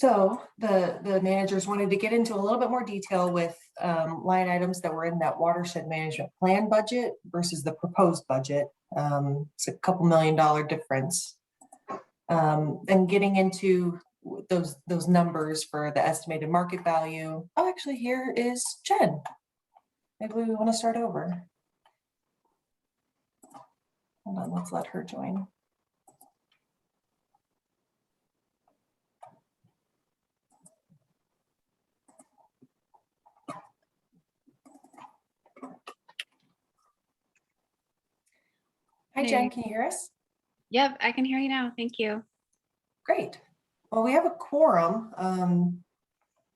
So the managers wanted to get into a little bit more detail with line items that were in that watershed management plan budget versus the proposed budget. It's a couple $1 million difference. And getting into those numbers for the estimated market value. Oh, actually, here is Jen. Maybe we want to start over. Hold on, let's let her join. Hi, Jen, can you hear us? Yep, I can hear you now. Thank you. Great. Well, we have a quorum.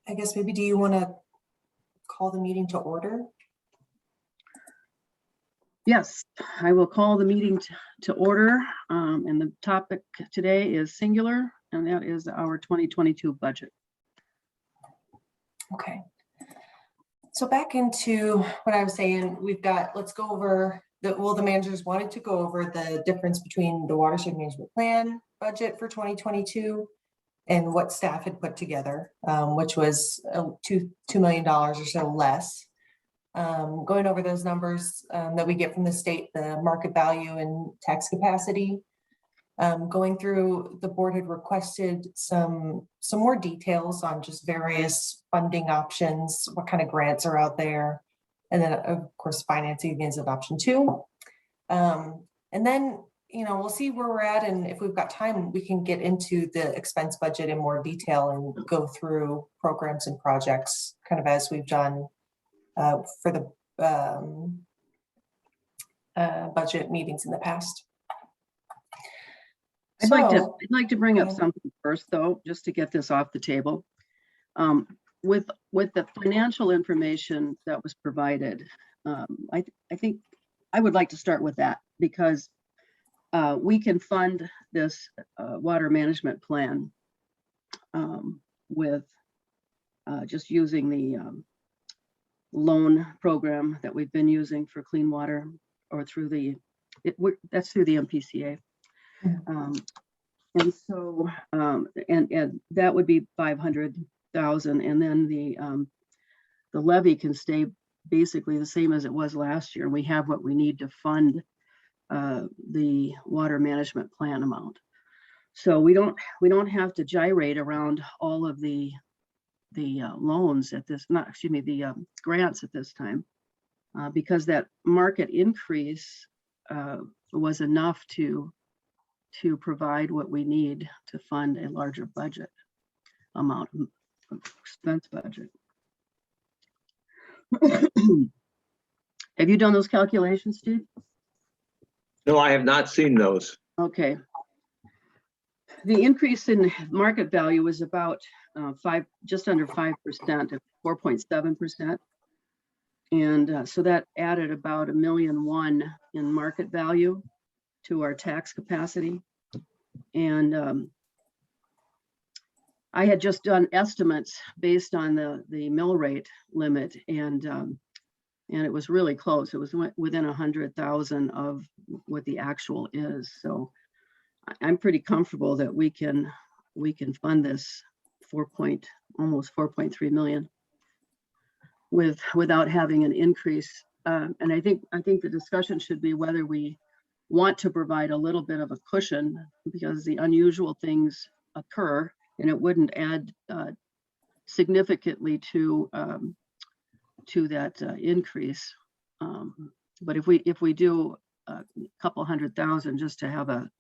I guess maybe do you want to call the meeting to order? Yes, I will call the meeting to order. And the topic today is singular, and that is our 2022 budget. Okay. So back into what I was saying, we've got, let's go over the managers wanted to go over the difference between the watershed management plan budget for 2022 and what staff had put together, which was $2 million or so less. Going over those numbers that we get from the state, the market value and tax capacity. Going through, the board had requested some more details on just various funding options, what kind of grants are out there, and then of course financing is an option too. And then we'll see where we're at, and if we've got time, we can get into the expense budget in more detail and go through programs and projects, kind of as we've done for the budget meetings in the past. I'd like to bring up something first, though, just to get this off the table. With the financial information that was provided, I think I would like to start with that, because we can fund this water management plan with just using the loan program that we've been using for clean water, or through that's through the MPCA. And so and that would be 500,000, and then the levy can stay basically the same as it was last year. We have what we need to fund the water management plan amount, so we don't have to gyrate around all of the loans at this, the grants at this time, because that market increase was enough to provide what we need to fund a larger budget amount of expense budget. Have you done those calculations, Steve? No, I have not seen those. Okay. The increase in market value was about just under 5%, 4.7%. And so that added about $1.1 million in market value to our tax capacity. And I had just done estimates based on the mill rate limit, and it was really close. It was within 100,000 of what the actual is. So I'm pretty comfortable that we can fund this almost 4.3 million without having an increase. And I think the discussion should be whether we want to provide a little bit of a cushion, because the unusual things occur, and it wouldn't add significantly to that increase. But if we do a couple 100,000 just to have a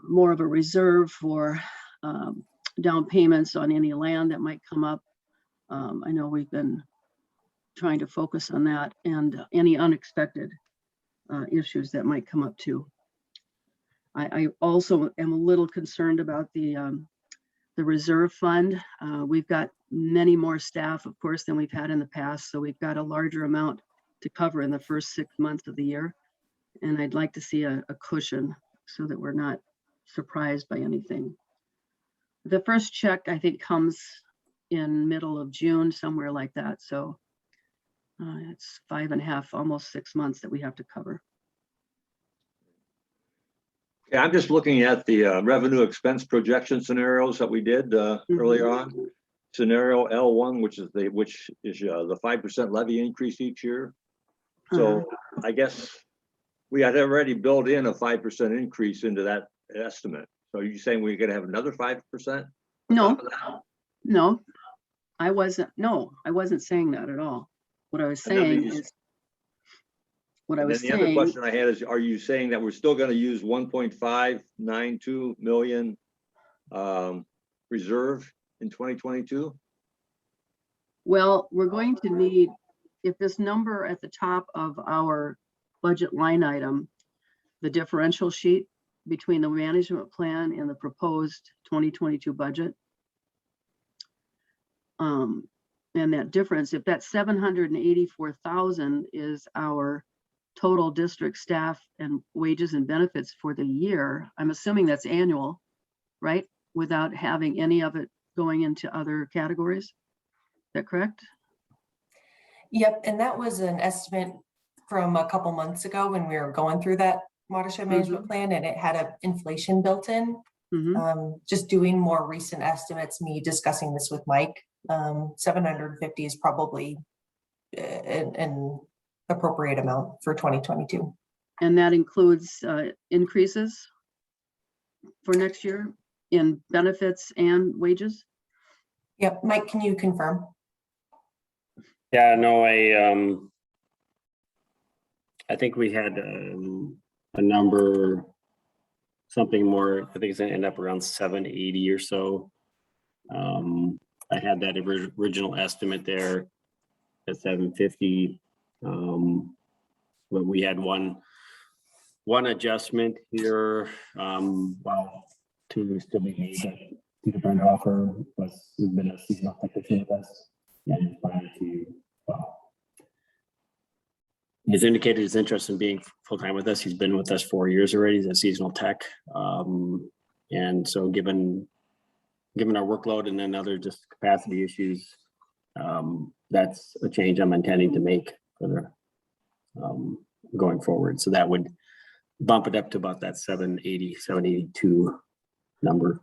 more of a reserve for down payments on any land that might come up. I know we've been trying to focus on that, and any unexpected issues that might come up too. I also am a little concerned about the reserve fund. We've got many more staff, of course, than we've had in the past, so we've got a larger amount to cover in the first 6 months of the year. And I'd like to see a cushion so that we're not surprised by anything. The first check, I think, comes in middle of June, somewhere like that. So it's 5.5, almost 6 months that we have to cover. Yeah, I'm just looking at the revenue expense projection scenarios that we did earlier on. Scenario L1, which is the 5% levy increase each year. So I guess we had already built in a 5% increase into that estimate. So are you saying we're gonna have another 5%? No, no, I wasn't saying that at all. What I was And then saying these- is, what I And was then the other saying, question I had is, are you saying that we're still gonna use 1.592 million reserve in 2022? well, we're going to need, if this number at the top of our budget line item, the differential sheet between the management plan and the proposed 2022 budget. And that difference, if that 784,000 is our total district staff and wages and benefits for the year, I'm assuming that's annual, right? Without having any of it going into other categories. Is that correct? Yep, and that was an estimate from a couple months ago when we were going through that watershed management plan, and it had an inflation built in. Mhm. Just doing more recent estimates, me discussing this with Mike, 750 is probably an appropriate amount for 2022. And that includes increases for next year in benefits and wages? Yep, Mike, can you confirm? Yeah, no, I think we had a number, something more, I think it's gonna end up around 780 or so. I had that original estimate there at 750. But we had one adjustment here, well, to still be made, to the brand offer was, has been a seasonal technician with us. And prior to, well, he's indicated his interest in being full-time with us. He's been with us 4 years already. He's a seasonal tech. And so given our workload and then other just capacity issues, that's a change I'm intending to make for the going forward. So that would bump it up to about that 780, 782 number.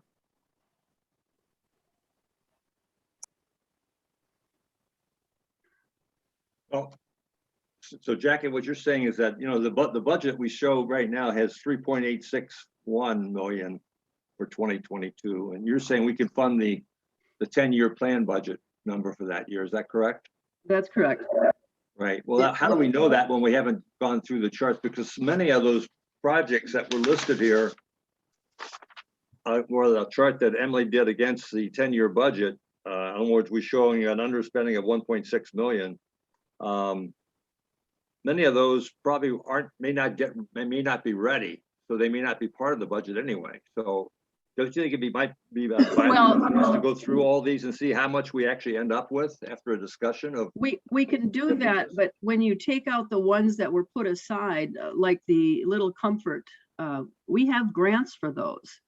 Well, so Jackie, what you're saying is that, the budget we show right now has 3.861 million for 2022, and you're saying we can fund the 10-year plan budget number for that year. Is that correct? That's correct. Right. Well, how do we know that when we haven't gone through the charts? Because many of those projects that were listed here, or the chart that Emily did against the 10-year budget, in other words, we're showing an underspending of 1.6 million. Many of those probably may not be ready, so they may not be part of the budget anyway. So don't you think might be valuable for us to go through all these and see how much we actually end up with after a discussion of? We can do that, but when you take out the ones that were put aside, like the Little Comfort, we have grants for those.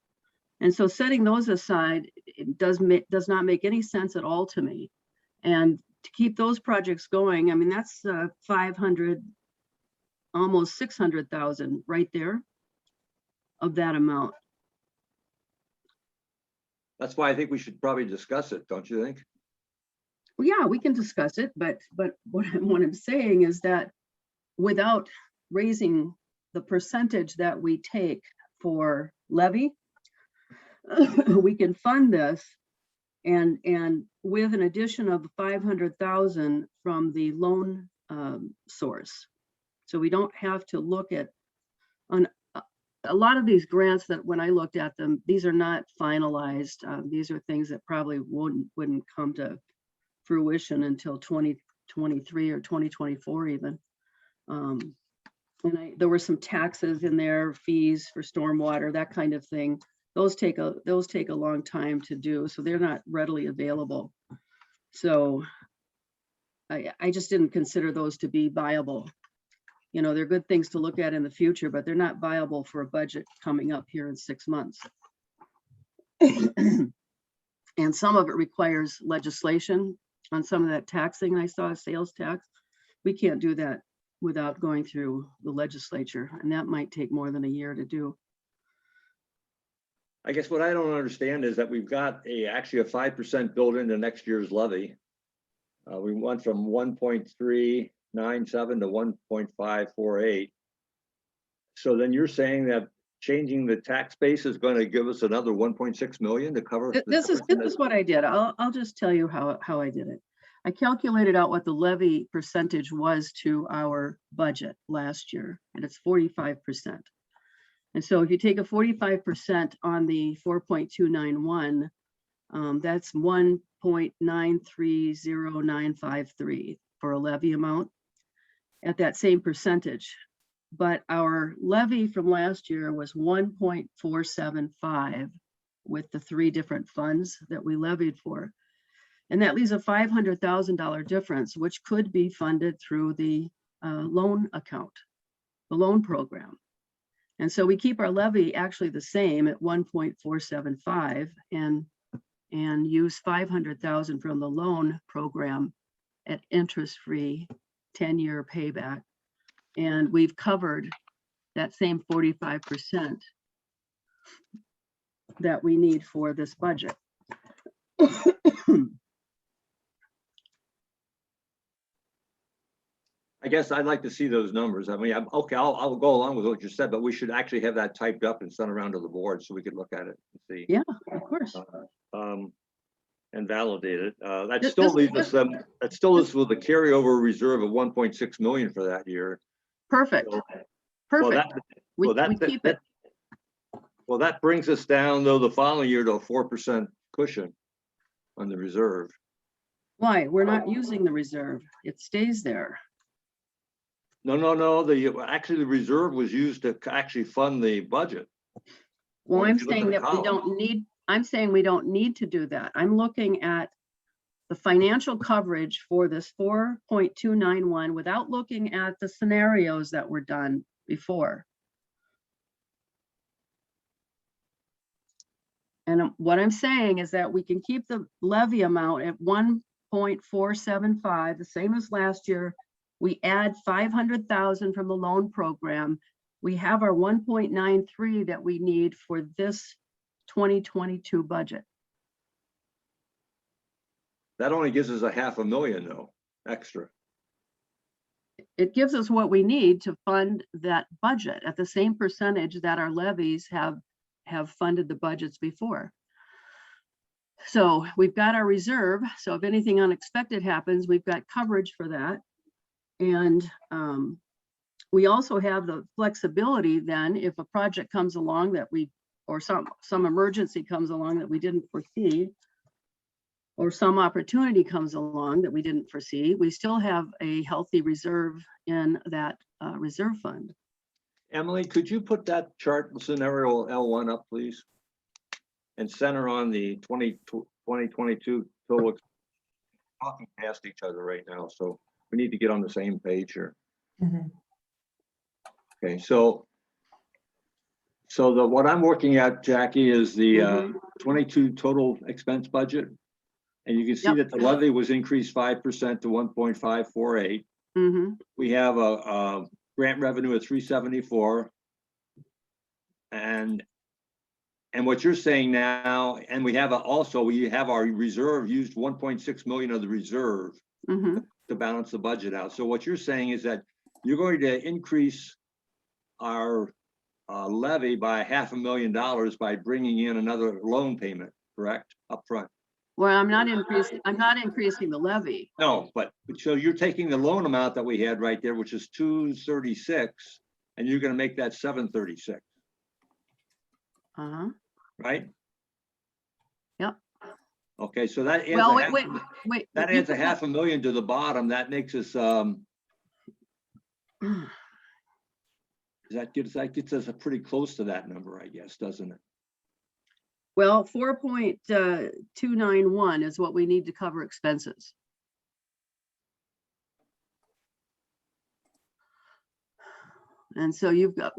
And so setting those aside, it does not make any sense at all to me. And to keep those projects going, I mean, that's 500, almost 600,000 right there of that amount. That's why I think we should probably discuss it, don't you think? Well, yeah, we can discuss it, but what I'm saying is that without raising the percentage that we take for levy, we can fund this and with an addition of 500,000 from the loan source. So we don't have to look at a lot of these grants that when I looked at them, these are not finalized. These are things that probably wouldn't come to fruition until 2023 or 2024 even. And there were some taxes in there, fees for stormwater, that kind of thing. Those take a long time to do, so they're not readily available. So I just didn't consider those to be viable. They're good things to look at in the future, but they're not viable for a budget coming up here in 6 months. And some of it requires legislation on some of that taxing. I saw sales tax. We can't do that without going through the legislature, and that might take more than a year to do. I guess what I don't understand is that we've got actually a 5% built into next year's levy. We went from 1.397 to 1.548. So then you're saying that changing the tax base is going to give us another 1.6 million to cover? the This is difference in what I did. I'll just tell you how I did it. I calculated out what the levy percentage was to our budget last year, and it's 45%. And so if you take a 45% on the 4.291, that's 1.930953 for a levy amount at that same percentage. But our levy from last year was 1.475 with the 3 different funds that we levied for. And that leaves a $500,000 difference, which could be funded through the loan account, the loan program. And so we keep our levy actually the same at 1.475 and use 500,000 from the loan program at interest-free 10-year payback. And we've covered that same 45% that we need for this budget. I guess I'd like to see those numbers. I mean, okay, I'll go along with what you said, but we should actually have that typed up and sent around to the board so we could look at it and see. Yeah, of course. And validate it. That This- still this- leaves us, that still leaves with a carryover reserve of 1.6 million for that year. Perfect. So, Perfect. that- We well, keep it. Well, that brings us down though the following year to a 4% cushion on the reserve. Why? We're not using the reserve. It stays there. No, actually the reserve was used to actually fund the budget. Well, Well, I'm if you look at saying the that we don't need, I'm saying we don't need to do that. I'm looking at the financial coverage for this 4.291 without looking at the scenarios that were done before. And what I'm saying is that we can keep the levy amount at 1.475, the same as last year. We add 500,000 from the loan program. We have our 1.93 that we need for this 2022 budget. That only gives us a $500,000 though, extra. It gives us what we need to fund that budget at the same percentage that our levies have funded the budgets before. So we've got our reserve. So if anything unexpected happens, we've got coverage for that. And we also have the flexibility then if a project comes along that or some emergency comes along that we didn't foresee, or some opportunity comes along that we didn't foresee, we still have a healthy reserve in that reserve fund. Emily, could you put that chart scenario L1 up, please? And center on the 2022 total. Talking past each other right now, so we need to get on the same page here. Mhm. Okay, so what I'm looking at, Jackie, is the Mhm. 22 total expense budget. And you can see Yep. that the levy was increased 5% to 1.548. Mm-hmm. We have a grant revenue of 374. And what you're saying now, and we have we have our reserve used 1.6 million of the reserve Mm-hmm. to balance the budget out. So what you're saying is that you're going to increase our levy by $500,000 by bringing in another loan payment, correct? Up front. Well, I'm not increasing the levy. No, but so you're taking the loan amount that we had right there, which is 236, and you're going to make that 736, Uh-huh. right? Yep. Okay, so that adds Well, a wait. that you adds a put that- $500,000 to the bottom. That makes us that gets us pretty close to that number, I guess, doesn't it? Well, 4.291 is what we need to cover expenses. And so you've got,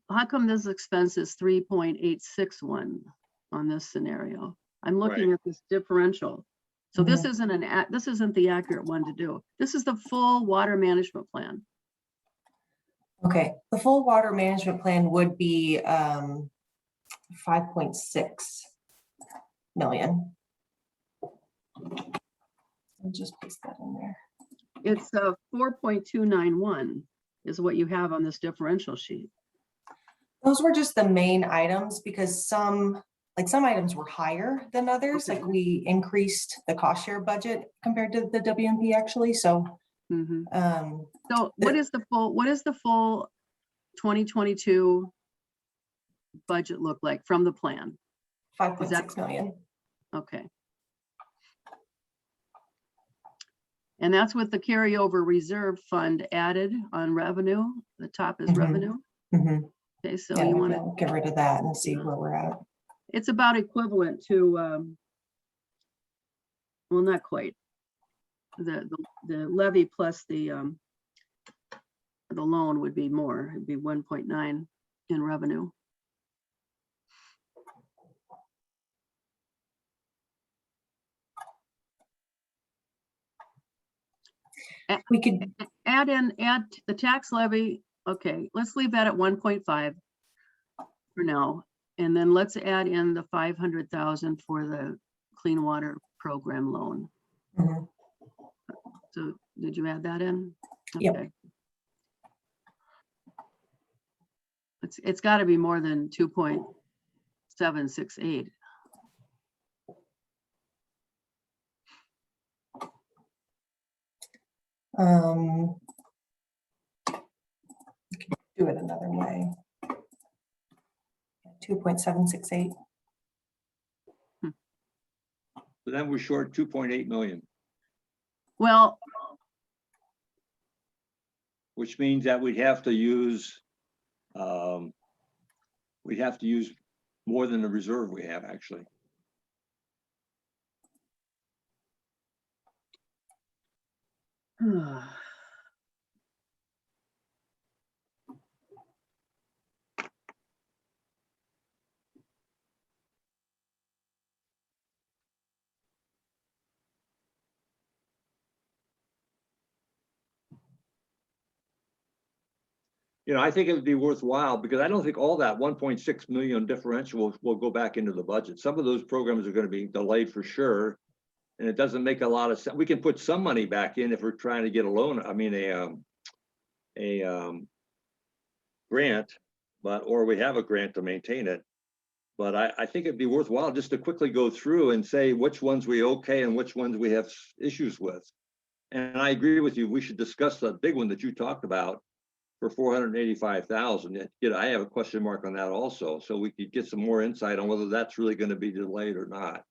how come this expense is 3.861 on this scenario? I'm looking at this differential. So this isn't the accurate one to do. This is the full water management plan. Okay, the full water management plan would be 5.6 million. I'll just paste that in there. It's 4.291 is what you have on this differential sheet. Those were just the main items because some items were higher than others. Okay. Like we increased the cost share budget compared to the WMP actually. So, Mhm. um, So what is the full 2022 budget look like from the plan? 5.6 million. Okay. And that's with the carryover reserve fund added on revenue. The top is Mhm. revenue. Mhm. Okay, so Yeah, you we want to, can get rid of that and see where we're at. it's about equivalent to, well, not quite. The levy plus the loan would be more. It'd be 1.9 in revenue. We could, Add the tax levy. Okay, let's leave that at 1.5 for now. And then let's add in the 500,000 for the clean water program loan. mhm. So did you add that in? Yep. Okay. It's got to be more than 2.768. We could do it another way. 2.768. So then we're short 2.8 million, Well, which means that we'd have to use more than the reserve we have actually. You know, I think it would be worthwhile because I don't think all that 1.6 million differential will go back into the budget. Some of those programs are going to be delayed for sure. And it doesn't make a lot of sense. We can put some money back in if we're trying to get a loan, I mean, a grant, or we have a grant to maintain it. But I think it'd be worthwhile just to quickly go through and say which ones we okay and which ones we have issues with. And I agree with you. We should discuss the big one that you talked about for 485,000. I have a question mark on that also. So we could get some more insight on whether that's really going to be delayed or not.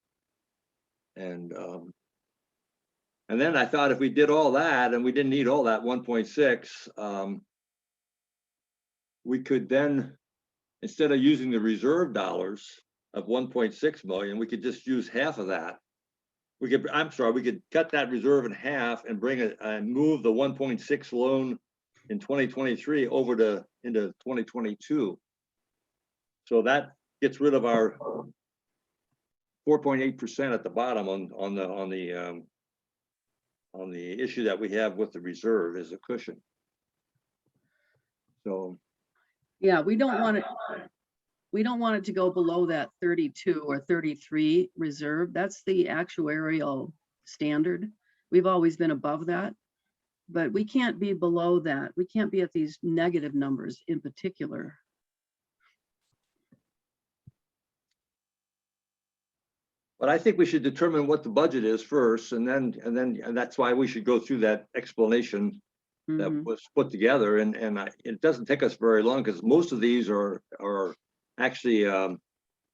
And then I thought if we did all that and we didn't need all that 1.6, we could then, instead of using the reserve dollars of 1.6 million, we could just use half of that. We could cut that reserve in half and bring it and move the 1.6 loan in 2023 over into 2022. So that gets rid of our 4.8% at the bottom on the issue that we have with the reserve as a cushion. So yeah, we don't want it to go below that 32 or 33 reserve. That's the actuarial standard. We've always been above that, but we can't be below that. We can't be at these negative numbers in particular. but I think we should determine what the budget is first, and that's why we should go through that explanation that Mhm. was put together, and it doesn't take us very long because most of these are actually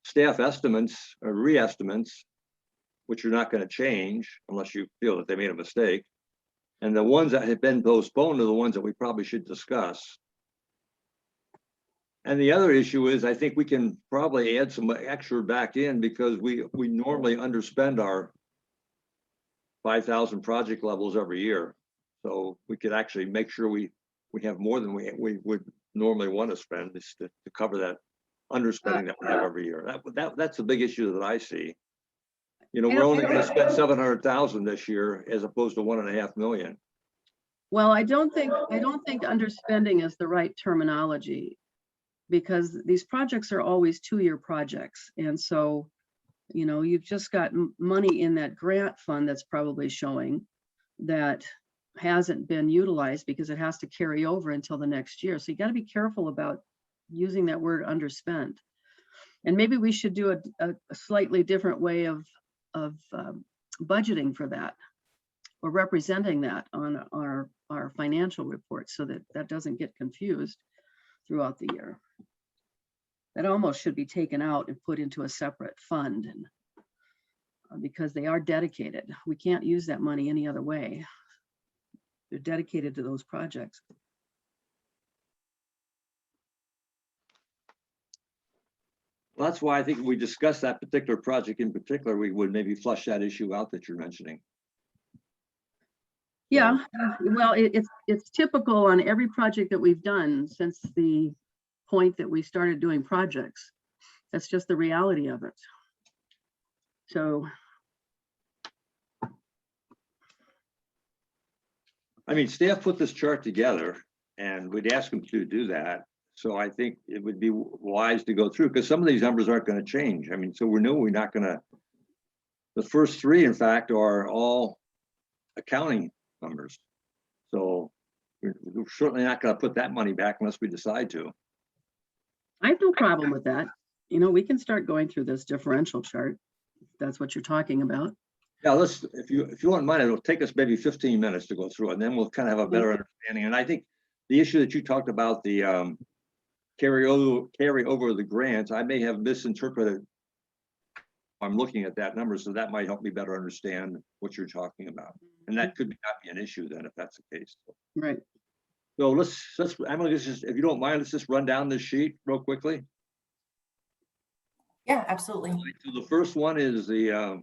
staff estimates or re-estimates, which are not going to change unless you feel that they made a mistake. And the ones that have been postponed are the ones that we probably should discuss. And the other issue is, I think we can probably add some extra back in because we normally underspend our 5,000 project levels every year. So we could actually make sure we have more than we would normally want to spend just to cover that underspending that we have every year. That's a big issue that I see. You know, we're only going to spend 700,000 this year as opposed to 1.5 million. Well, I don't think underspending is the right terminology. because these projects are always 2-year projects. And so, you know, you've just got money in that grant fund that's probably showing that hasn't been utilized because it has to carry over until the next year. So you got to be careful about using that word underspent. And maybe we should do a slightly different way of budgeting for that, or representing that on our financial reports, so that that doesn't get confused throughout the year. That almost should be taken out and put into a separate fund, and because they are dedicated. We can't use that money any other way. They're dedicated to those projects. Well, that's why I think if we discuss that particular project in particular, we would maybe flush that issue out that you're mentioning. Yeah, well, it's typical on every project that we've done since the point that we started doing projects. That's just the reality of it. So, I mean, staff put this chart together and we'd ask them to do that. So I think it would be wise to go through, because some of these numbers aren't going to change. I mean, so we're not going to, the first 3, in fact, are all accounting numbers. So we're certainly not going to put that money back unless we decide to. I have no problem with that. You know, we can start going through this differential chart. If that's what you're talking about. Yeah, let's, if you wouldn't mind, it'll take us maybe 15 minutes to go through it, and then we'll kind of have a better understanding. And I think the issue that you talked about, the carry over the grants, I may have misinterpreted. I'm looking at that number, so that might help me better understand what you're talking about. And that could not be an issue then, if that's the case. Right. So let's Emily, just, if you don't mind, let's just run down this sheet real quickly. Yeah, absolutely. So the first one is the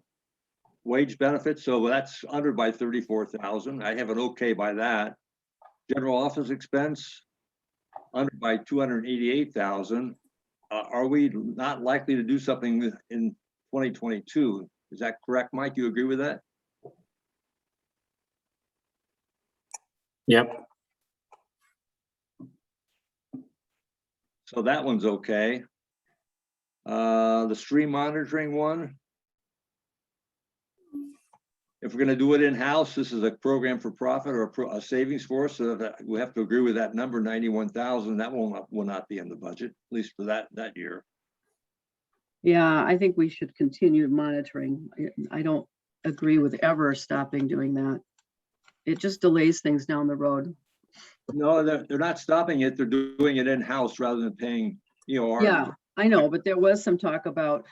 wage benefits. So that's under by 34,000. I have an okay by that. General office expense under by 288,000. Are we not likely to do something in 2022? Is that correct, Mike? You agree with that? Yep. So that one's okay. The stream monitoring one. If we're going to do it in-house, this is a program for profit or a savings for us. So that we have to agree with that number, 91,000. That will not be in the budget, at least for that year. Yeah, I think we should continue monitoring. I don't agree with ever stopping doing that. It just delays things down the road. No, they're not stopping it. They're doing it in-house rather than paying, Yeah, I know, but there was some talk about,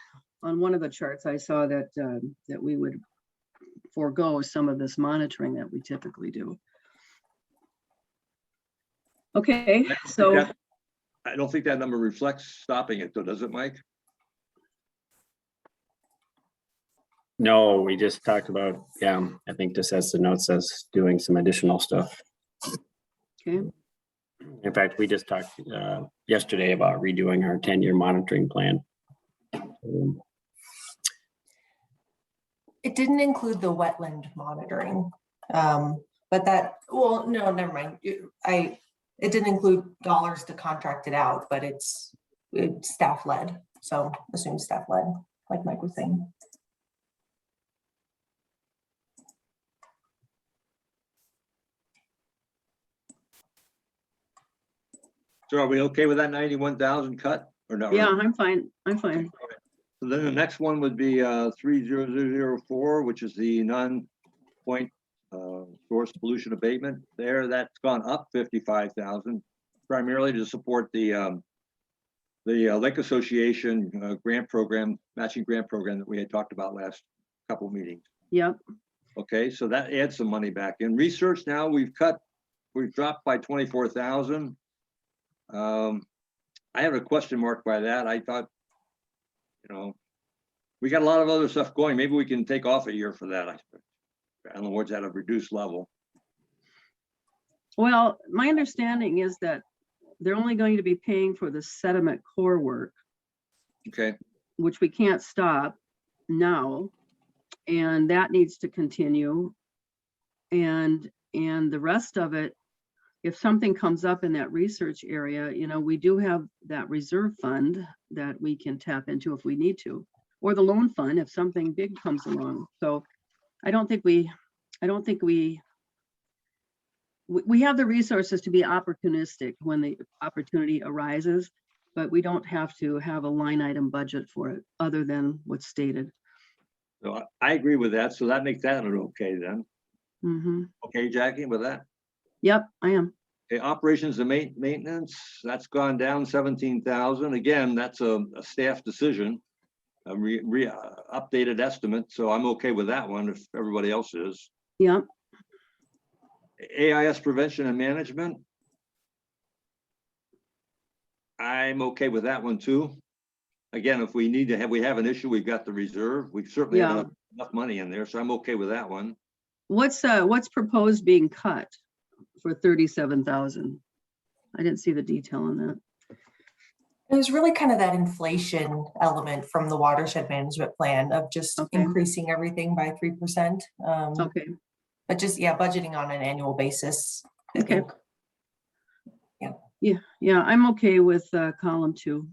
on one of the charts I saw that that we would forego some of this monitoring that we typically do. Okay, so I don't think that number reflects stopping it though, does it, Mike? No, we just talked about, yeah, I think just as the note says, doing some additional stuff. okay, In fact, we just talked yesterday about redoing our 10-year monitoring plan. It didn't include the wetland monitoring, but that, well, no, never mind. It didn't include dollars to contract it out, but it's staff led. So assume staff led, like Mike was saying. So are we okay with that 91,000 cut or no? yeah, I'm fine, I'm fine. So then the next one would be 30004, which is the non-point source pollution abatement. There, that's gone up 55,000, primarily to support the Lake Association grant program, matching grant program that we had talked about last couple of meetings. Yep, Okay, so that adds some money back in. Research now we've dropped by 24,000. I have a question mark by that. I thought, we got a lot of other stuff going. Maybe we can take off a year for that. In other words, at a reduced level. well, my understanding is that they're only going to be paying for the sediment core work, Okay, which we can't stop now, and that needs to continue. And the rest of it, if something comes up in that research area, we do have that reserve fund that we can tap into if we need to, or the loan fund if something big comes along. So I don't think we have the resources to be opportunistic when the opportunity arises, but we don't have to have a line item budget for it other than what's stated. So I agree with that. So that makes that an okay then. Hmm. Okay, Jackie, with that? Yep, I am. Okay, operations and maintenance, that's gone down 17,000. Again, that's a staff decision, a updated estimate. So I'm okay with that one if everybody else is. Yep. AIS prevention and management. I'm okay with that one too. Again, if we need to have, we have an issue, we've got the reserve. We certainly have Yeah. enough money in there, so I'm okay with that one. What's proposed being cut for 37,000? I didn't see the detail on that. It was really kind of that inflation element from the watershed management plan of just Okay. increasing everything by 3%. Okay, But just, yeah, budgeting on an annual basis. I Okay. think. yeah, I'm okay with column 2.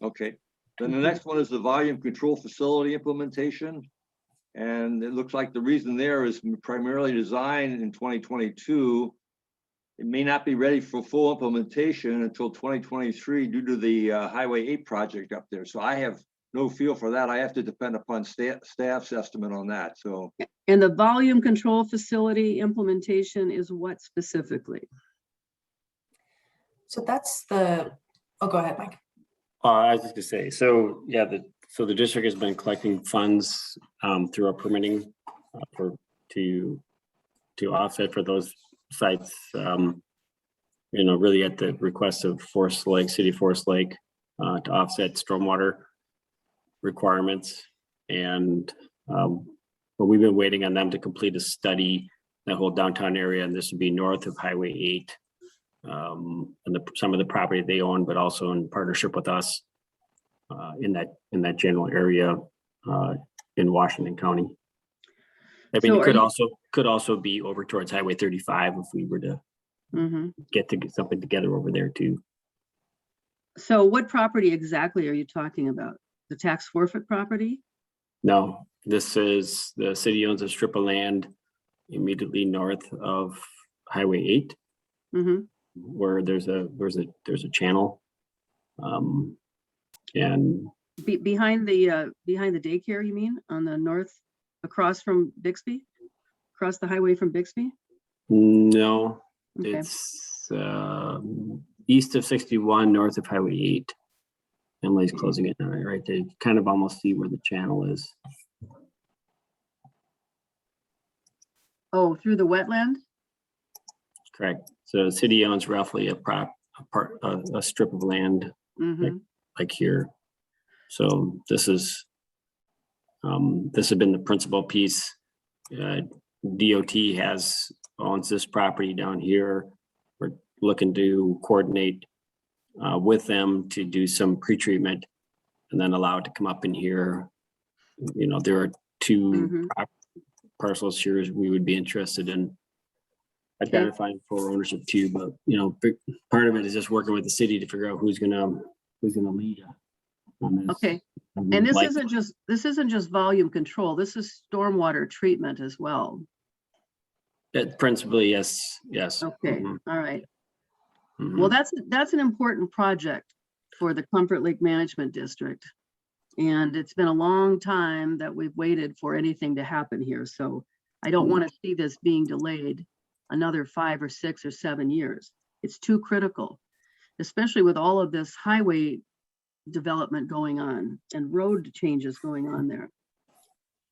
Okay, then the Mhm. next one is the volume control facility implementation. And it looks like the reason there is primarily designed in 2022. It may not be ready for full implementation until 2023 due to the Highway 8 project up there. So I have no feel for that. I have to depend upon staff's estimate on that. So And the volume control facility implementation is what specifically? So that's oh, go ahead, Mike. I was just gonna say, so yeah, the district has been collecting funds through our permitting to offset for those sites. Really at the request of Forest Lake, City of Forest Lake, to offset stormwater requirements. And but we've been waiting on them to complete a study, that whole downtown area, and this would be north of Highway 8. And some of the property they own, but also in partnership with us in that general area in Washington County. I mean, So it could also be over towards Highway 35 if we were to Mhm. get something together over there too. So what property exactly are you talking about? The tax forfeit property? No, this is, the city owns a strip of land immediately north of Highway 8, Hmm. where there's a channel. And Behind the daycare, you mean, on the north, across from Bixby? Across the highway from Bixby? no, Okay. it's east of 61, north of Highway 8. Emily's closing it now, right? They kind of almost see where the channel is. Oh, through the wetland? Correct. So the city owns roughly a strip of land Hmm. like here. So this has been the principal piece. DOT owns this property down here. We're looking to coordinate with them to do some pre-treatment and then allow it to come up in here. There are two parcels here we would be interested in identifying for ownership too, but part of it is just working with the city to figure out who's gonna lead on this. Okay. And this Like- isn't just volume control. This is stormwater treatment as well. Principally, yes. Okay, Mhm, all right. mhm. Well, that's an important project for the Comfort Lake Management District. And it's been a long time that we've waited for anything to happen here. So I don't want to see this being delayed another 5 or 6 or 7 years. It's too critical, especially with all of this highway development going on and road changes going on there.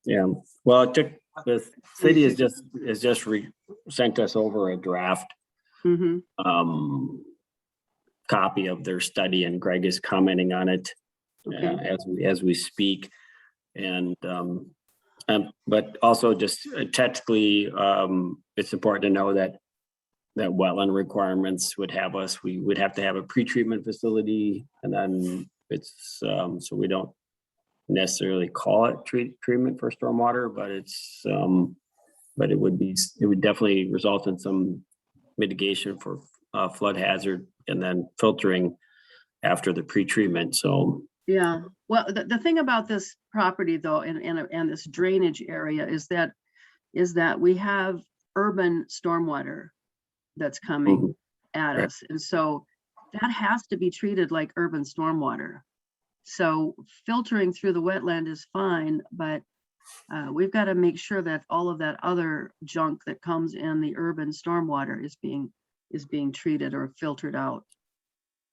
Yeah, well, the city has just sent us over a draft Hmm. copy of their study, and Greg is commenting on it Okay. as we speak. And but also just technically, it's important to know that wetland requirements we would have to have a pre-treatment facility, and then it's so we don't necessarily call it treatment for stormwater, but it's but it would definitely result in some mitigation for flood hazard and then filtering after the pretreatment. So Yeah, well, the thing about this property though, and this drainage area is that we have urban stormwater that's coming at Right. us. And so that has to be treated like urban stormwater. So filtering through the wetland is fine, but we've got to make sure that all of that other junk that comes in the urban stormwater is being treated or filtered out.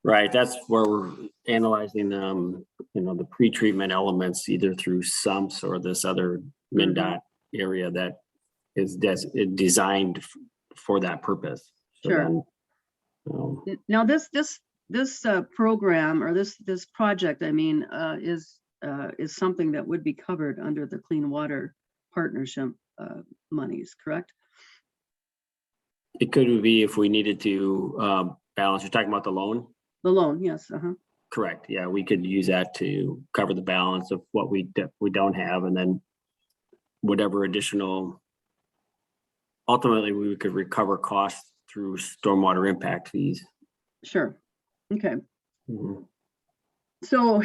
right, that's where we're analyzing, the pretreatment elements either through sumps or this other MnDOT area that is designed for that purpose. So Sure. then, Now, this program or this project, I mean, is something that would be covered under the Clean Water Partnership monies, correct? it could be if we needed to balance. You're talking about the loan? The loan, yes, Correct. Yeah, we could use that to cover the balance of what we don't have, and then whatever additional. Ultimately, we could recover costs through stormwater impact fees. sure. Okay, Mhm. so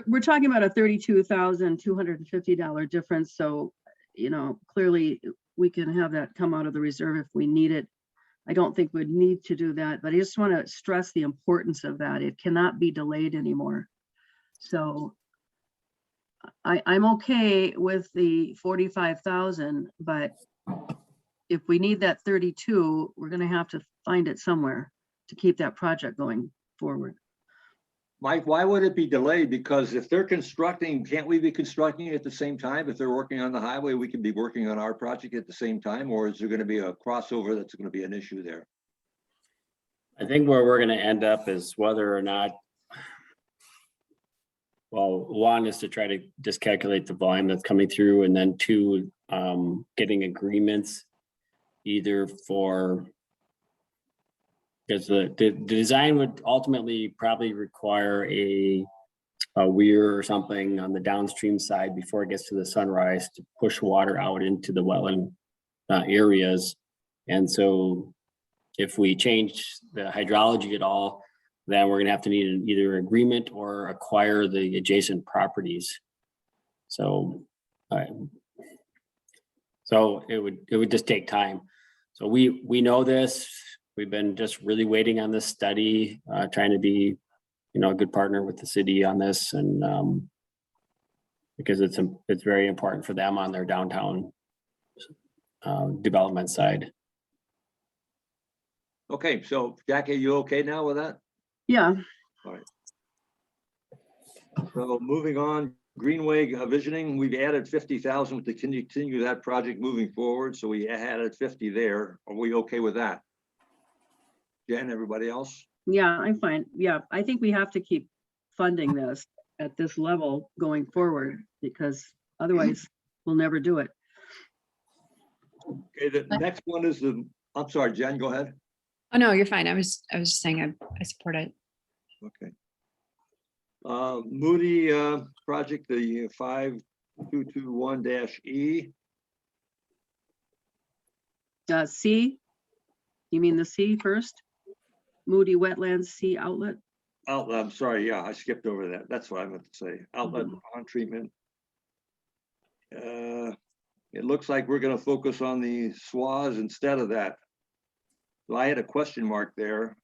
we're talking about a $32,250 difference. So, clearly we can have that come out of the reserve if we need it. I don't think we'd need to do that, but I just want to stress the importance of that. It cannot be delayed anymore. So I'm okay with the 45,000, but if we need that 32, we're going to have to find it somewhere to keep that project going forward. Mike, why would it be delayed? Because if they're constructing, can't we be constructing at the same time? If they're working on the highway, we can be working on our project at the same time, or is there going to be a crossover that's going to be an issue there? I think where we're going to end up is whether or not. Well, one is to try to just calculate the volume that's coming through, and then two, getting agreements either for. Because the design would ultimately probably require a weir or something on the downstream side before it gets to the Sunrise to push water out into the wetland areas. And so if we change the hydrology at all, then we're gonna have to need either an agreement or acquire the adjacent properties. So it would just take time. So we know this. We've been just really waiting on this study, trying to be, a good partner with the city on this, and because it's very important for them on their downtown development side. Okay, so Jackie, you okay now with that? Yeah, So moving on, Greenway visioning, we've added 50,000 to continue that project moving forward. So we added 50 there. Are we okay with that? Jen, everybody else? yeah, I'm fine. Yeah, I think we have to keep funding this at this level going forward, because otherwise we'll never do it. Okay, the next one is I'm sorry, Jen, go ahead. Oh, no, you're fine. I was just saying I support it. Okay. Moody project, the 5221-E. C, you mean the C first? Moody Wetlands C outlet? Outlet, I'm sorry, yeah, I skipped over that. That's what I meant to say. Outlet on treatment. It looks like we're gonna focus on the SWAS instead of that. So I had a question mark there.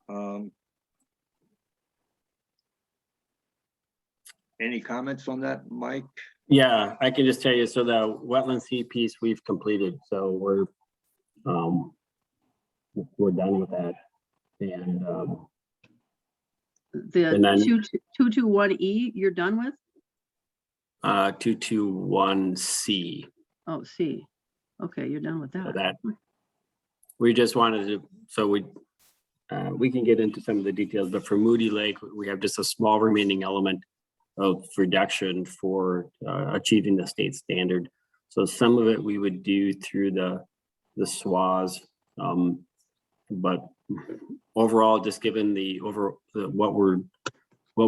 Any comments on that, Mike? Yeah, I can just tell you, so the wetland C piece we've completed, so we're done with that. And The And then- 221E, you're done with? 221C. Oh, C. Okay, you're done with So that. that we just wanted to, so we can get into some of the details, but for Moody Lake, we have just a small remaining element of reduction for achieving the state standard. So some of it we would do through the SWAS, but overall, just given what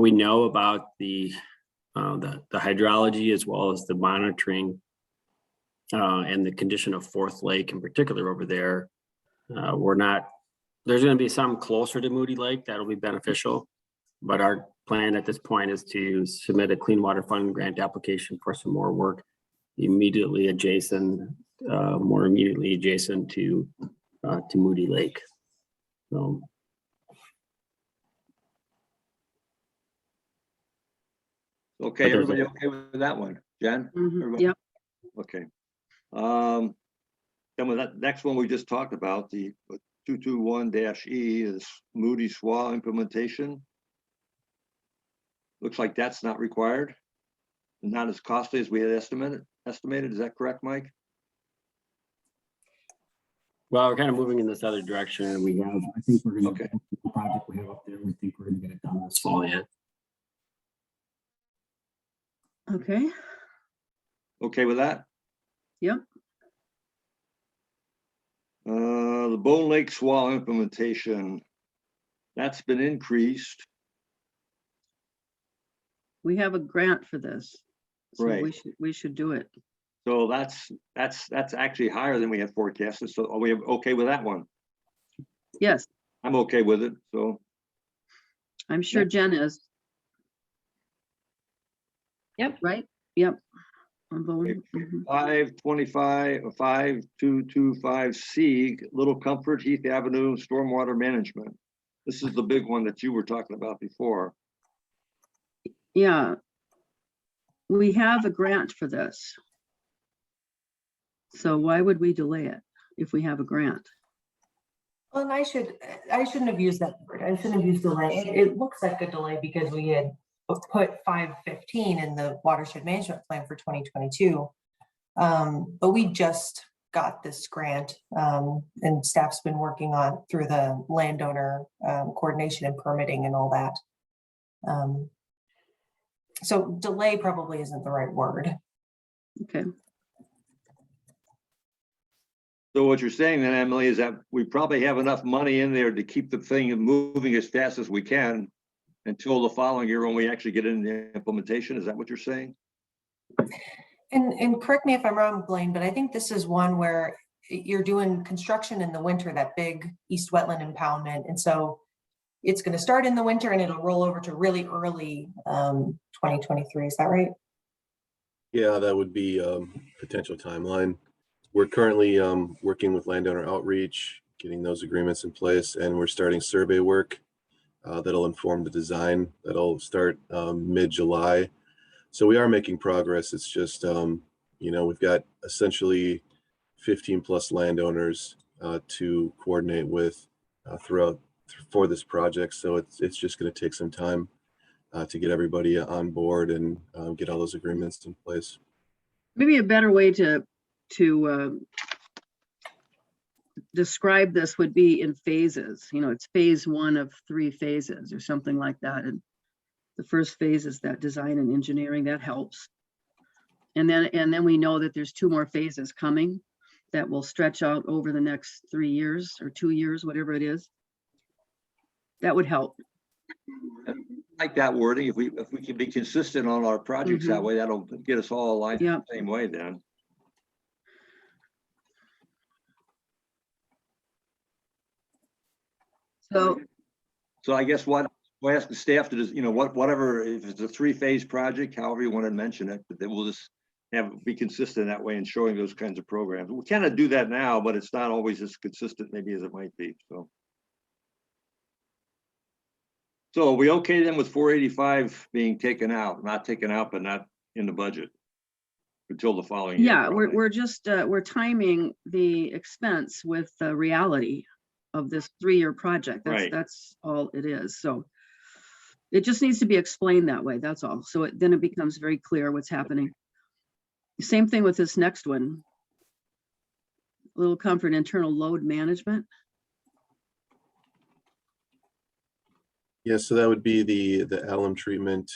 we know about the hydrology as well as the monitoring and the condition of Fourth Lake in particular over there, we're not There's gonna be some closer to Moody Lake that'll be beneficial. But our plan at this point is to submit a Clean Water Fund grant application for some more work immediately adjacent, more immediately adjacent to Moody Lake. So. Okay, But there's everybody a- okay with that one? Jen? Everybody? Yep, Okay. Then with that next one we just talked about, the 221-E is Moody SWA implementation. Looks like that's not required. Not as costly as we had estimated. Is that correct, Mike? Well, we're kind of moving in this other direction. We have, I think we're gonna, Okay. the project we have up there, we think we're gonna get it done this fall yet. okay, Okay with that? Yep. The Bone Lake SWA implementation, that's been increased. we have a grant for this. So Right. we should do it. So that's actually higher than we had forecasted. So are we okay with that one? Yes, I'm okay with it. So, I'm sure Yep. Jen is. Yep. Right? Yep. I'm voting. Okay. Mhm. 5225C, Little Comfort, Heath Avenue, Stormwater Management. This is the big one that you were talking about before. Yeah. We have a grant for this. So why would we delay it if we have a grant? Well, and I shouldn't have used that word. I shouldn't have used delay. It looks like a delay because we had put 515 in the watershed management plan for 2022. But we just got this grant, and staff's been working on through the landowner coordination and permitting and all that. So delay probably isn't the right word. Okay, So what you're saying then, Emily, is that we probably have enough money in there to keep the thing moving as fast as we can until the following year when we actually get into implementation. Is that what you're saying? And correct me if I'm wrong, Blaine, but I think this is one where you're doing construction in the winter, that big east wetland impoundment. And so it's going to start in the winter and it'll roll over to really early 2023. Is that right? Yeah, that would be potential timeline. We're currently working with landowner outreach, getting those agreements in place, and we're starting survey work that'll inform the design. That'll start mid-July. So we are making progress. It's just, we've got essentially 15 plus landowners to coordinate with for this project. So it's just going to take some time to get everybody on board and get all those agreements in place. maybe a better way to describe this would be in phases. It's phase 1 of 3 phases or something like that. And the first phase is that design and engineering, that helps. And then we know that there's 2 more phases coming that will stretch out over the next 3 years or 2 years, whatever it is. That would help. Like that wording, if we can be consistent on our projects that Mhm. way, that'll get us all aligned Yeah. the same way then. So, So I guess what we ask the staff to do, whatever, if it's a 3-phase project, however you want to mention it, but then we'll just be consistent that way in showing those kinds of programs. We kind of do that now, but it's not always as consistent maybe as it might be, so. So are we okay then with 485 being taken out, not taken out, but not in the budget until the following year? yeah, probably? we're just, we're timing the expense with the reality of this 3-year project. Right. That's all it is. So it just needs to be explained that way. That's all. So then it becomes very clear what's happening. Same thing with this next one. Little Comfort internal load management. Yeah, so that would be the alum treatment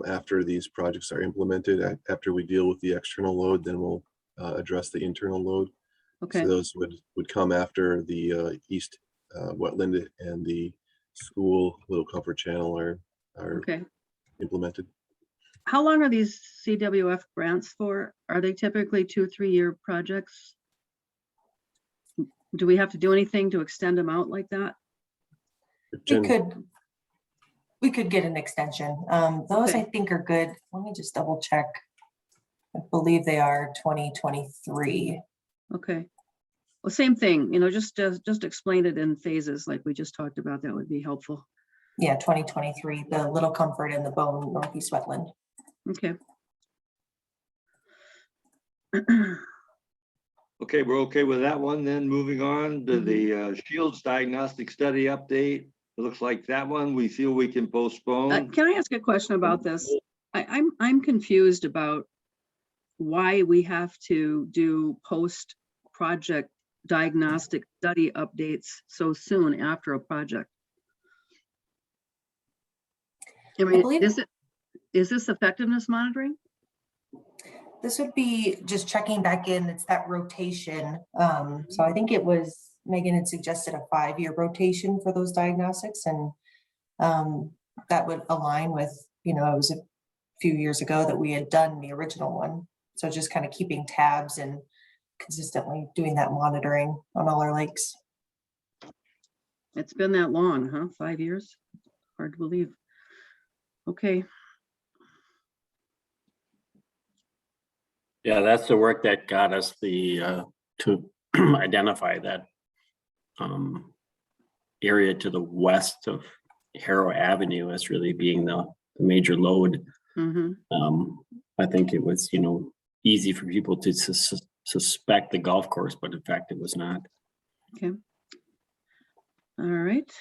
after these projects are implemented. After we deal with the external load, then we'll address the internal load. Okay, So those would come after the east wetland and the school Little Comfort Channel are okay. implemented. How long are these CWF grants for? Are they typically 2-3 year projects? Do we have to do anything to extend them out like that? We could get an extension. Those I Okay. think are good. Let me just double check. I believe they are 2023. Okay. Well, same thing, just explain it in phases like we just talked about. That would be helpful. Yeah, 2023, the Little Comfort and the Bone Northeast Wetland. Okay. Okay, we're okay with that one. Then moving on to the Shields Diagnostic Study update. It looks like that one we feel we can postpone. Can I ask a question about this? I'm confused about why we have to do post-project diagnostic study updates so soon after a project. I mean, believe- is this effectiveness monitoring? This would be just checking back in. It's that rotation. So I think it was, Megan had suggested a 5-year rotation for those diagnostics, and that would align with, it was a few years ago that we had done the original one. So just kind of keeping tabs and consistently doing that monitoring on all our lakes. It's been that long, huh? 5 years? Hard to believe. Okay. Yeah, that's the work that got us to identify that area to the west of Harrow Avenue as really being the major load. Mm-hmm. I think it was, easy for people to suspect the golf course, but in fact it was not. Okay. All right.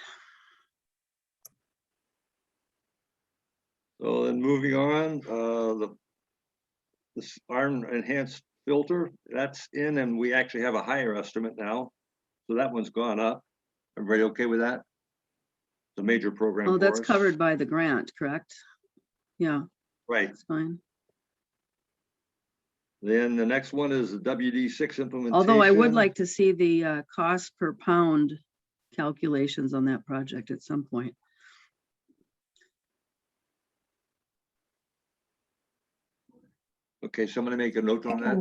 So then moving on, the iron enhanced filter, that's in, and we actually have a higher estimate now. So that one's gone up. Everybody okay with that? It's a major program. Oh, for that's us. covered by the grant, correct? Yeah, Right. that's fine. Then the next one is the WD6 implementation. Although I would like to see the cost per pound calculations on that project at some point. Okay, so I'm gonna make a note on that.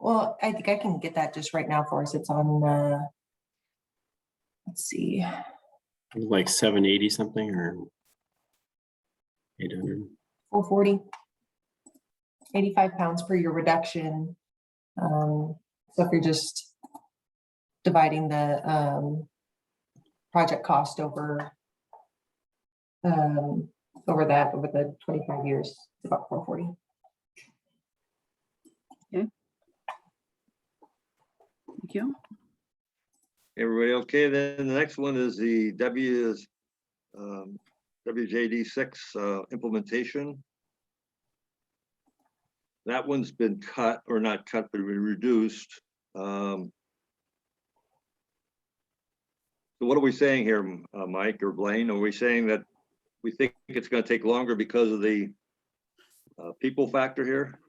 Well, I think I can get that just right now for us. It's on, let's see. Like 780 something or 800. 440. 85 pounds per year reduction. So if you're just dividing the project cost over over the 25 years, it's about 440. Thank you. Everybody okay? Then the next one is the WJD6 implementation. That one's been cut, or not cut, but reduced. So what are we saying here, Mike or Blaine? Are we saying that we think it's going to take longer because of the people factor here?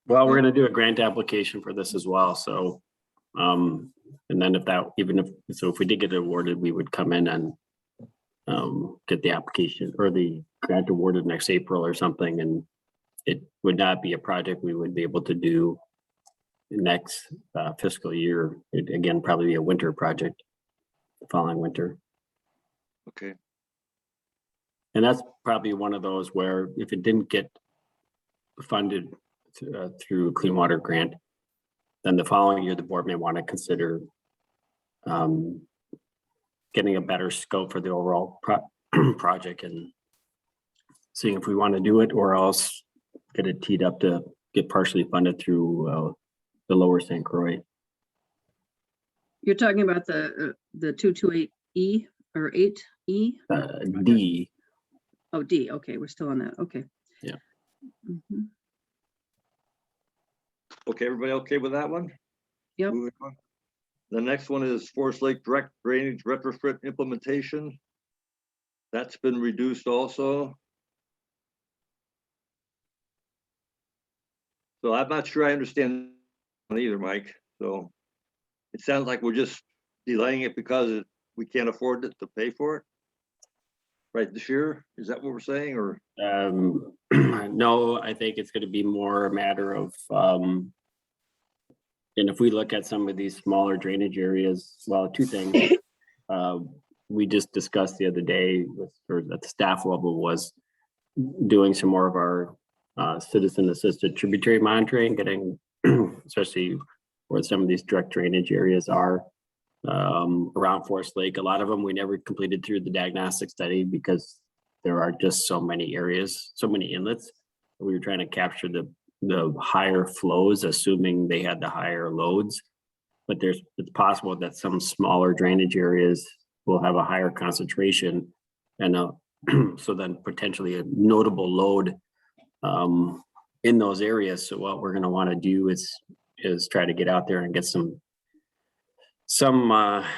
Well, we're going to do a grant application for this as well. So, and then if we did get awarded, we would come in and get the application or the grant awarded next April or something. And it would not be a project we would be able to do next fiscal year. It, again, probably be a winter project, the following winter. Okay. And that's probably one of those where if it didn't get funded through Clean Water Grant, then the following year, the board may want to consider getting a better scope for the overall project and seeing if we want to do it or else get it teed up to get partially funded through the Lower St. Croix. You're talking about the 228E or 8E? D. Oh, D. Okay, we're still on that. Okay. Yeah. Mhm. Okay, everybody okay with that one? Yep. Moving on. The next one is Forest Lake Direct Drainage Retrofit Implementation. That's been reduced also. So I'm not sure I understand either, Mike. So it sounds like we're just delaying it because we can't afford it to pay for it. Right this year? Is that what we're saying, or? No, I think it's going to be more a matter of, and if we look at some of these smaller drainage areas, well, two things. we just discussed the other day with, or at the staff level, was doing some more of our citizen assisted tributary monitoring, getting especially where some of these direct drainage areas are around Forest Lake. A lot of them we never completed through the diagnostic study because there are just so many areas, so many inlets. We were trying to capture the higher flows, assuming they had the higher loads. But it's possible that some smaller drainage areas will have a higher concentration, and so then potentially a notable load in those areas. So what we're going to want to do is try to get out there and get some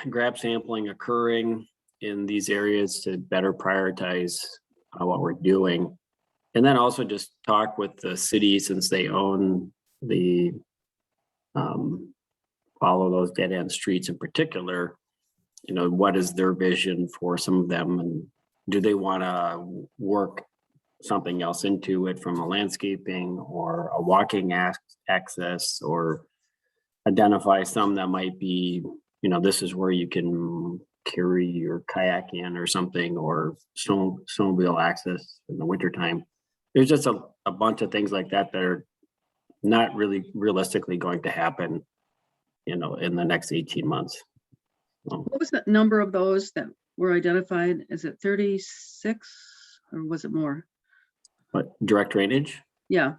grab sampling occurring in these areas to better prioritize what we're doing. And then also just talk with the city, since they own the follow those dead end streets in particular, you know, what is their vision for some of them, and do they want to work something else into it from a landscaping or a walking access, or identify some that might be, you know, this is where you can carry your kayak in or something, or snowmobile access in the wintertime. There's just a bunch of things like that that are not really realistically going to happen, you know, in the next 18 months. What was the number of those that were identified? Is it 36 or was it more? But direct drainage, Yeah,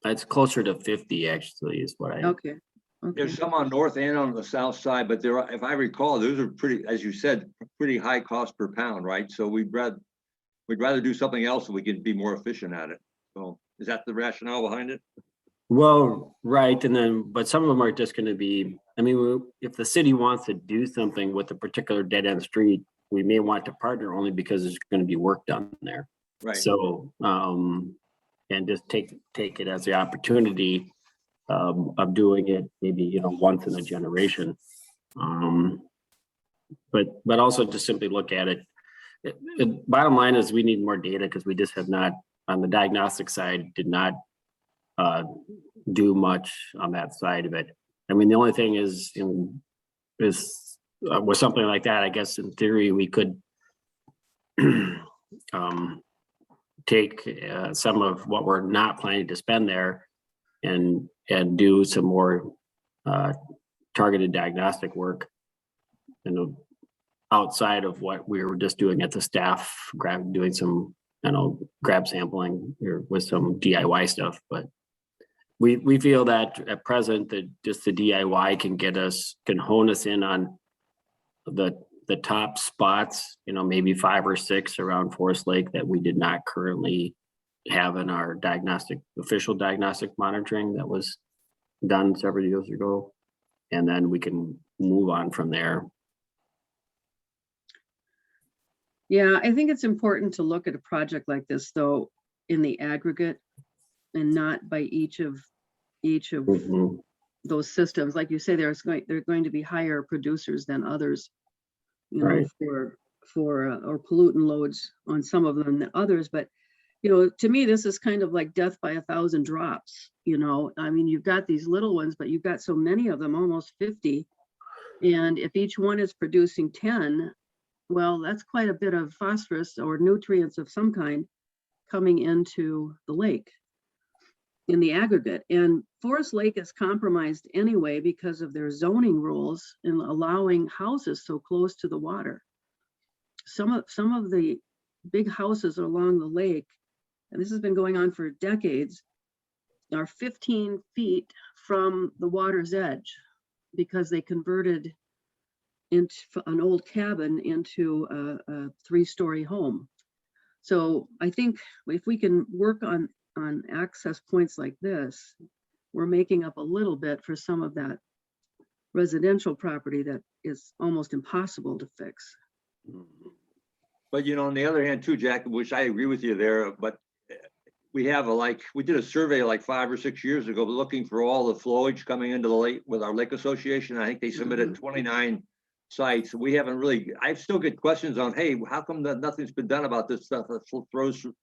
it's closer to 50 actually, is what I. okay. There's some on north and on the south side, but there are, if I recall, those are pretty, as you said, pretty high cost per pound, right? So we'd rather do something else so we can be more efficient at it. So is that the rationale behind it? Well, right, and then, but some of them are just going to be, I mean, if the city wants to do something with a particular dead end street, we may want to partner only because there's going to be work done there. Right. So, and just take it as the opportunity of doing it maybe, you know, once in a generation. But also just simply look at it. Bottom line is we need more data, because we just have not, on the diagnostic side, did not do much on that side of it. I mean, the only thing is with something like that, I guess in theory, we could take some of what we're not planning to spend there and do some more targeted diagnostic work, you know, outside of what we were just doing at the staff, doing some, you know, grab sampling with some DIY stuff. But we feel that at present that just the DIY can hone us in on the top spots, you know, maybe 5 or 6 around Forest Lake that we did not currently have in our official diagnostic monitoring that was done several years ago. And then we can move on from there. Yeah, I think it's important to look at a project like this, though, in the aggregate and not by each of Mhm. those systems. Like you say, they're going to be higher producers than others, you know, Right. or pollutant loads on some of them than others. But, you know, to me, this is kind of like death by 1,000 drops. You know, I mean, you've got these little ones, but you've got so many of them, almost 50. And if each one is producing 10, well, that's quite a bit of phosphorus or nutrients of some kind coming into the lake in the aggregate. And Forest Lake is compromised anyway because of their zoning rules in allowing houses so close to the water. Some of the big houses along the lake, and this has been going on for decades, are 15 feet from the water's edge because they converted into an old cabin into a 3-story home. So I think if we can work on access points like this, we're making up a little bit for some of that residential property that is almost impossible to fix. But, you know, on the other hand too, Jack, which I agree with you there, but we have we did a survey like 5 or 6 years ago, looking for all the flowage coming into the lake with our lake association. I think they submitted 29 sites. We haven't really, I still get questions on, hey, how come that nothing's been done about this stuff that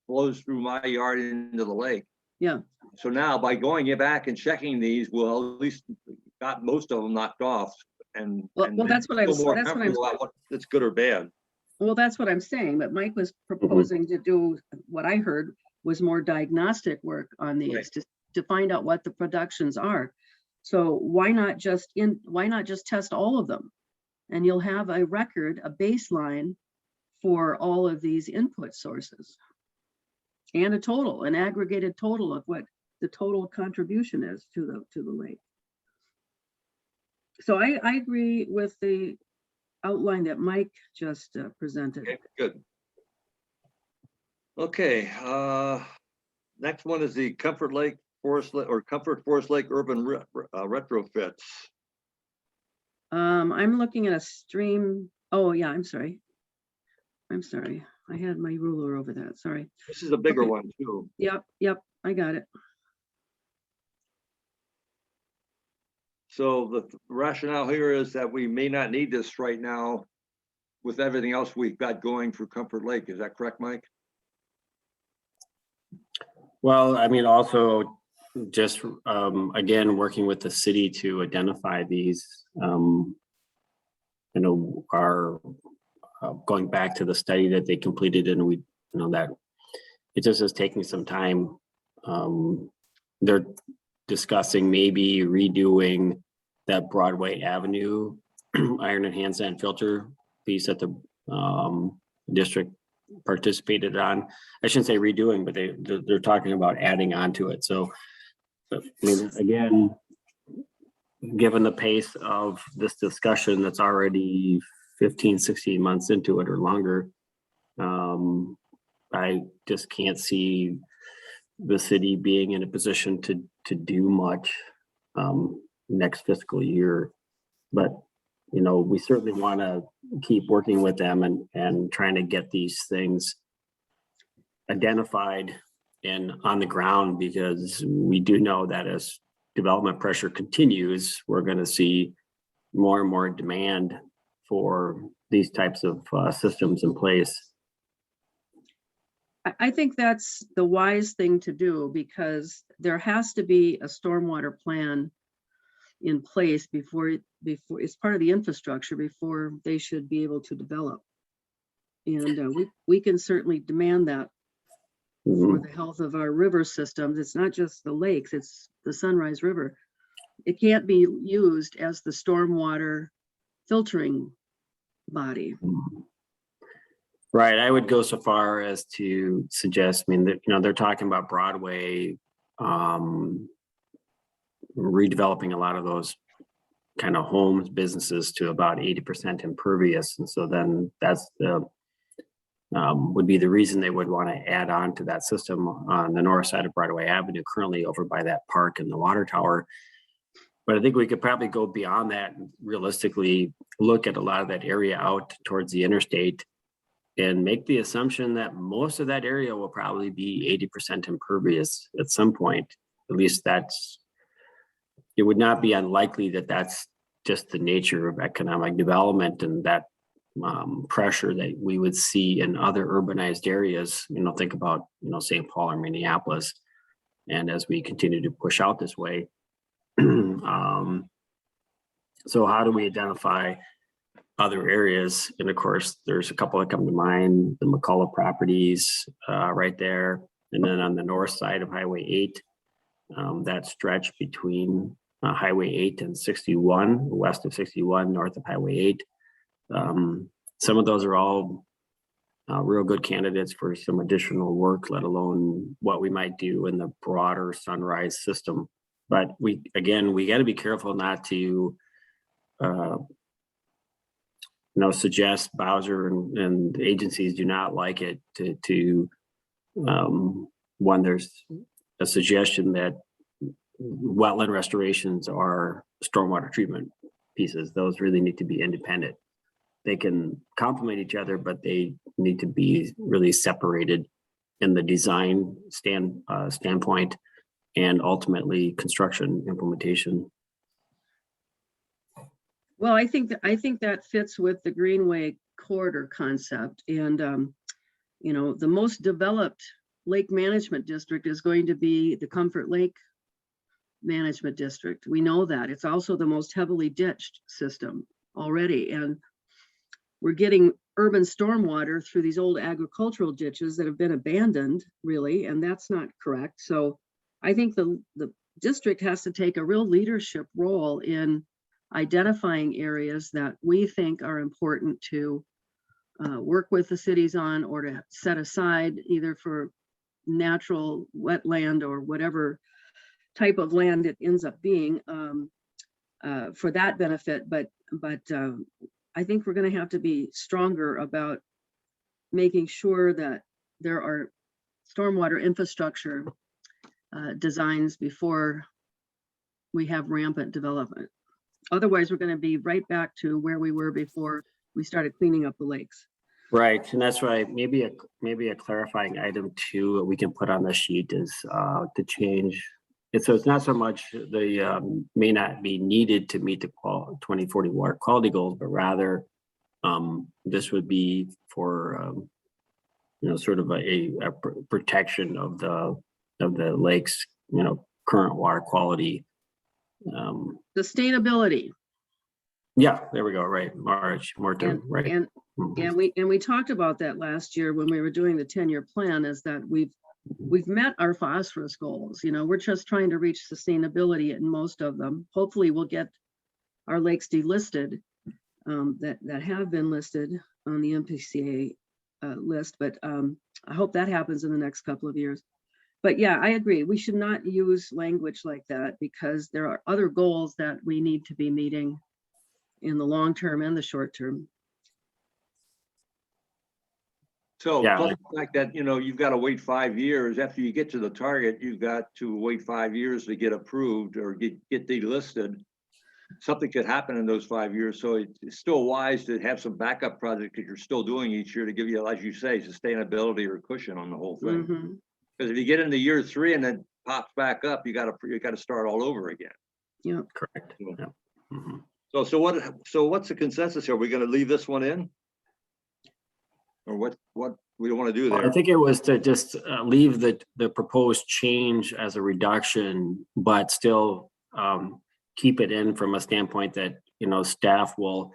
flows through my yard into the lake? Yeah. So now by going back and checking these, we'll at least got most of them knocked off. And Well, that's what I'm feel more that's what I'm comfortable about what that's good or bad. Well, that's what I'm saying, but Mike was proposing to do, what I heard was more diagnostic work on these Right. to find out what the productions are. So why not just test all of them? And you'll have a record, a baseline for all of these input sources. And an aggregated total of what the total contribution is to the lake. So I agree with the outline that Mike just presented. Okay, good. Okay, next one is the Comfort Lake Forest or Comfort Forest Lake urban retrofits. I'm looking at a stream. Oh, yeah, I'm sorry. I had my ruler over that. Sorry. This is a bigger Okay. one too. Yep, I got it. So the rationale here is that we may not need this right now with everything else we've got going for Comfort Lake. Is that correct, Mike? Well, I mean, also just again, working with the city to identify these, are going back to the study that they completed, and we that it just is taking some time. They're discussing maybe redoing that Broadway Avenue iron and hand sand filter piece that the district participated on. I shouldn't say redoing, but they're talking about adding on to it. So, I mean, again, given the pace of this discussion that's already 15, 16 months into it or longer, I just can't see the city being in a position to do much next fiscal year. But we certainly want to keep working with them and trying to get these things identified and on the ground, because we do know that as development pressure continues, we're going to see more and more demand for these types of systems in place. I think that's the wise thing to do, because there has to be a stormwater plan in place before it's part of the infrastructure before they should be able to develop. And we can certainly demand that for the health of our river systems. It's not just the lakes, it's the Sunrise River. It can't be used as the stormwater filtering body. Right. I would go so far as to suggest, I mean, that, they're talking about Broadway, redeveloping a lot of those kind of homes, businesses to about 80% impervious. And so then that's would be the reason they would want to add on to that system on the north side of Broadway Avenue, currently over by that park and the water tower. But I think we could probably go beyond that and realistically look at a lot of that area out towards the interstate and make the assumption that most of that area will probably be 80% impervious at some point. At least it would not be unlikely that that's just the nature of economic development, and that pressure that we would see in other urbanized areas. Think about, St. Paul or Minneapolis. And as we continue to push out this way, so how do we identify other areas? And of course, there's a couple that come to mind, the McCullough properties right there. And then on the north side of Highway 8, that stretch between Highway 8 and 61, west of 61, north of Highway 8. Some of those are all real good candidates for some additional work, let alone what we might do in the broader Sunrise system. But we got to be careful not to suggest Bowser and agencies do not like it to when there's a suggestion that wetland restorations are stormwater treatment pieces. Those really need to be independent. They can complement each other, but they need to be really separated in the design standpoint and ultimately construction implementation. Well, I think that fits with the Greenway corridor concept. And, the most developed lake management district is going to be the Comfort Lake Management District. We know that. It's also the most heavily ditched system already. And we're getting urban stormwater through these old agricultural ditches that have been abandoned, really, and that's not correct. So I think the district has to take a real leadership role in identifying areas that we think are important to work with the cities on, or to set aside either for natural wetland or whatever type of land it ends up being for that benefit. But I think we're going to have to be stronger about making sure that there are stormwater infrastructure designs before we have rampant development. Otherwise, we're going to be right back to where we were before we started cleaning up the lakes. Right, and that's why maybe a clarifying item too that we can put on the sheet is to change. And so it's not so much the may not be needed to meet the 2040 water quality goals, but rather this would be for sort of a protection of the lakes, current water quality. Sustainability. Yeah, there we go. Right, more term, right. And Mhm. we talked about that last year when we were doing the 10-year plan, is that we've met our phosphorus goals. We're just trying to reach sustainability in most of them. Hopefully we'll get our lakes delisted that have been listed on the MPCA list, but I hope that happens in the next couple of years. But yeah, I agree. We should not use language like that, because there are other goals that we need to be meeting in the long term and the short term. So Yeah. plus the fact that, you've got to wait 5 years after you get to the target, you've got to wait 5 years to get approved or get delisted. Something could happen in those 5 years. So it's still wise to have some backup projects that you're still doing each year to give you, as you say, sustainability or cushion on the whole thing. Mhm. Because if you get into year 3 and then pops back up, you got to start all over again. Yeah. Correct. Yeah. Mhm. So what's the consensus here? Are we going to leave this one in? Or what we don't want to do Well, there? I think it was to just leave the proposed change as a reduction, but still keep it in from a standpoint that, staff will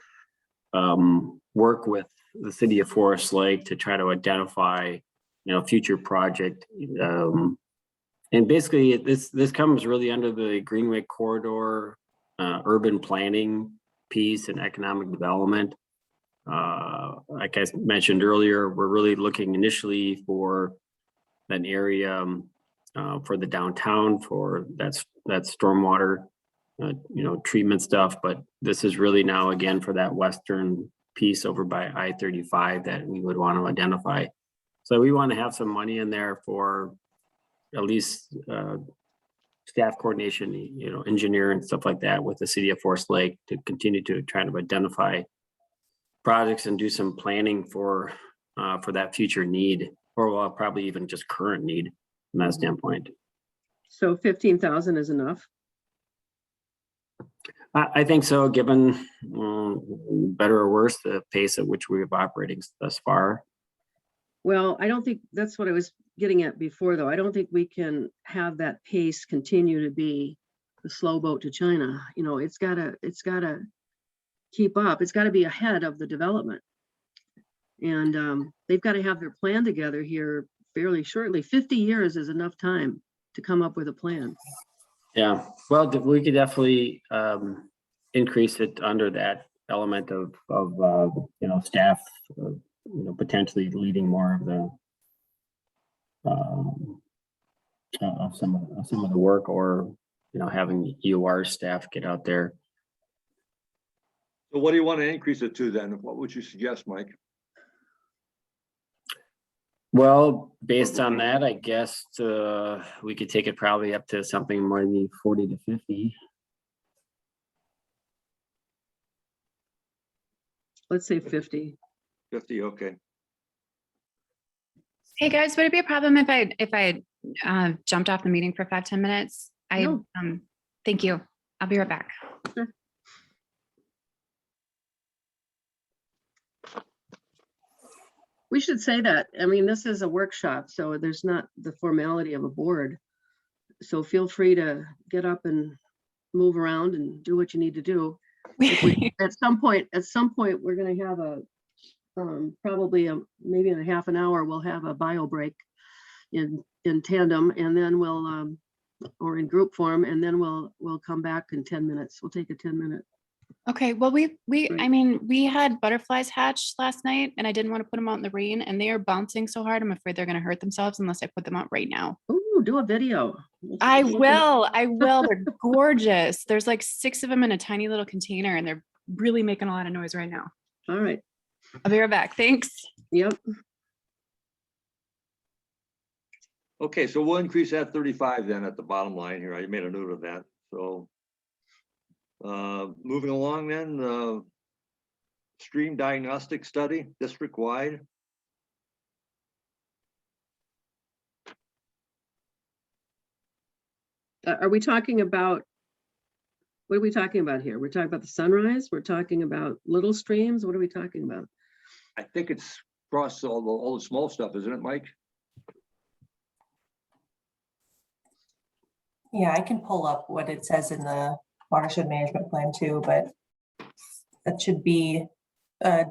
work with the city of Forest Lake to try to identify, future project. And basically this comes really under the Greenway Corridor urban planning piece and economic development. Like I mentioned earlier, we're really looking initially for an area for the downtown for that stormwater, treatment stuff. But this is really now again for that western piece over by I-35 that we would want to identify. So we want to have some money in there for at least staff coordination, engineer and stuff like that with the city of Forest Lake to continue to try to identify projects and do some planning for that future need, or probably even just current need from that standpoint. So 15,000 is enough. I think so, given better or worse, the pace at which we've operating thus far. Well, I don't think that's what I was getting at before, though. I don't think we can have that pace continue to be the slow boat to China. It's gotta keep up. It's got to be ahead of the development. And they've got to have their plan together here fairly shortly. 50 years is enough time to come up with a plan. Yeah, well, we could definitely increase it under that element of staff, potentially leading more of the of some of the work, or having EOR staff get out there. So what do you want to increase it to then? What would you suggest, Mike? Well, based on that, I guess we could take it probably up to something more than 40 to 50. Let's say 50. 50, okay. Hey guys, would it be a problem if I jumped off the meeting for 5-10 minutes? No. Thank you. I'll be right back. We should say that. I mean, this is a workshop, so there's not the formality of a board. So feel free to get up and move around and do what you need to do. At some point, we're going to have a probably maybe in a half an hour, we'll have a bio break in tandem, and then we'll, or in group form, and then we'll come back in 10 minutes. We'll take a 10-minute. Okay, well, I Right. mean, we had butterflies hatch last night and I didn't want to put them out in the rain and they are bouncing so hard. I'm afraid they're going to hurt themselves unless I put them out right now. Ooh, do a video. I will. They're gorgeous. There's like 6 of them in a tiny little container and they're really making a lot of noise right now. All right. I'll be right back. Thanks. Yep. Okay, so we'll increase that 35 then at the bottom line here. I made a note of that, so. Moving along then, stream diagnostic study, district-wide. Are we talking about, what are we talking about here? We're talking about the Sunrise? We're talking about little streams? What are we talking about? I think it's across all the small stuff, isn't it, Mike? Yeah, I can pull up what it says in the watershed management plan too, but that should be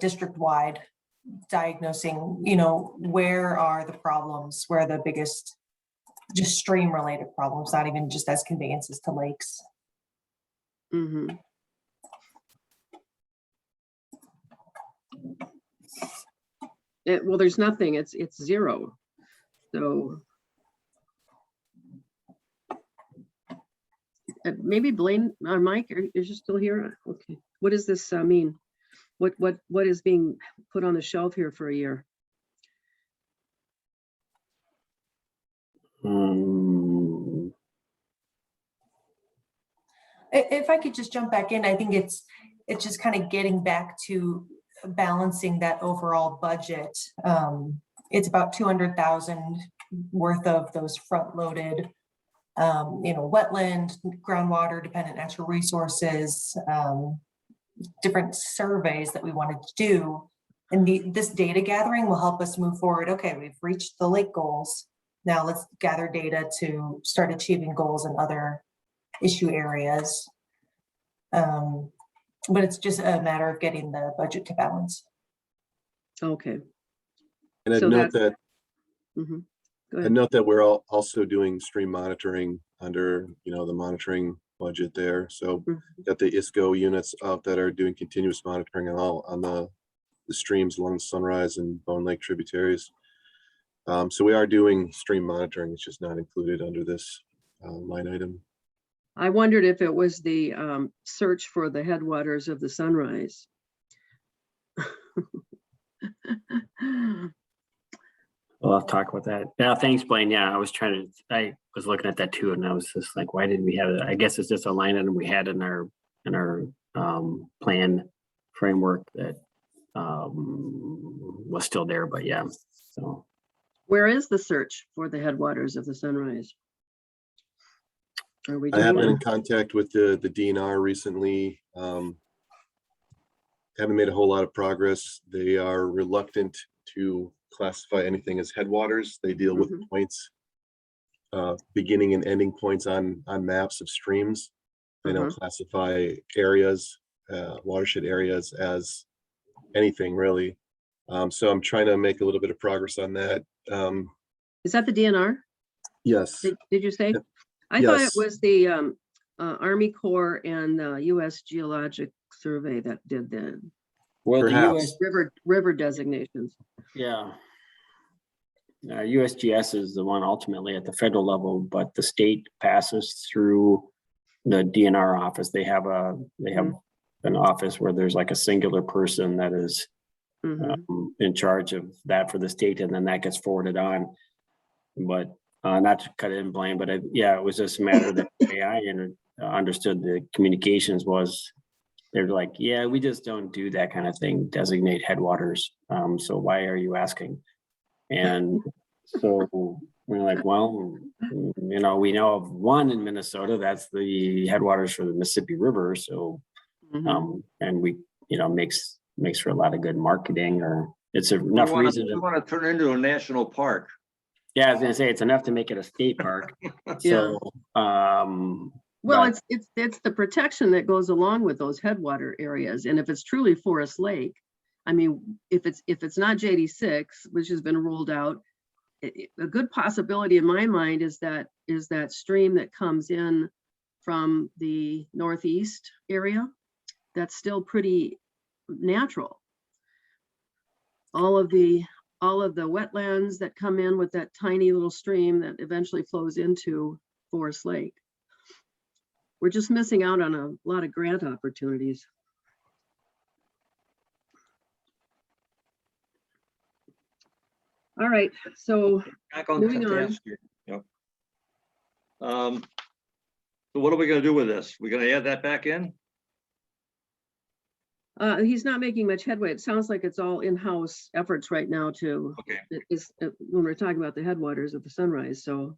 district-wide diagnosing, you know, where are the problems, where are the biggest just stream-related problems, not even just as conveyances to lakes. Mm-hmm. Well, there's nothing, it's 0. So maybe Blaine or Mike, is you still here? Okay. What does this mean? What is being put on the shelf here for a year? If I could just jump back in, I think it's just kind of getting back to balancing that overall budget. It's about 200,000 worth of those front-loaded, you know, wetland, groundwater, dependent natural resources, different surveys that we wanted to do. And this data gathering will help us move forward. Okay, we've reached the lake goals. Now let's gather data to start achieving goals in other issue areas. But it's just a matter of getting the budget to balance. Okay. And I'd So note that's- that, Mhm. Go I'd ahead. note that we're also doing stream monitoring under, you know, the monitoring budget there. So Mhm. got the ISCO units out that are doing continuous monitoring on the streams along Sunrise and Bone Lake tributaries. So we are doing stream monitoring. It's just not included under this line item. I wondered if it was the search for the headwaters of the Sunrise. We'll have to talk about that. Yeah, thanks, Blaine. Yeah, I was looking at that too, and I was just like, why didn't we have it? I guess it's just a line item we had in our plan framework that was still there, but yeah, so. Where is the search for the headwaters of the Sunrise? Are we I have been doing in contact with the DNR recently. Haven't made a whole lot of progress. They are reluctant to classify anything as headwaters. They deal with Mhm. points, beginning and ending points on maps of streams. They don't classify areas, watershed areas as anything really. So I'm trying to make a little bit of progress on that. Is that the DNR? Yes, Did you say? I thought it Yes. was the Army Corps and US Geologic Survey that did the Well, the Perhaps. river designations. Yeah. USGS is the one ultimately at the federal level, but the state passes through the DNR office. They have an office where there's like a singular person that is Mhm. in charge of that for the state, and then that gets forwarded on. But not to cut in blame, but it was just a matter that I understood the communications was they're like, yeah, we just don't do that kind of thing, designate headwaters. So why are you asking? And so we're like, well, you know, we know of one in Minnesota, that's the headwaters for the Mississippi River. So, Mhm. and we, you know, makes for a lot of good marketing, or it's enough reason We to, want to turn it into a national park. yeah, I was gonna say, it's enough to make it a state park. So, Well, but- it's the protection that goes along with those headwater areas. And if it's truly Forest Lake, I mean, if it's not JD6, which has been ruled out, a good possibility in my mind is that stream that comes in from the northeast area. That's still pretty natural. All of the wetlands that come in with that tiny little stream that eventually flows into Forest Lake. We're just missing out on a lot of grant opportunities. All right, so Back on Moving on. task here. Yep. So what are we gonna do with this? We're gonna add that back in? he's not making much headway. It sounds like it's all in-house efforts right now to, Okay, when we're talking about the headwaters of the Sunrise, so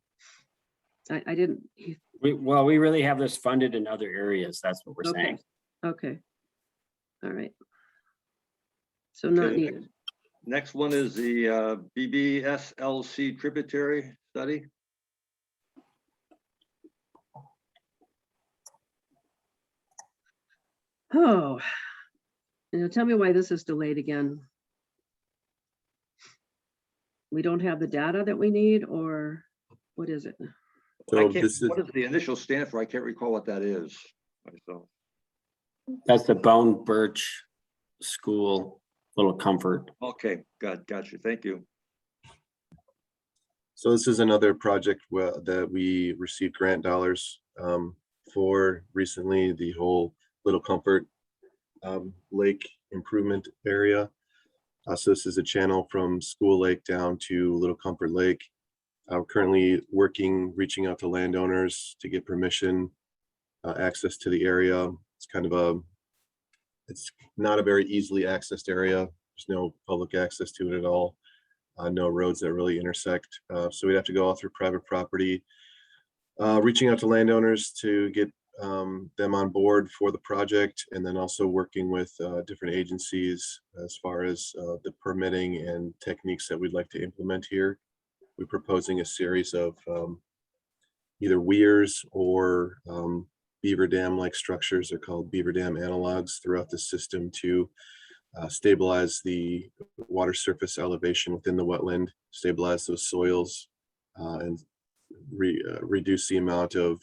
I didn't, Well, we really have this funded in other areas. That's what we're okay, saying. okay. All right. So not Okay, needed. next one is the BBSLC tributary study. Oh, tell me why this is delayed again. We don't have the data that we need, or what is it? I So can't, this is, what does the initial stand for? I can't recall what that is. So, That's the Bone Birch School, Little Comfort. okay, got you. Thank you. so this is another project that we received grant dollars for recently, the whole Little Comfort Lake improvement area. So this is a channel from School Lake down to Little Comfort Lake. We're currently reaching out to landowners to get permission, access to the area. It's not a very easily accessed area. There's no public access to it at all. No roads that really intersect. So we'd have to go all through private property. Reaching out to landowners to get them on board for the project, and then also working with different agencies as far as the permitting and techniques that we'd like to implement here. We're proposing a series of either weirs or beaver dam-like structures. They're called beaver dam analogs throughout the system to stabilize the water surface elevation within the wetland, stabilize those soils, and reduce the amount of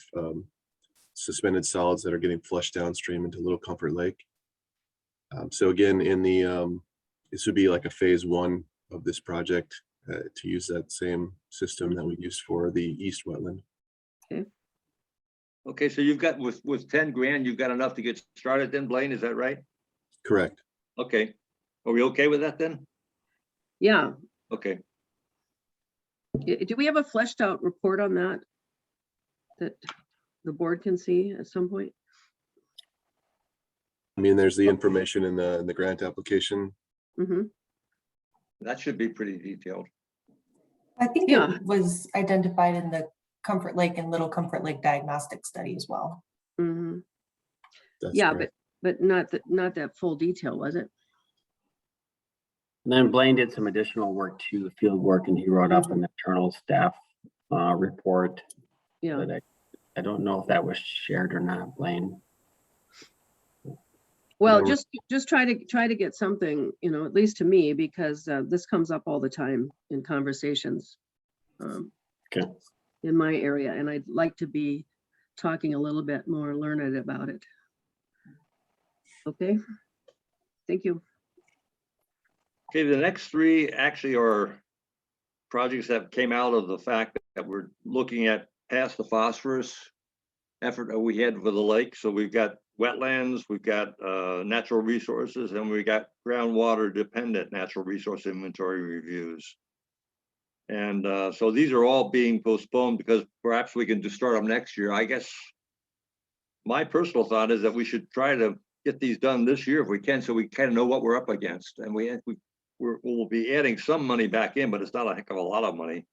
suspended solids that are getting flushed downstream into Little Comfort Lake. So again, this would be like a phase 1 of this project to use that same system that we used for the east wetland. Okay, so you've got with 10 grand, you've got enough to get started then, Blaine, is that right? Correct. Okay, are we okay with that then? Yeah, Okay, do we have a fleshed out report on that the board can see at some point? I mean, there's the information in the grant application. Mm-hmm. that should be pretty detailed. I think Yeah. it was identified in the Comfort Lake and Little Comfort Lake diagnostic study as well. Mm-hmm. That's Yeah, correct. but not that full detail, was it? And then Blaine did some additional work too, field work, and he wrote up an internal staff report. Yeah. That I don't know if that was shared or not, Blaine. Well, Yeah, just try to get something, at least to me, because this comes up all the time in conversations. Okay. In my area, and I'd like to be talking a little bit more learned about it. Okay, thank you. Okay, the next 3 actually are projects that came out of the fact that we're looking at past the phosphorus effort that we had with the lake. So we've got wetlands, we've got natural resources, and we got groundwater dependent natural resource inventory reviews. And so these are all being postponed because perhaps we can just start them next year. I guess my personal thought is that we should try to get these done this year if we can, so we kind of know what we're up against. And we'll be adding some money back in, but it's not a heck of a lot of money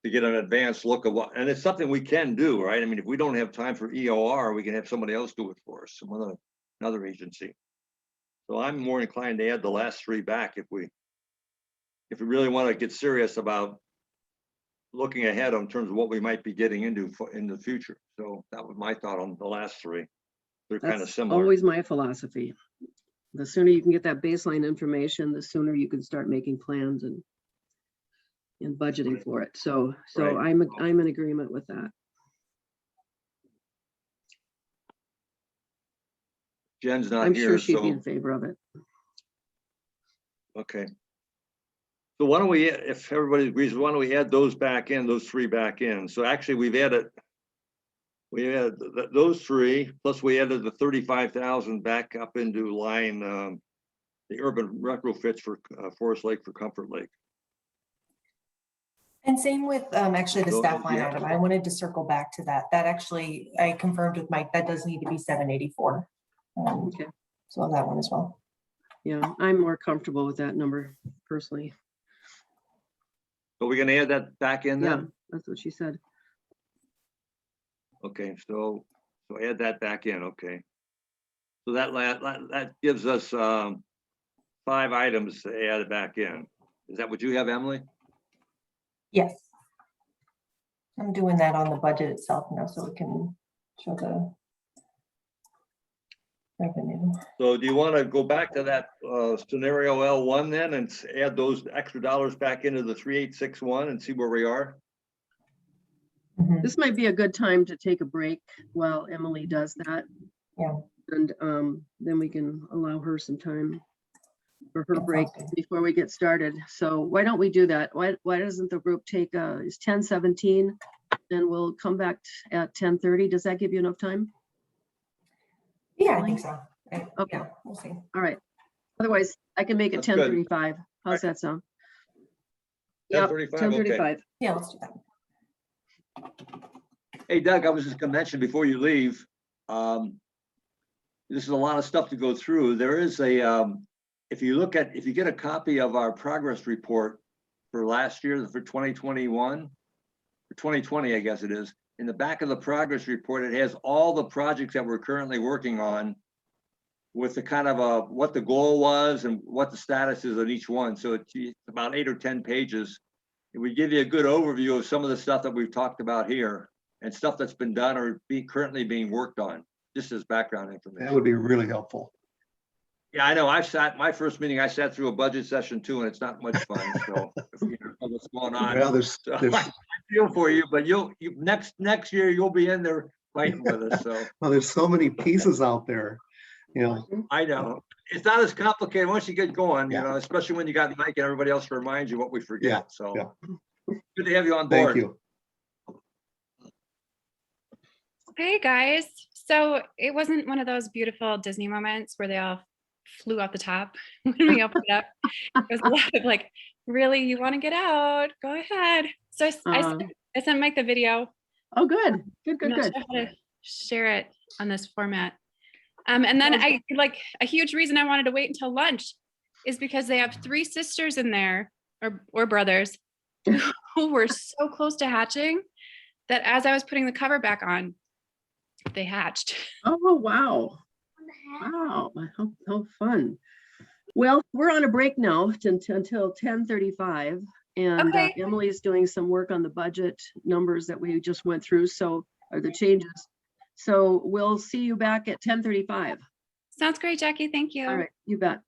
to get an advanced look of what, and it's something we can do, right? I mean, if we don't have time for EOR, we can have somebody else do it for us, another agency. So I'm more inclined to add the last 3 back if we really want to get serious about looking ahead in terms of what we might be getting into in the future. So that was my thought on the last 3. They're kind of That's similar. always my philosophy. The sooner you can get that baseline information, the sooner you can start making plans and budgeting for it. So Right. I'm in agreement with that. Jen's not I'm sure here, she'd be so, in favor of it. okay. So why don't we, if everybody agrees, why don't we add those back in, those three back in? So actually, we added those three, plus we added the 35,000 back up into line, the urban retrofits for Forest Lake for Comfort Lake. And same with actually the So, staff line yeah. item. I wanted to circle back to that. That actually, I confirmed with Mike, that does need to be 784. Okay. So that one as well. Yeah, I'm more comfortable with that number personally. So we're gonna add that back in Yeah, then? that's what she said. Okay, so add that back in, okay. So that gives us 5 items to add it back in. Is that what you have, Emily? Yes. I'm doing that on the budget itself now, so we can show the revenue. So do you want to go back to that scenario L1 then and add those extra dollars back into the 3861 and see where we are? Mhm. This might be a good time to take a break while Emily does that. Yeah. And then we can allow her some time for her That break sounds good. before we get started. So why don't we do that? Why doesn't the group take, it's 10:17, and we'll come back at 10:30. Does that give you enough time? Yeah, I think so. Okay. Yeah, we'll see. All right. Otherwise, I can make it That's good. 10:35. How's that sound? Yep, 10:35, okay. 10:35. Yeah, let's do that. Hey Doug, I was just gonna mention before you leave, this is a lot of stuff to go through. There is if you get a copy of our progress report for last year, for 2021, for 2020, I guess it is, in the back of the progress report, it has all the projects that we're currently working on with the kind of what the goal was and what the status is on each one. So it's about 8 or 10 pages. It would give you a good overview of some of the stuff that we've talked about here and stuff that's been done or currently being worked on, just as background information. That would be really helpful. Yeah, I know. My first meeting, I sat through a budget session too, and it's not much fun. So if you know what's going on. Well, there's, So there's, I feel for you, but next year you'll be in there fighting with us. So well, there's so many pieces out there, you know. I know it's not as complicated once you get going, Yeah. you know, especially when you got Mike and everybody else to remind you what we forget. Yeah, So yeah. good to have you on Thank board. you. Hey guys, so it wasn't one of those beautiful Disney moments where they all flew out the top when we opened it up. It was a lot of like, really, you want to get out? Go ahead. So I sent Mike the video. Oh, good, good, I'm good, not good. sure how to share it on this format. And then I like a huge reason I wanted to wait until lunch is because they have 3 sisters in there or brothers who were so close to hatching that as I was putting the cover back on, they hatched. Oh, wow. Wow, how fun. Well, we're on a break now until 10:35. And Okay. Emily's doing some work on the budget numbers that we just went through, or the changes. So we'll see you back at 10:35. Sounds great, Jackie. Thank you. All right, you bet.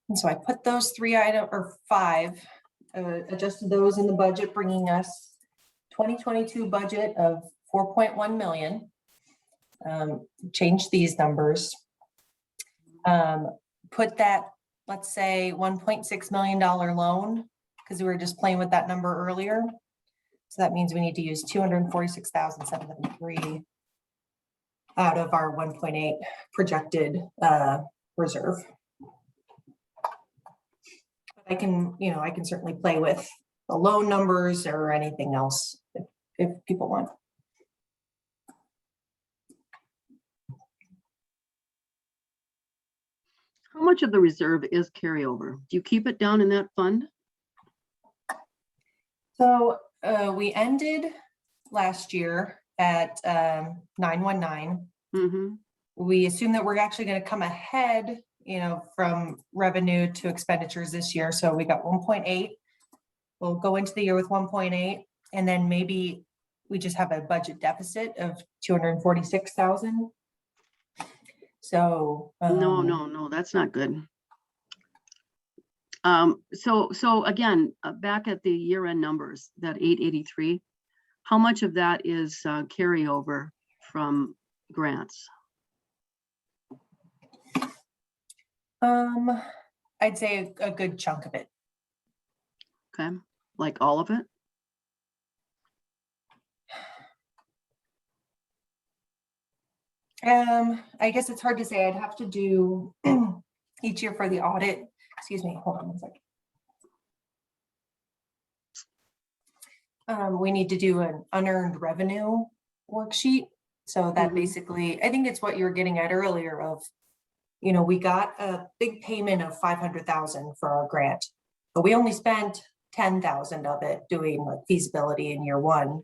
And so I put those five, adjusted those in the budget, bringing us 2022 budget of 4.1 million. Change these numbers. Put that, let's say, $1.6 million loan, because we were just playing with that number earlier. So that means we need to use 246,773 out of our 1.8 projected reserve. I can certainly play with the loan numbers or anything else if people want. How much of the reserve is carryover? Do you keep it down in that fund? So we ended last year at 919. Mm-hmm. We assume that we're actually going to come ahead, from revenue to expenditures this year. So we got 1.8. We'll go into the year with 1.8, and then maybe we just have a budget deficit of 246,000. So No, that's not good. So again, back at the year-end numbers, that 883, how much of that is carryover from grants? I'd say a good chunk of it. Okay, like all of it? I guess it's hard to say. I'd have to do each year for the audit. Excuse me, hold on one second. We need to do an unearned revenue worksheet. So that Mhm. basically, I think it's what you were getting at earlier of, we got a big payment of 500,000 for our grant, but we only spent 10,000 of it doing like feasibility in year one.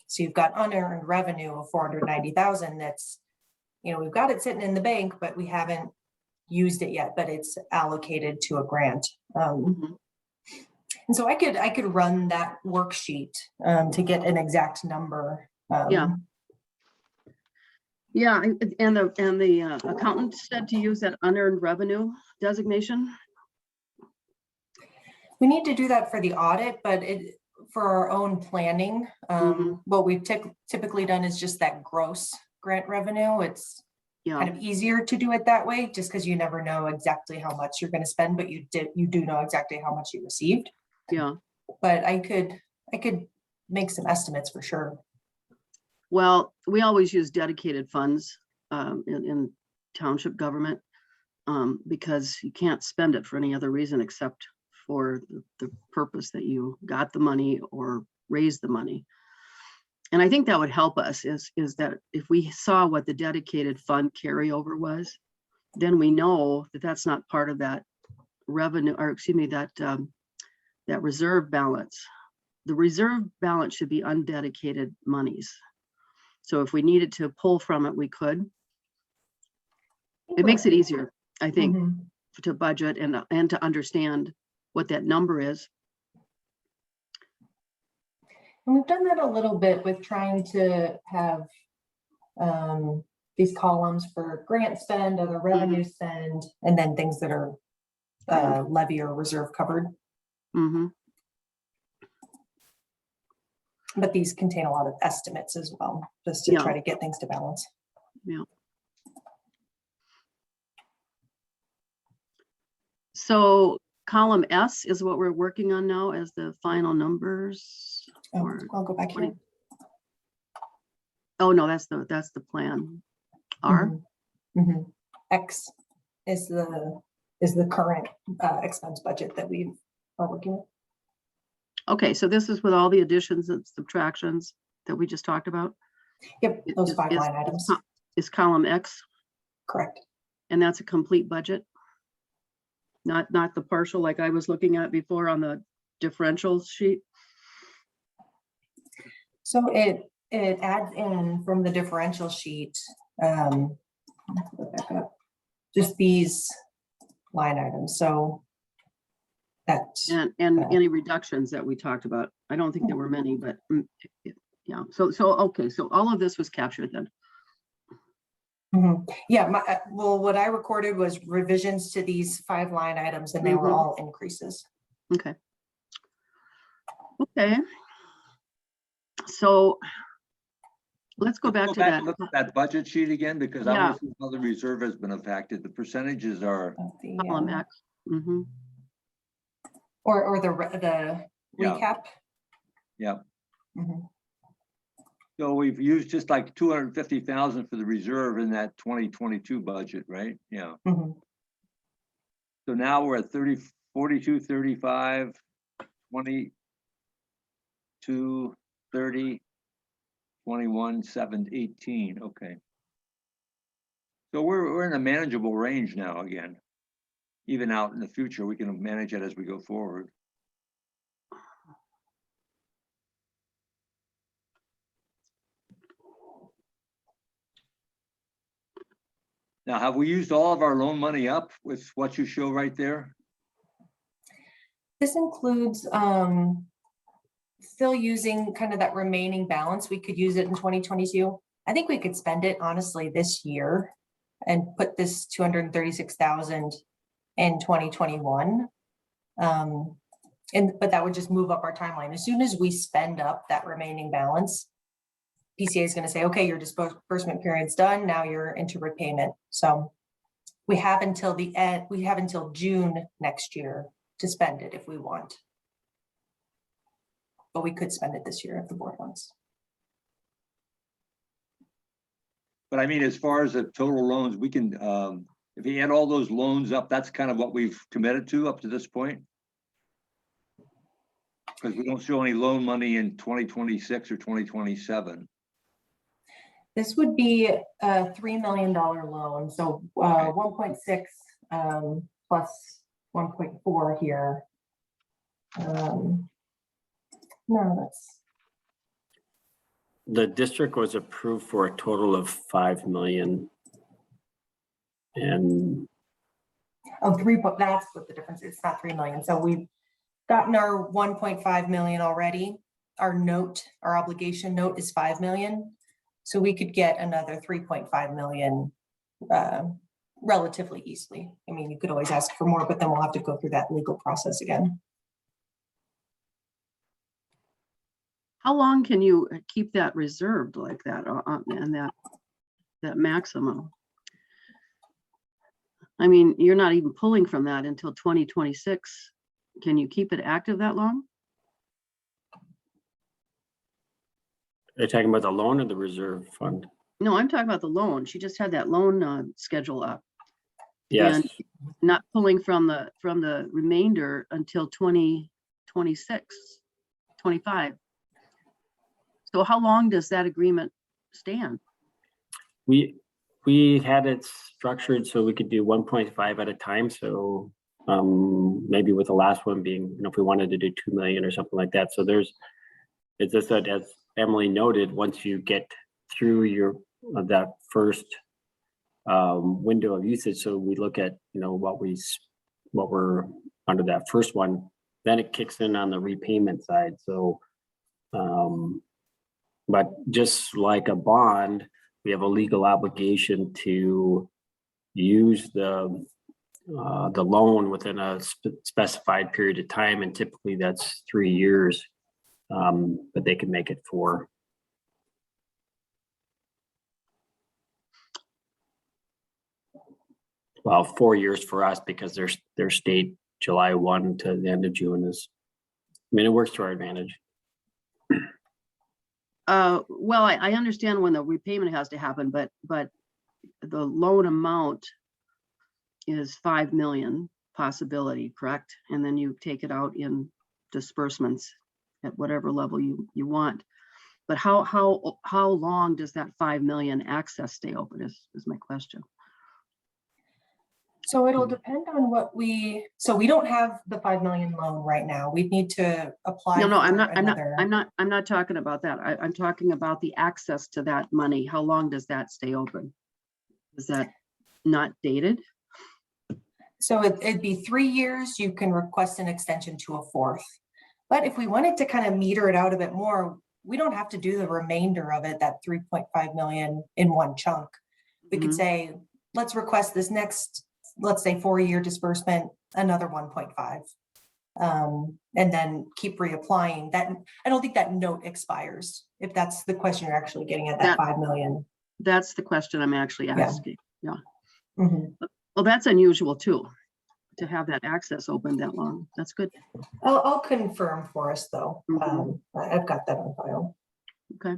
So you've got unearned revenue of 490,000. That's, we've got it sitting in the bank, but we haven't used it yet, but it's allocated to a grant. Mhm. And so I could run that worksheet to get an exact number. Yeah. Yeah, and the accountant said to use that unearned revenue designation. We need to do that for the audit, but for our own planning, Mhm. what we've typically done is just that gross grant revenue. It's Yeah, kind of easier to do it that way, just because you never know exactly how much you're going to spend, but you do know exactly how much you received. yeah. But I could make some estimates for sure. Well, we always use dedicated funds in township government because you can't spend it for any other reason except for the purpose that you got the money or raised the money. And I think that would help us is that if we saw what the dedicated fund carryover was, then we know that that's not part of that revenue, or excuse me, that reserve balance. The reserve balance should be undedicated monies. So if we needed to pull from it, we could. It makes it easier, I think, Mhm. to budget and to understand what that number is. And we've done that a little bit with trying to have these columns for grant spend, other revenue spend, and then things that are levy or reserve covered. Mm-hmm. But these contain a lot of estimates as well, just to Yeah. try to get things to balance. Yeah. So column S is what we're working on now as the final numbers. Or- I'll go back here. Oh, no, that's the plan. R. Mhm. Mhm. X is the current expense budget that we are working with. Okay, so this is with all the additions and subtractions that we just talked about. Yep, those Is- 5 is- line items, Is column X, correct. and that's a complete budget? Not the partial like I was looking at before on the differential sheet? So it adds in from the differential sheet, go back up, just these line items. So that, And any reductions that we talked about. I don't think there were many, but yeah. So okay, so all of this was captured then. Yeah, well, what I recorded was revisions to these 5 line items and they were Mhm. all increases. Okay. Okay. So let's go back to that. and look at that budget sheet again, because I Yeah. want to see how the reserve has been affected. The percentages are, Of the, Column X. Mhm. or the Yeah. recap. yeah. Mhm. So we've used just like 250,000 for the reserve in that 2022 budget, right? Yeah. Mhm. So now we're at 30, 42, 35, 22, 30, 21, 7, 18. Okay. So we're in a manageable range now again. Even out in the future, we can manage it as we go forward. Now, have we used all of our loan money up with what you show right there? This includes still using kind of that remaining balance. We could use it in 2022. I think we could spend it honestly this year and put this 236,000 in 2021. But that would just move up our timeline. As soon as we spend up that remaining balance, PCA is going to say, okay, your disbursement period's done. Now you're into repayment. So we have until the end, we have until June next year to spend it if we want. But we could spend it this year if the board wants. But I mean, as far as the total loans, we can, if you add all those loans up, that's kind of what we've committed to up to this point. Because we don't show any loan money in 2026 or 2027. This would be a $3 million loan, so 1.6 plus 1.4 here. No, that's, The district was approved for a total of 5 million. And oh, that's what the difference is. It's not 3 million. So we've gotten our 1.5 million already. Our note, our obligation note is 5 million. So we could get another 3.5 million relatively easily. I mean, you could always ask for more, but then we'll have to go through that legal process again. How long can you keep that reserved like that and that maximum? I mean, you're not even pulling from that until 2026. Can you keep it active that long? are you talking about the loan or the reserve fund? No, I'm talking about the loan. She just had that loan schedule up. Yes, And not pulling from the remainder until 2026, 25. So how long does that agreement stand? we had it structured so we could do 1.5 at a time. So maybe with the last one being, if we wanted to do 2 million or something like that. So it's just that, as Emily noted, once you get through that first window of usage, so we look at what we're under that first one, then it kicks in on the repayment side. So but just like a bond, we have a legal obligation to use the loan within a specified period of time, and typically that's 3 years, but they can make it 4. Well, 4 years for us because their state July 1 to the end of June it works to our advantage. Well, I understand when the repayment has to happen, but the loan amount is 5 million possibility, correct? And then you take it out in disbursements at whatever level you want. But how long does that 5 million access stay open is my question. So it'll depend on so we don't have the 5 million loan right now. We'd need to apply. No, I'm for not talking about that. I'm talking about the access to that money. How long does that stay open? Is that not dated? So it'd be 3 years. You can request an extension to a 4th. But if we wanted to kind of meter it out a bit more, we don't have to do the remainder of it, that 3.5 million in one chunk. we could Mhm. say, let's request this next, let's say 4-year disbursement, another 1.5. And then keep reapplying that. I don't think that note expires, if that's the question you're actually getting at, that That- 5 million. That's the question I'm actually Yeah. asking. Mhm. Well, that's unusual too, to have that access open that long. That's good. I'll confirm for us though. Mhm. I've got that on file. Okay.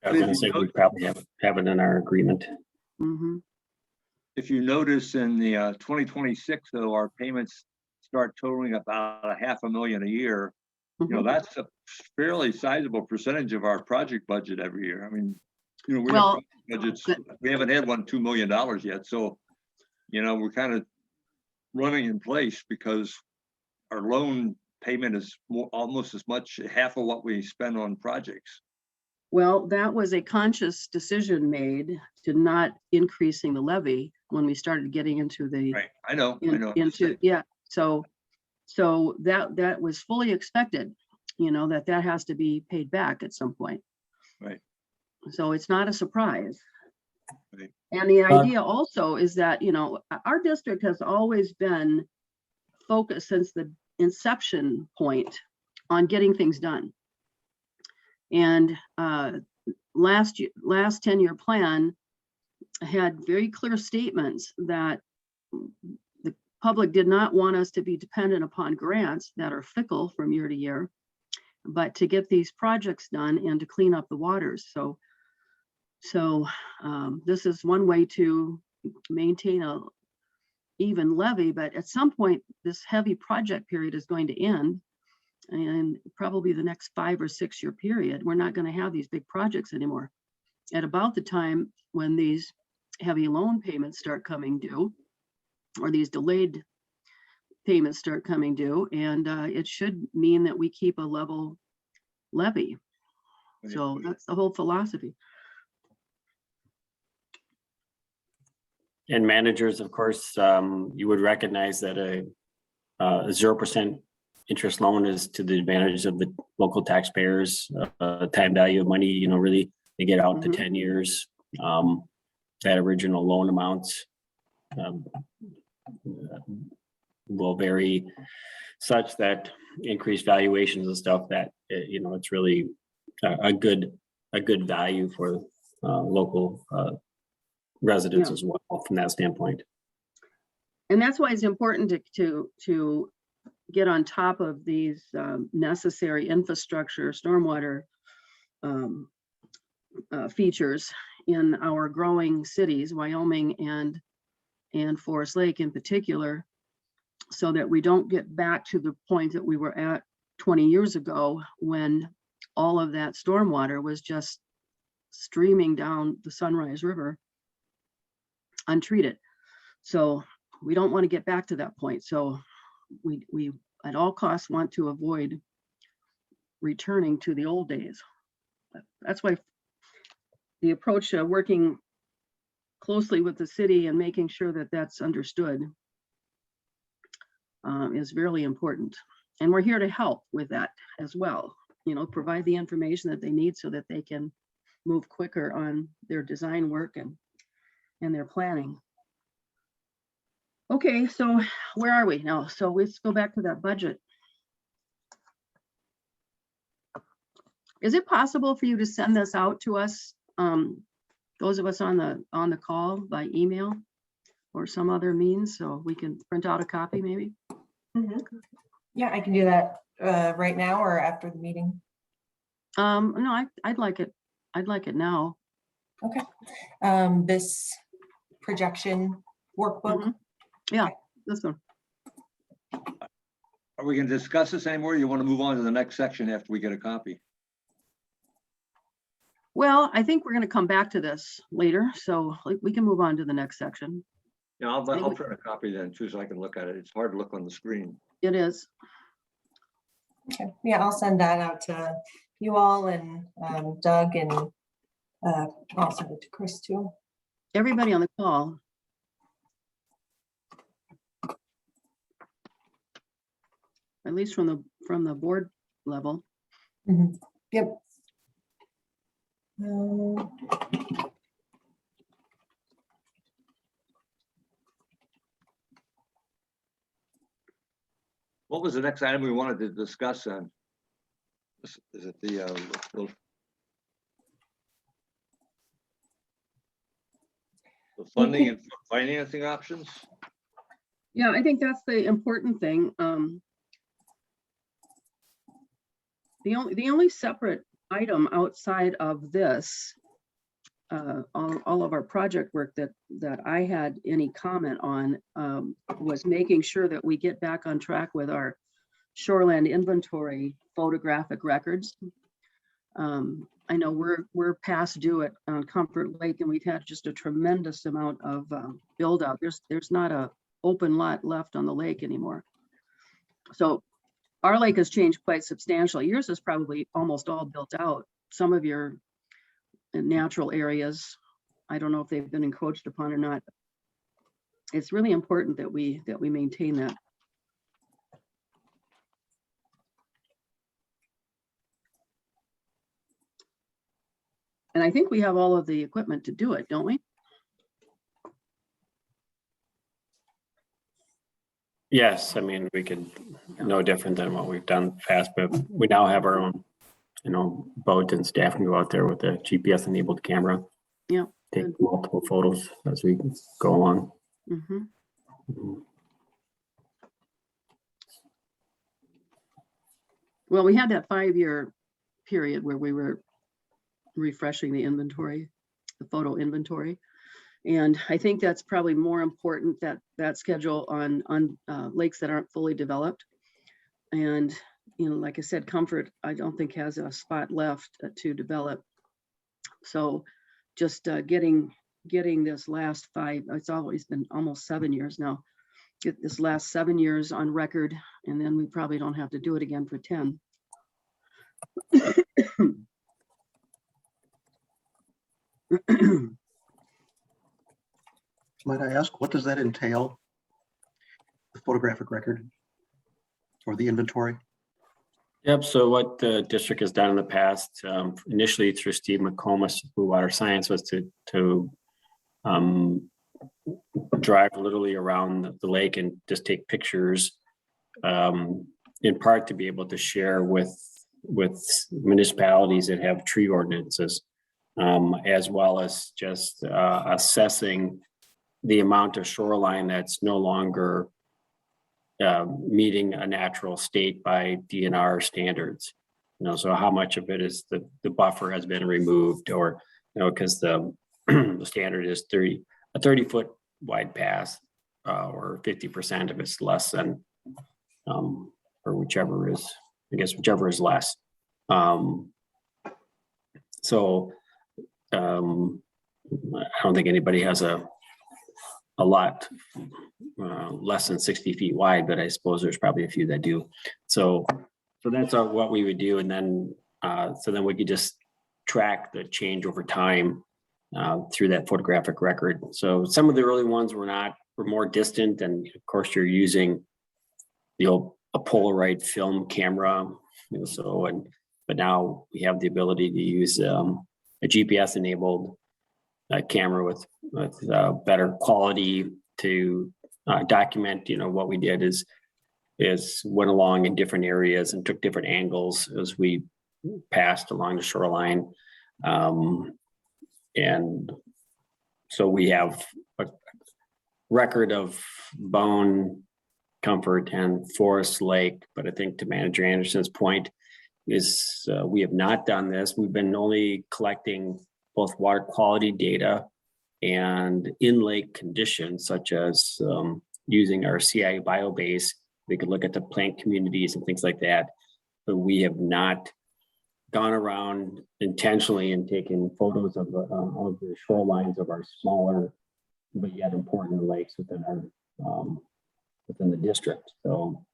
I was gonna say, we probably have it in our agreement. Mhm. If you notice in the 2026, though, our payments start totaling about $500,000 a year. You know, Mhm. that's a fairly sizable percentage of our project budget every year. I mean, you know, we Well, have budgets, we haven't had one $2 million yet, so, you know, we're kind of running in place because our loan payment is almost as much, half of what we spend on projects. Well, that was a conscious decision made to not increasing the levy when we started getting into the, Right, I know. into, yeah. So that was fully expected, you know, that has to be paid back at some point. Right. So it's not a surprise. Right. And the idea also is that, you know, our district has always been focused since the inception point on getting things done. And last 10-year plan had very clear statements that the public did not want us to be dependent upon grants that are fickle from year to year, but to get these projects done and to clean up the waters. So this is one way to maintain a even levy, but at some point, this heavy project period is going to end. And probably the next 5 or 6 year period, we're not going to have these big projects anymore. At about the time when these heavy loan payments start coming due, or these delayed payments start coming due, and it should mean that we keep a level levy. So that's the whole philosophy. And managers, of course, you would recognize that a 0% interest loan is to the advantage of the local taxpayers. Time value of money, you know, really, they get out to Mhm. 10 years. That original loan amounts will vary such that increased valuations and stuff that, you know, it's really a good value for local residents Yeah. as well from that standpoint. And that's why it's important to get on top of these necessary infrastructure, stormwater features in our growing cities, Wyoming and Forest Lake in particular, so that we don't get back to the point that we were at 20 years ago when all of that stormwater was just streaming down the Sunrise River untreated. So we don't want to get back to that point. So we at all costs want to avoid returning to the old days. That's why the approach of working closely with the city and making sure that that's understood is really important. And we're here to help with that as well. You know, provide the information that they need so that they can move quicker on their design work and their planning. Okay, so where are we now? So let's go back to that budget. Is it possible for you to send this out to us, those of us on the call, by email or some other means, so we can print out a copy maybe? Mhm. Yeah, I can do that right now or after the meeting. No, I'd like it. I'd like it now. Okay. This projection workbook. Mhm. Yeah, this one. Are we gonna discuss this anymore? Or you want to move on to the next section after we get a copy? Well, I think we're going to come back to this later, so we can move on to the next section. Yeah, I'll Maybe- print a copy then too, so I can look at it. It's hard to look on the screen. It is. Okay. Yeah, I'll send that out to you all and Doug, and I'll send it to Chris too. Everybody on the call. At least from the board level. Mhm. Yep. What was the next item we wanted to discuss then? Is it the funding and financing options? Yeah, I think that's the important thing. The only separate item outside of this, all of our project work that I had any comment on, was making sure that we get back on track with our shoreland inventory photographic records. I know we're past due on Comfort Lake, and we've had just a tremendous amount of build out. There's not a open lot left on the lake anymore. So our lake has changed quite substantially. Yours is probably almost all built out. Some of your natural areas, I don't know if they've been encroached upon or not. It's really important that we maintain that. And I think we have all of the equipment to do it, don't we? Yes, I mean, we could, no different than what we've done fast, but we now have our own, boat and staff can go out there with a GPS enabled camera. Yeah. Take multiple photos as we go along. Mhm. Well, we had that 5-year period where we were refreshing the inventory, the photo inventory. And I think that's probably more important, that schedule on lakes that aren't fully developed. And, like I said, Comfort, I don't think has a spot left to develop. So just getting this last 5, it's always been almost 7 years now, get this last 7 years on record, and then we probably don't have to do it again for 10. Might I ask, what does that entail? The photographic record or the inventory? Yep, so what the district has done in the past, initially through Steve McComas, Blue Water Science, was to drive literally around the lake and just take pictures, in part to be able to share with municipalities that have tree ordinances, as well as just assessing the amount of shoreline that's no longer meeting a natural state by DNR standards. So how much of it is the buffer has been removed, or because the the standard is a 30-foot wide pass, or 50% of it's less than, or whichever is, I guess whichever is less. So I don't think anybody has a lot less than 60 feet wide, but I suppose there's probably a few that do. So that's what we would do. And then, so then we could just track the change over time through that photographic record. So some of the early ones were more distant. And of course you're using a Polaroid film camera, but now we have the ability to use a GPS enabled camera with better quality to document. What we did is went along in different areas and took different angles as we passed along the shoreline, and so we have a record of Bone, Comfort, and Forest Lake. But I think to Manager Anderson's point is we have not done this. We've been only collecting both water quality data and in-lake conditions, such as using our CI biobase. We could look at the plant communities and things like that, but we have not gone around intentionally and taken photos of the shorelines of our smaller but yet important lakes within the district. So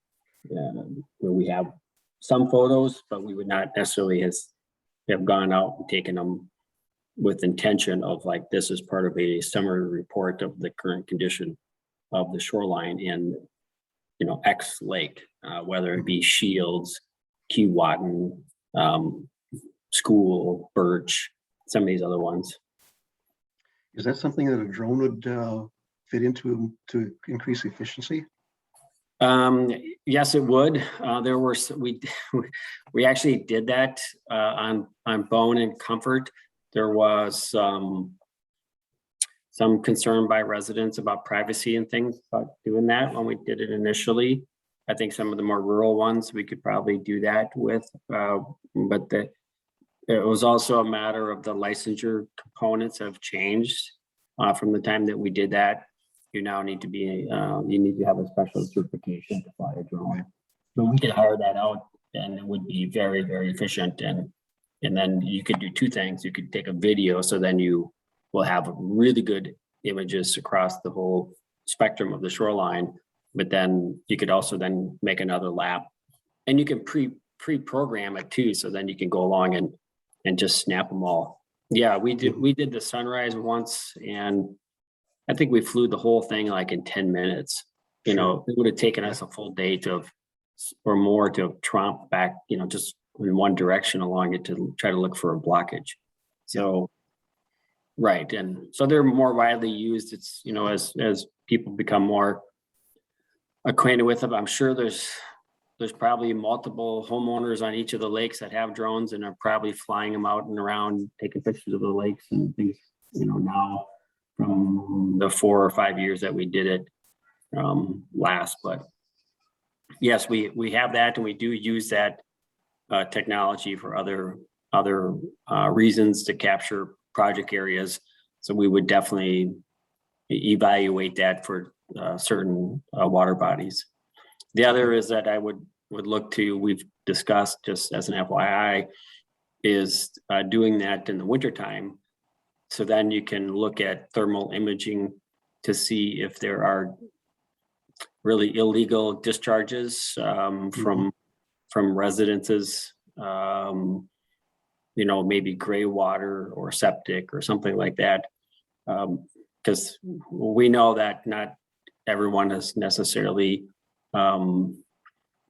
we have some photos, but we would not necessarily have gone out and taken them with intention of this is part of a summary report of the current condition of the shoreline in X lake, whether it be Shields, Keewatin, School, Birch, some of these other ones. Is that something that a drone would fit into to increase efficiency? Yes, it would. There were, we actually did that on Bone and Comfort. There was some concern by residents about privacy and things about doing that when we did it initially. I think some of the more rural ones, we could probably do that with, but it was also a matter of the licensure components have changed from the time that we did that. You now need to be, you need to have a special certification to fly a drone. So we could hire that out and it would be very, very efficient. And then you could do two things. You could take a video, so then you will have really good images across the whole spectrum of the shoreline. But then you could also then make another lap, and you can pre-program it too. So then you can go along and just snap them all. Yeah, we did the sunrise once, and I think we flew the whole thing like in 10 minutes. You know, it would have taken us a full day or more to tromp back, you know, just in one direction along it to try to look for a blockage. So, right. And so they're more widely used. It's, you know, as people become more acquainted with them, I'm sure there's probably multiple homeowners on each of the lakes that have drones and are probably flying them out and around, taking pictures of the lakes and things, you know, now from the 4 or 5 years that we did it last. But yes, we have that, and we do use that technology for other reasons to capture project areas. So we would definitely evaluate that for certain water bodies. The other is that I would look to, we've discussed just as an FYI, is doing that in the wintertime. So then you can look at thermal imaging to see if there are really illegal discharges from residences, you know, maybe gray water or septic or something like that. Because we know that not everyone has necessarily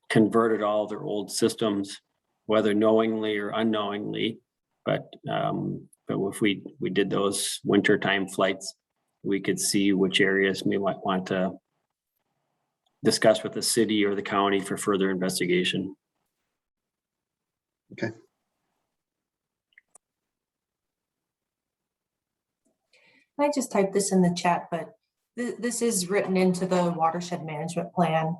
converted all their old systems, whether knowingly or unknowingly. But if we did those wintertime flights, we could see which areas we might want to discuss with the city or the county for further investigation. Okay. I just typed this in the chat, but this is written into the watershed management plan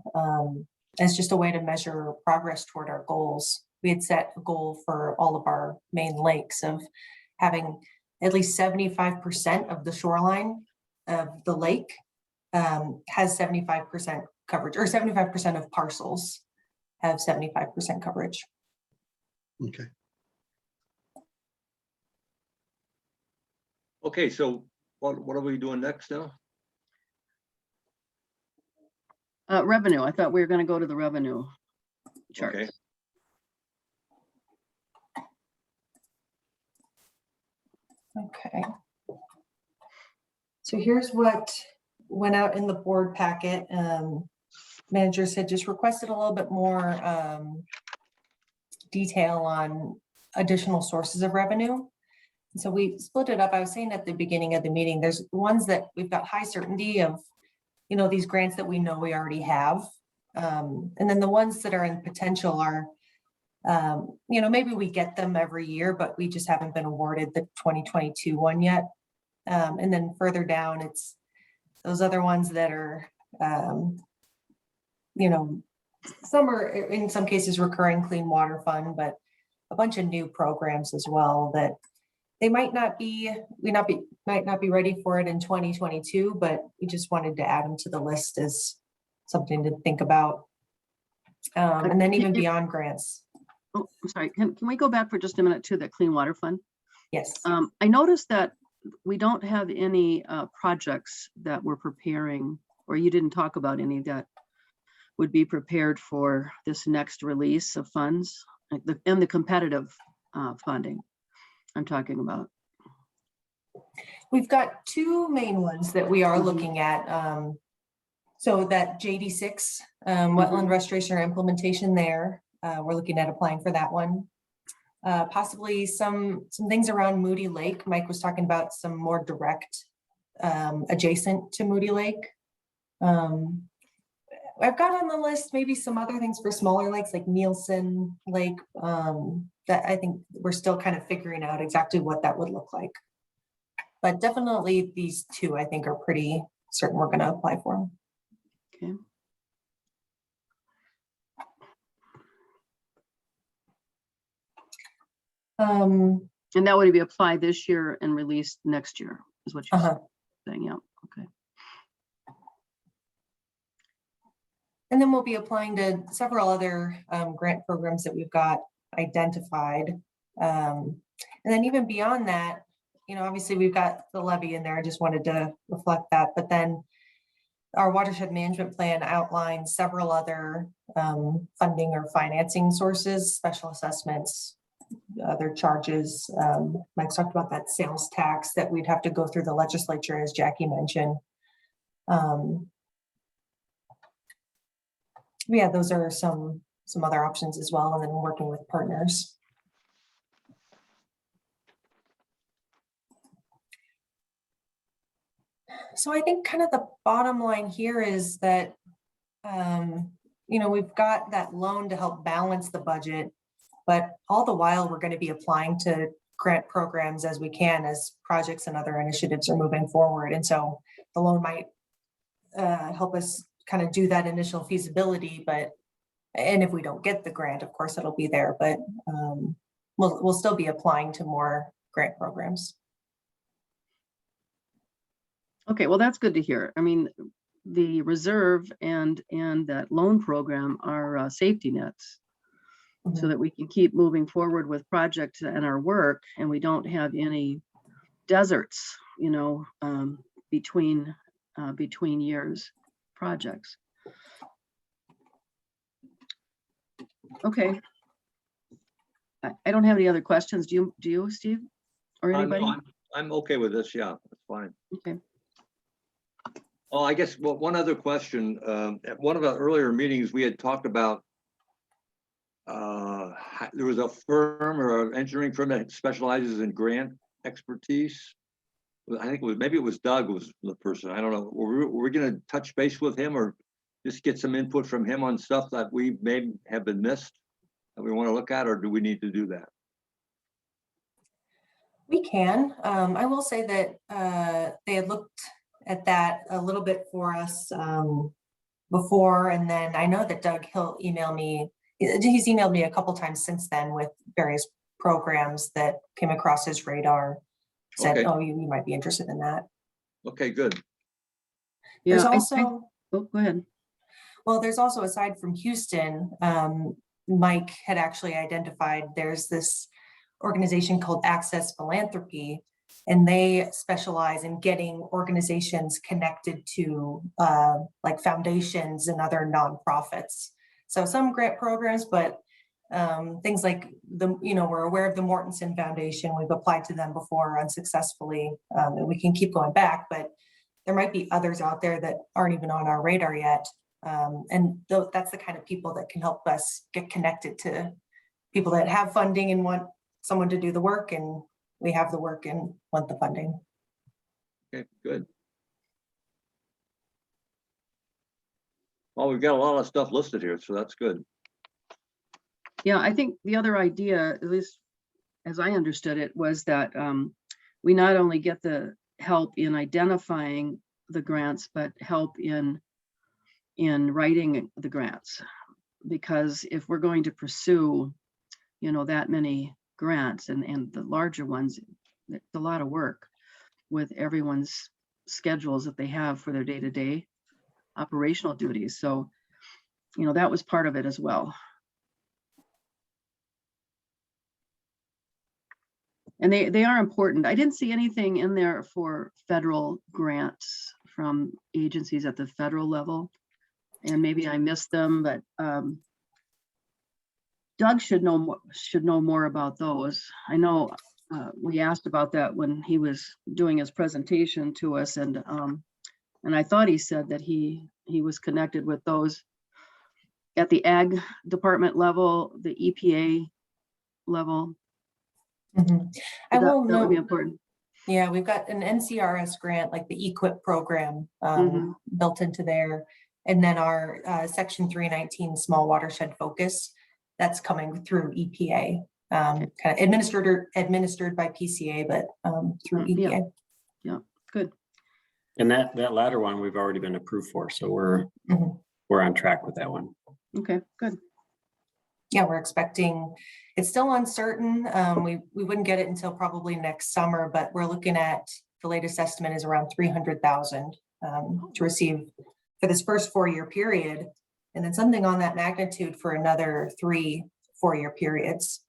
as just a way to measure progress toward our goals. We had set a goal for all of our main lakes of having at least 75% of the shoreline of the lake has 75% coverage, or 75% of parcels have 75% coverage. Okay. Okay, so what are we doing next now? Revenue. I thought we were going to go to the revenue chart. Okay. Okay. So here's what went out in the board packet. Managers had just requested a little bit more detail on additional sources of revenue. And so we split it up. I was saying at the beginning of the meeting, there's ones that we've got high certainty of, you know, these grants that we know we already have. And then the ones that are in potential are, you know, maybe we get them every year, but we just haven't been awarded the 2022 one yet. And then further down, it's those other ones that are, you know, some are in some cases recurring clean water fund, but a bunch of new programs as well that they might not be ready for it in 2022, but we just wanted to add them to the list as something to think about. And then even beyond grants. Oh, I'm sorry. Can we go back for just a minute to the Clean Water Fund? Yes. I noticed that we don't have any projects that we're preparing, or you didn't talk about any that would be prepared for this next release of funds, like the competitive funding I'm talking about. We've got two main ones that we are looking at. So that JD6 wetland restoration or implementation there, we're looking at applying for that one. Possibly some things around Moody Lake. Mike was talking about some more direct adjacent to Moody Lake. I've got on the list maybe some other things for smaller lakes like Nielsen Lake, that I think we're still kind of figuring out exactly what that would look like. But definitely these two, I think, are pretty certain we're gonna apply for. Okay. Um, And that would be applied this year and released next year, is what you're uh-huh. saying, yeah, okay. And then we'll be applying to several other grant programs that we've got identified. And then even beyond that, you know, obviously we've got the levy in there. I just wanted to reflect that. But then our watershed management plan outlines several other funding or financing sources, special assessments, other charges. Mike's talked about that sales tax that we'd have to go through the legislature, as Jackie mentioned. Yeah, those are some other options as well, and then working with partners. So I think kind of the bottom line here is that, you know, we've got that loan to help balance the budget, but all the while we're going to be applying to grant programs as we can, as projects and other initiatives are moving forward. And so the loan might help us kind of do that initial feasibility, and if we don't get the grant, of course, it'll be there, but we'll still be applying to more grant programs. Okay, well, that's good to hear. I mean, the reserve and that loan program are safety nets so that we can keep moving forward with projects and our work, and we don't have any deserts, you know, between years projects. Okay. I don't have any other questions. Do you, Steve? Or anybody? I'm okay with this, yeah, that's fine. Okay. Oh, I guess, well, one other question. At one of the earlier meetings, we had talked about there was a firm or an engineering firm that specializes in grant expertise. I think it was, maybe it was Doug was the person, I don't know. Were we gonna touch base with him or just get some input from him on stuff that we may have been missed that we want to look at, or do we need to do that? We can. I will say that they had looked at that a little bit for us before, and then I know that Doug, he'll email me. He's emailed me a couple times since then with various programs that came across his radar. Said, Okay. "Oh, you might be interested in that." Okay, good. Yeah, There's also, oh, go ahead. well, there's also, aside from Houston, Mike had actually identified there's this organization called Access Philanthropy, and they specialize in getting organizations connected to like foundations and other nonprofits. So some grant programs, but things like we're aware of the Mortensen Foundation. We've applied to them before unsuccessfully, and we can keep going back, but there might be others out there that aren't even on our radar yet. And that's the kind of people that can help us get connected to people that have funding and want someone to do the work, and we have the work and want the funding. Okay, good. Well, we've got a lot of stuff listed here, so that's good. Yeah, I think the other idea, at least as I understood it, was that we not only get the help in identifying the grants, but help in writing the grants. Because if we're going to pursue, you know, that many grants and the larger ones, it's a lot of work with everyone's schedules that they have for their day-to-day operational duties. So, you know, that was part of it as well. And they are important. I didn't see anything in there for federal grants from agencies at the federal level. And maybe I missed them, but Doug should know more about those. I know we asked about that when he was doing his presentation to us, and I thought he said that he was connected with those at the ag department level, the EPA level. Mm-hmm. I will That would be note, important. yeah, we've got an NCRS grant, like the EQIP program built into there. And then our section 319 small watershed focus, that's coming through EPA, kind of administered by PCA, but through Yeah. EPA. Good. And that latter one, we've already been approved for, so we're Mhm. on track with that one. Okay, good. Yeah, we're expecting, it's still uncertain. We wouldn't get it until probably next summer, but we're looking at, the latest estimate is around 300,000 to receive for this first 4-year period. And then something on that magnitude for another 3 4-year periods.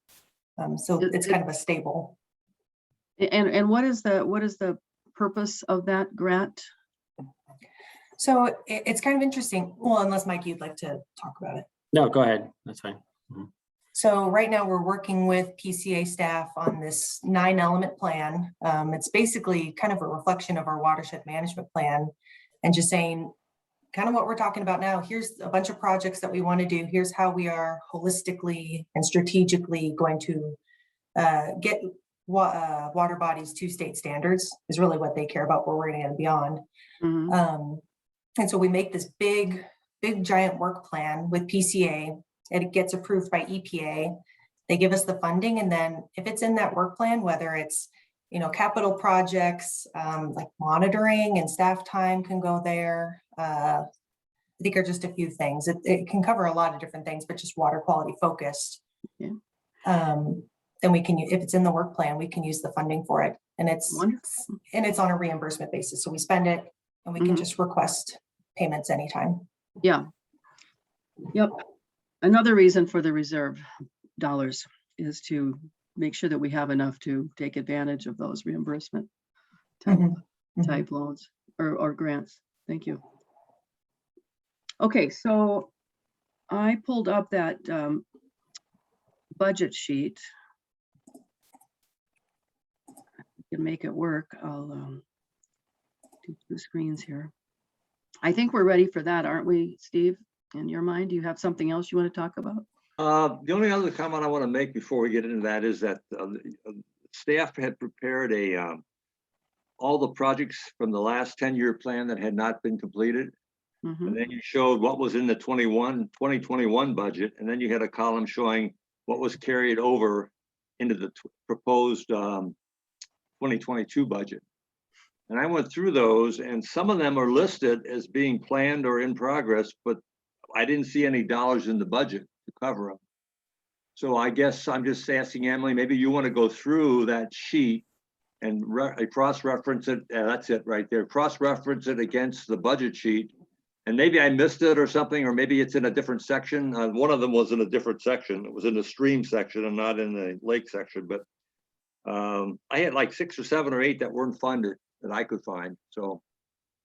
So It- it's kind of a stable. And what is the purpose of that grant? So it's kind of interesting. Well, unless Mike, you'd like to talk about it. No, go ahead. That's fine. So right now we're working with PCA staff on this 9-element plan. It's basically kind of a reflection of our watershed management plan and just saying kind of what we're talking about now. Here's a bunch of projects that we want to do. Here's how we are holistically and strategically going to get water bodies to state standards is really what they care about, where we're going to get beyond. Mhm. And so we make this big giant work plan with PCA, and it gets approved by EPA. They give us the funding, and then if it's in that work plan, whether it's, capital projects, like monitoring and staff time can go there. I think are just a few things. It can cover a lot of different things, but just water quality focused. Yeah. Then we can, if it's in the work plan, we can use the funding for it. And it's Wonderful. on a reimbursement basis. So we spend it and we can Mhm. just request payments anytime. Yeah. Yep. Another reason for the reserve dollars is to make sure that we have enough to take advantage of those reimbursement type Mhm. loans or grants. Thank you. Okay, so I pulled up that budget sheet. I can make it work. I'll do 2 screens here. I think we're ready for that, aren't we, Steve? In your mind, do you have something else you want to talk about? The only other comment I want to make before we get into that is that staff had prepared all the projects from the last 10-year plan that had not been completed. Mhm. And then you showed what was in the 2021 budget, and then you had a column showing what was carried over into the proposed 2022 budget. And I went through those, and some of them are listed as being planned or in progress, but I didn't see any dollars in the budget to cover them. So I guess I'm just asking Emily, maybe you want to go through that sheet and cross-reference it. That's it right there. Cross-reference it against the budget sheet. And maybe I missed it or something, or maybe it's in a different section. One of them was in a different section. It was in the stream section and not in the lake section. But I had like 6 or 7 or 8 that weren't funded that I could find. So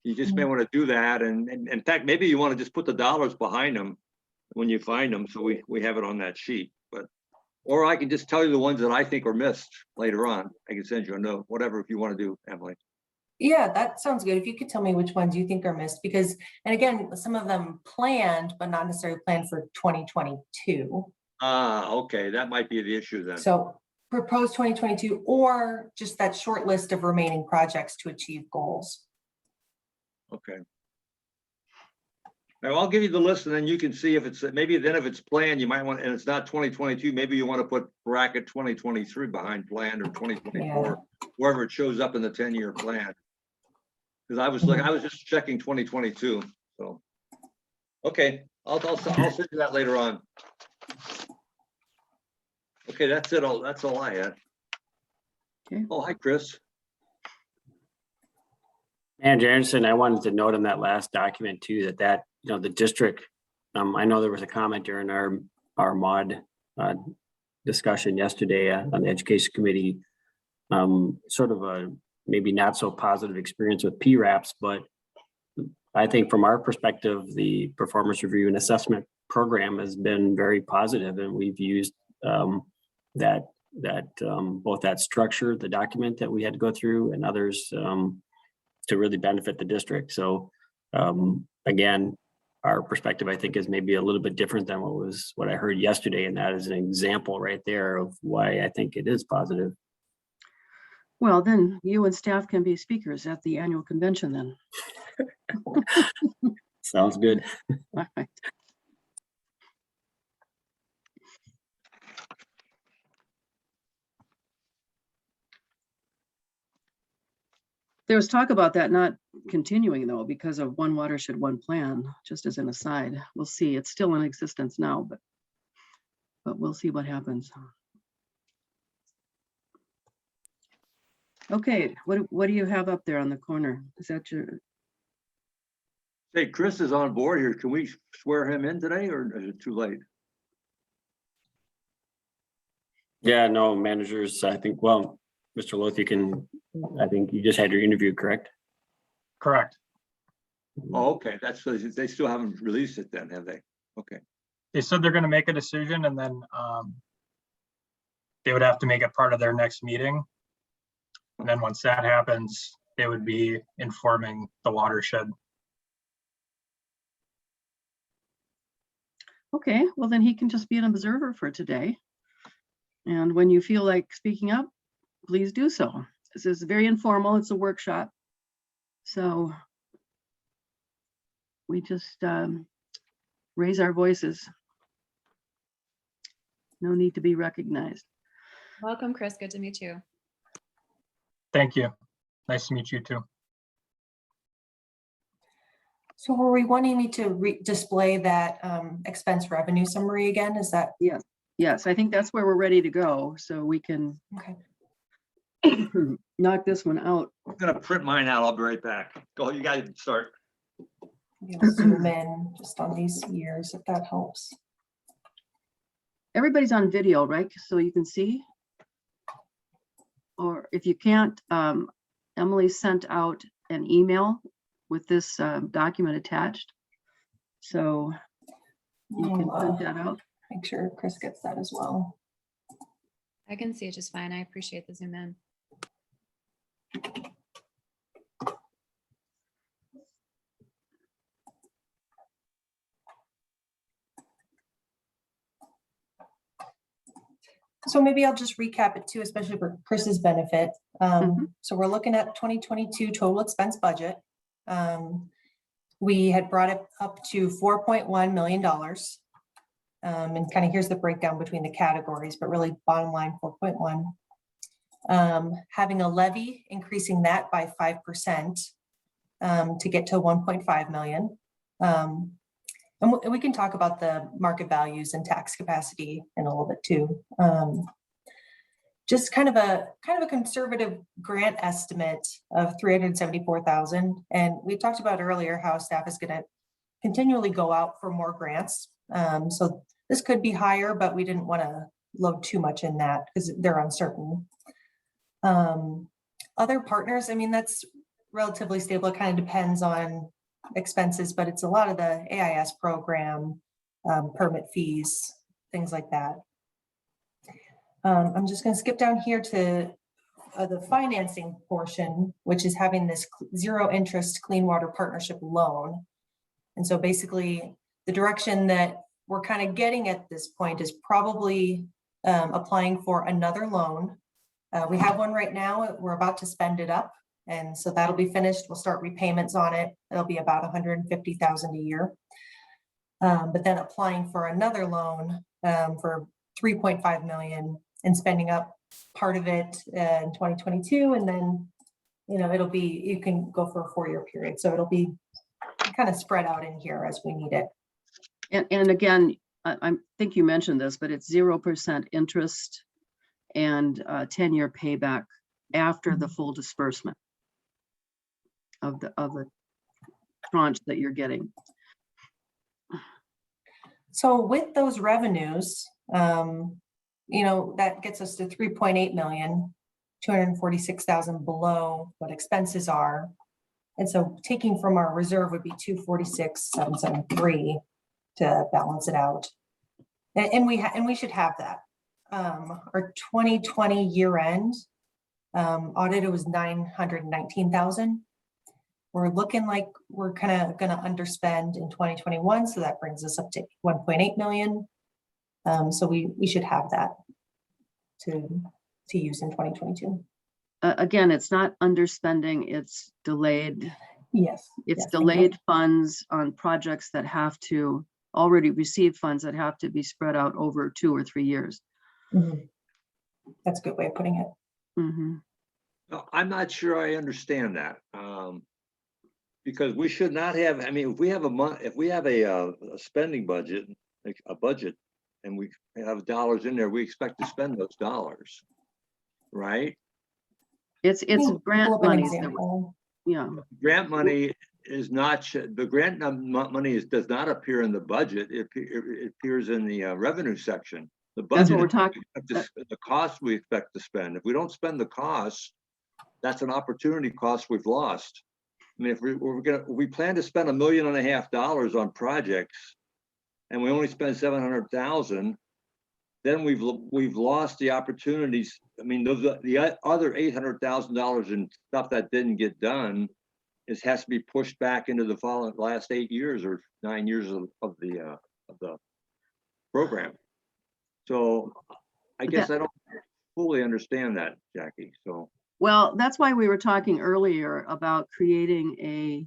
you just may want to do that. And in fact, maybe you want to just put the dollars behind them when you find them. So we have it on that sheet. But or I can just tell you the ones that I think are missed later on. I can send you a note, whatever, if you want to do, Emily. Yeah, that sounds good. If you could tell me which ones you think are missed, because, and again, some of them planned, but not necessarily planned for 2022. Okay, that might be the issue then. So proposed 2022, or just that short list of remaining projects to achieve goals. Okay. Now I'll give you the list and then you can see if it's, maybe then if it's planned, you might want, and it's not 2022, maybe you want to put bracket 2023 behind planned or 2024, wherever it shows up in the 10-year plan. Because I was just checking 2022, so. Okay, I'll send you that later on. Okay, that's it. That's all I had. Okay. Oh, hi, Chris. And Anderson, I wanted to note on that last document too, that the district, I know there was a comment during our mod discussion yesterday on the education committee, sort of a maybe not so positive experience with PRAPs, but I think from our perspective, the performance review and assessment program has been very positive, and we've used that both that structure, the document that we had to go through, and others to really benefit the district. So again, our perspective, I think, is maybe a little bit different than what I heard yesterday, and that is an example right there of why I think it is positive. Well, then you and staff can be speakers at the annual convention then. Sounds good. All right. There was talk about that not continuing though, because of one watershed, one plan, just as an aside. We'll see. It's still in existence now, but we'll see what happens. Okay, what do you have up there on the corner? Is that your, Hey, Chris is on board here. Can we swear him in today or is it too late? Yeah, no, managers, I think, well, Mr. Loth, I think you just had your interview, correct? Correct. Oh, okay, that's, they still haven't released it then, have they? Okay. They said they're gonna make a decision and then they would have to make it part of their next meeting. And then once that happens, they would be informing the watershed. okay, well then he can just be an observer for today. And when you feel like speaking up, please do so. This is very informal. It's a workshop. So we just raise our voices. No need to be recognized. Welcome, Chris. Good to meet you. Thank you. Nice to meet you too. So were we wanting me to display that expense revenue summary again? Is that, Yes, I think that's where we're ready to go. So we can okay? knock this one out. I'm gonna print mine out. I'll be right back. Go, you guys can start. Maybe I'll zoom in just on these years, if that helps. Everybody's on video, right? So you can see. Or if you can't, Emily sent out an email with this document attached. So you can print that out. Make sure Chris gets that as well. I can see it just fine. I appreciate the zoom in. So maybe I'll just recap it too, especially for Chris's benefit. So we're looking at 2022 total expense budget. We had brought it up to $4.1 million. And kind of here's the breakdown between the categories, but really bottom line 4.1. Having a levy, increasing that by 5% to get to 1.5 million. And we can talk about the market values and tax capacity in a little bit too. Just kind of a conservative grant estimate of 374,000. And we talked about earlier how staff is going to continually go out for more grants. So this could be higher, but we didn't want to load too much in that because they're uncertain. Other partners, I mean, that's relatively stable. It kind of depends on expenses, but it's a lot of the AIS program, permit fees, things like that. I'm just going to skip down here to the financing portion, which is having this zero interest clean water partnership loan. And so basically the direction that we're kind of getting at this point is probably applying for another loan. We have one right now. We're about to spend it up. And so that'll be finished. We'll start repayments on it. It'll be about 150,000 a year. But then applying for another loan for 3.5 million and spending up part of it in 2022. And then, it'll be, you can go for a 4-year period. So it'll be kind of spread out in here as we need it. And again, I think you mentioned this, but it's 0% interest and 10-year payback after the full disbursement of the tranche that you're getting. So with those revenues, that gets us to 3.8 million, 246,000 below what expenses are. And so taking from our reserve would be 246,773 to balance it out. And we should have that. Our 2020 year end audit, it was 919,000. We're looking like we're kind of going to underspend in 2021. So that brings us up to 1.8 million. So we should have that to use in 2022. Again, it's not underspending, it's delayed Yes. It's yes, thank you. delayed funds on projects that have to, already received funds that have to be spread out over 2 or 3 years. Mhm. That's a good way of putting it. Mhm. No, I'm not sure I understand that. Because we should not have, I mean, if we have if we have a spending budget, like a budget, and we have dollars in there, we expect to spend those dollars, right? It's Can you grant pull up an monies that, example? yeah. Grant money is not, the grant money does not appear in the budget. It appears in the revenue section. The That's what budget, we're talking, the cost we expect to spend. If we don't spend the costs, that's an opportunity cost we've lost. I mean, if we plan to spend $1.5 million on projects, and we only spend 700,000, then we've lost the opportunities. I mean, the other $800,000 in stuff that didn't get done has to be pushed back into the last 8 years or 9 years of the program. So I guess I don't fully understand that, Jackie. So. well, that's why we were talking earlier about creating a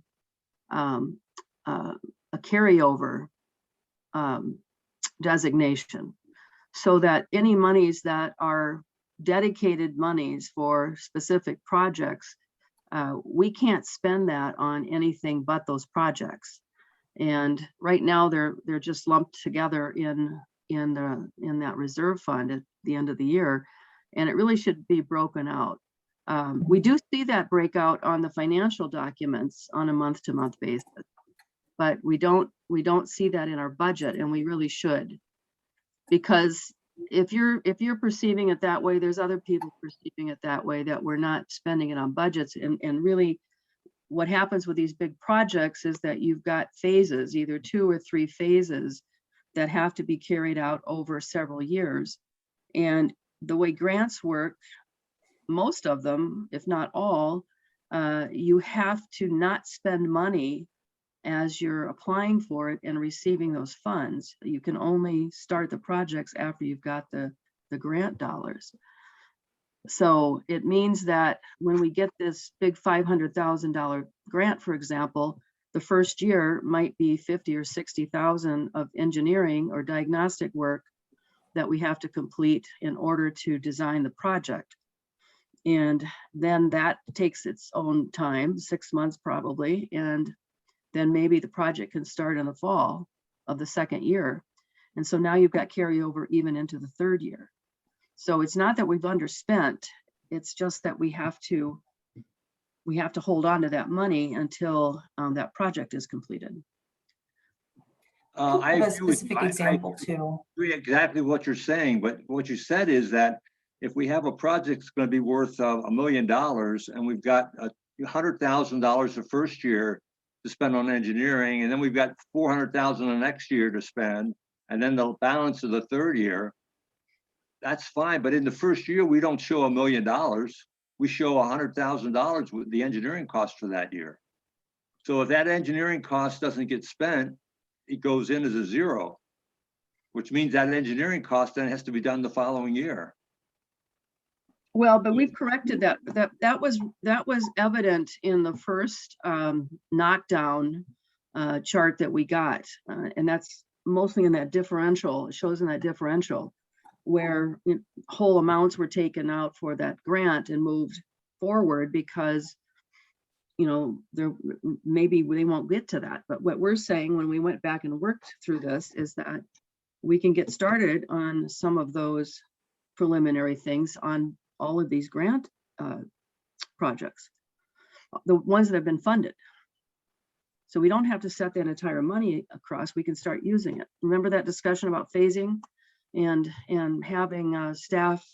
carryover designation, so that any monies that are dedicated monies for specific projects, we can't spend that on anything but those projects. And right now they're just lumped together in that reserve fund at the end of the year, and it really should be broken out. We do see that breakout on the financial documents on a month-to-month basis, but we don't see that in our budget, and we really should. Because if you're perceiving it that way, there's other people perceiving it that way, that we're not spending it on budgets. And really what happens with these big projects is that you've got phases, either 2 or 3 phases, that have to be carried out over several years. And the way grants work, most of them, if not all, you have to not spend money as you're applying for it and receiving those funds. You can only start the projects after you've got the grant dollars. So it means that when we get this big $500,000 grant, for example, the first year might be 50 or 60,000 of engineering or diagnostic work that we have to complete in order to design the project. And then that takes its own time, 6 months probably, and then maybe the project can start in the fall of the second year. And so now you've got carryover even into the third year. So it's not that we've underspent, it's just that we have to hold on to that money until that project is completed. I Give a agree with you. specific example too. Agree exactly what you're saying, but what you said is that if we have a project that's going to be worth $1 million and we've got $100,000 the first year to spend on engineering, and then we've got $400,000 the next year to spend, and then the balance of the third year, that's fine. But in the first year, we don't show $1 million. We show $100,000 with the engineering cost for that year. So if that engineering cost doesn't get spent, it goes in as a zero, which means that engineering cost then has to be done the following year. Well, but we've corrected that. That was evident in the first knockdown chart that we got, and that's mostly in that differential. It shows in that differential where whole amounts were taken out for that grant and moved forward because, you know, maybe they won't get to that. But what we're saying when we went back and worked through this is that we can get started on some of those preliminary things on all of these grant projects, the ones that have been funded. So we don't have to set that entire money across, we can start using it. Remember that discussion about phasing and having staff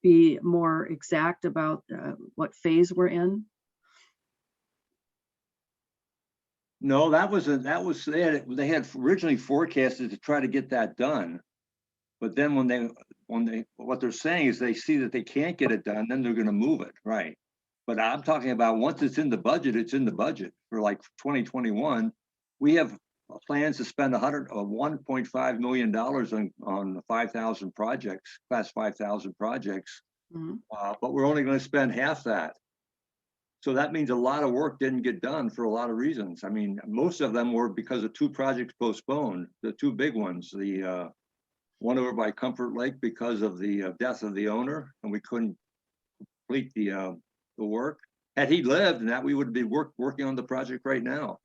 be more exact about what phase we're in? No, they had originally forecasted to try to get that done. But then what they're saying is they see that they can't get it done, then they're going to move it, right? But I'm talking about once it's in the budget, it's in the budget for like 2021. We have plans to spend $1.5 million on 5,000 projects, class 5,000 projects, Mhm. but we're only going to spend half that. So that means a lot of work didn't get done for a lot of reasons. I mean, most of them were because of 2 projects postponed, the 2 big ones, the one over by Comfort Lake because of the death of the owner, and we couldn't complete the work. Had he lived, and that we would be working on the project right now.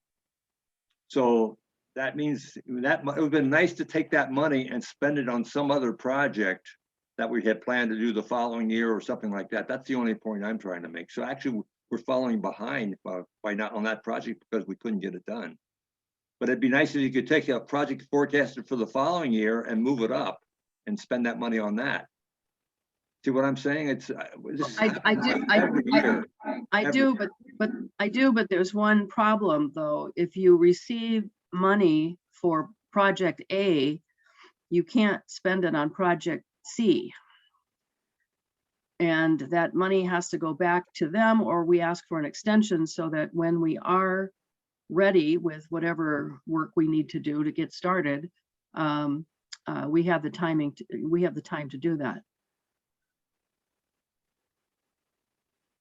So that means that it would have been nice to take that money and spend it on some other project that we had planned to do the following year or something like that. That's the only point I'm trying to make. So actually, we're falling behind by not on that project because we couldn't get it done. But it'd be nice if you could take a project forecasted for the following year and move it up and spend that money on that. See what I'm saying? It's I do, but there's one problem though. If you receive money for project A, you can't spend it on project C. And that money has to go back to them, or we ask for an extension so that when we are ready with whatever work we need to do to get started, we have the time to do that.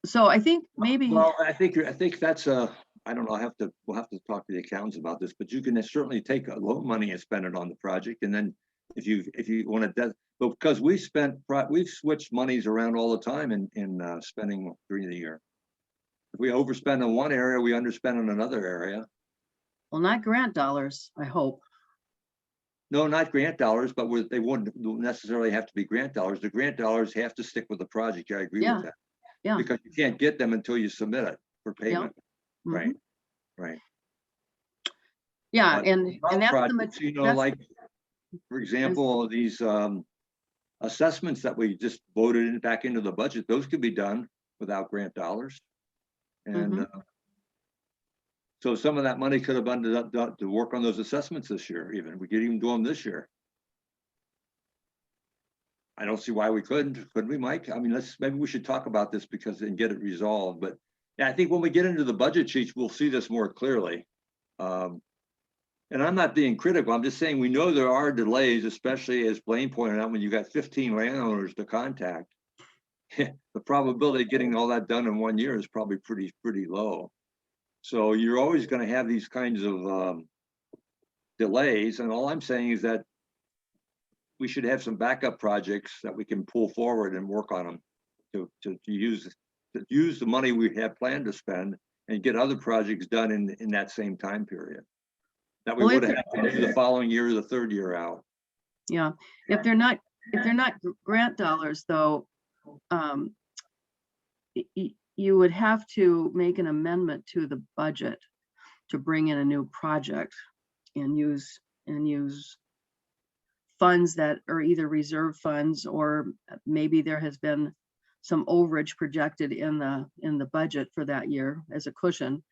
So I think maybe. Well, I think that's I don't know, we'll have to talk to the accountants about this, but you can certainly take a loan money and spend it on the project. And then if you want to, but because we've switched monies around all the time in spending during the year. If we overspend in one area, we underspend in another area. Well, not grant dollars, I hope. No, not grant dollars, but they wouldn't necessarily have to be grant dollars. The grant dollars have to stick with the project. I agree with that. Yeah. Because you can't get them until you submit it for payment. Mhm. Right. Right. Yeah, But and that's the projects, you know, like, for example, these assessments that we just voted in back into the budget, those could be done without grant dollars. And so some of that money could have been to work on those assessments this year, even. We could even do them this year. I don't see why we couldn't we, Mike? I mean, maybe we should talk about this and get it resolved. But yeah, I think when we get into the budget sheets, we'll see this more clearly. And I'm not being critical. I'm just saying we know there are delays, especially as Blaine pointed out, when you got 15 landowners to contact. The probability of getting all that done in 1 year is probably pretty low. So you're always going to have these kinds of delays. And all I'm saying is that we should have some backup projects that we can pull forward and work on them to use the money we have planned to spend and get other projects done in that same time period that we would have had to do the following year or the third year out. Yeah, if they're not grant dollars though, you would have to make an amendment to the budget to bring in a new project and use funds that are either reserve funds, or maybe there has been some overage projected in the budget for that year as a cushion.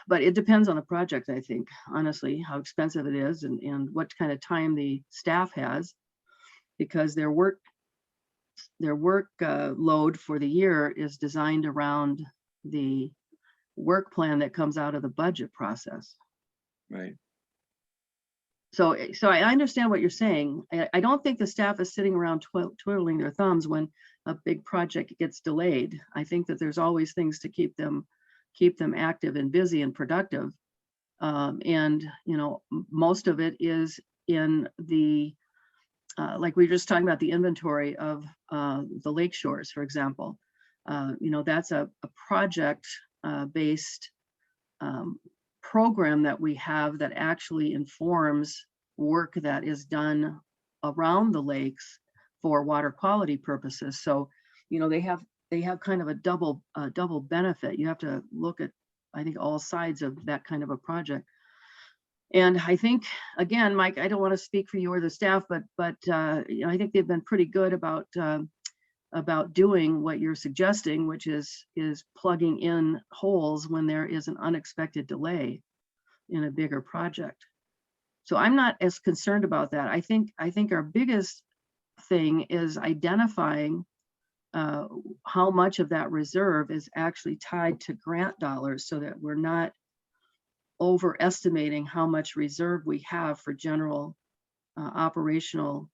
But it depends on the project, I think, honestly, how expensive it is and what kind of time the staff has, because their work load for the year is designed around the work plan that comes out of the budget process. Right. So I understand what you're saying. I don't think the staff is sitting around twiddling their thumbs when a big project gets delayed. I think that there's always things to keep them active and busy and productive. And you know, most of it is in the like we were just talking about the inventory of the lake shores, for example. You know, that's a project based program that we have that actually informs work that is done around the lakes for water quality purposes. So, you know, they have kind of a double benefit. You have to look at, I think, all sides of that kind of a project. And I think, again, Mike, I don't want to speak for you or the staff, but you know, I think they've been pretty good about doing what you're suggesting, which is plugging in holes when there is an unexpected delay in a bigger project. So I'm not as concerned about that. I think our biggest thing is identifying how much of that reserve is actually tied to grant dollars, so that we're not overestimating how much reserve we have for general operational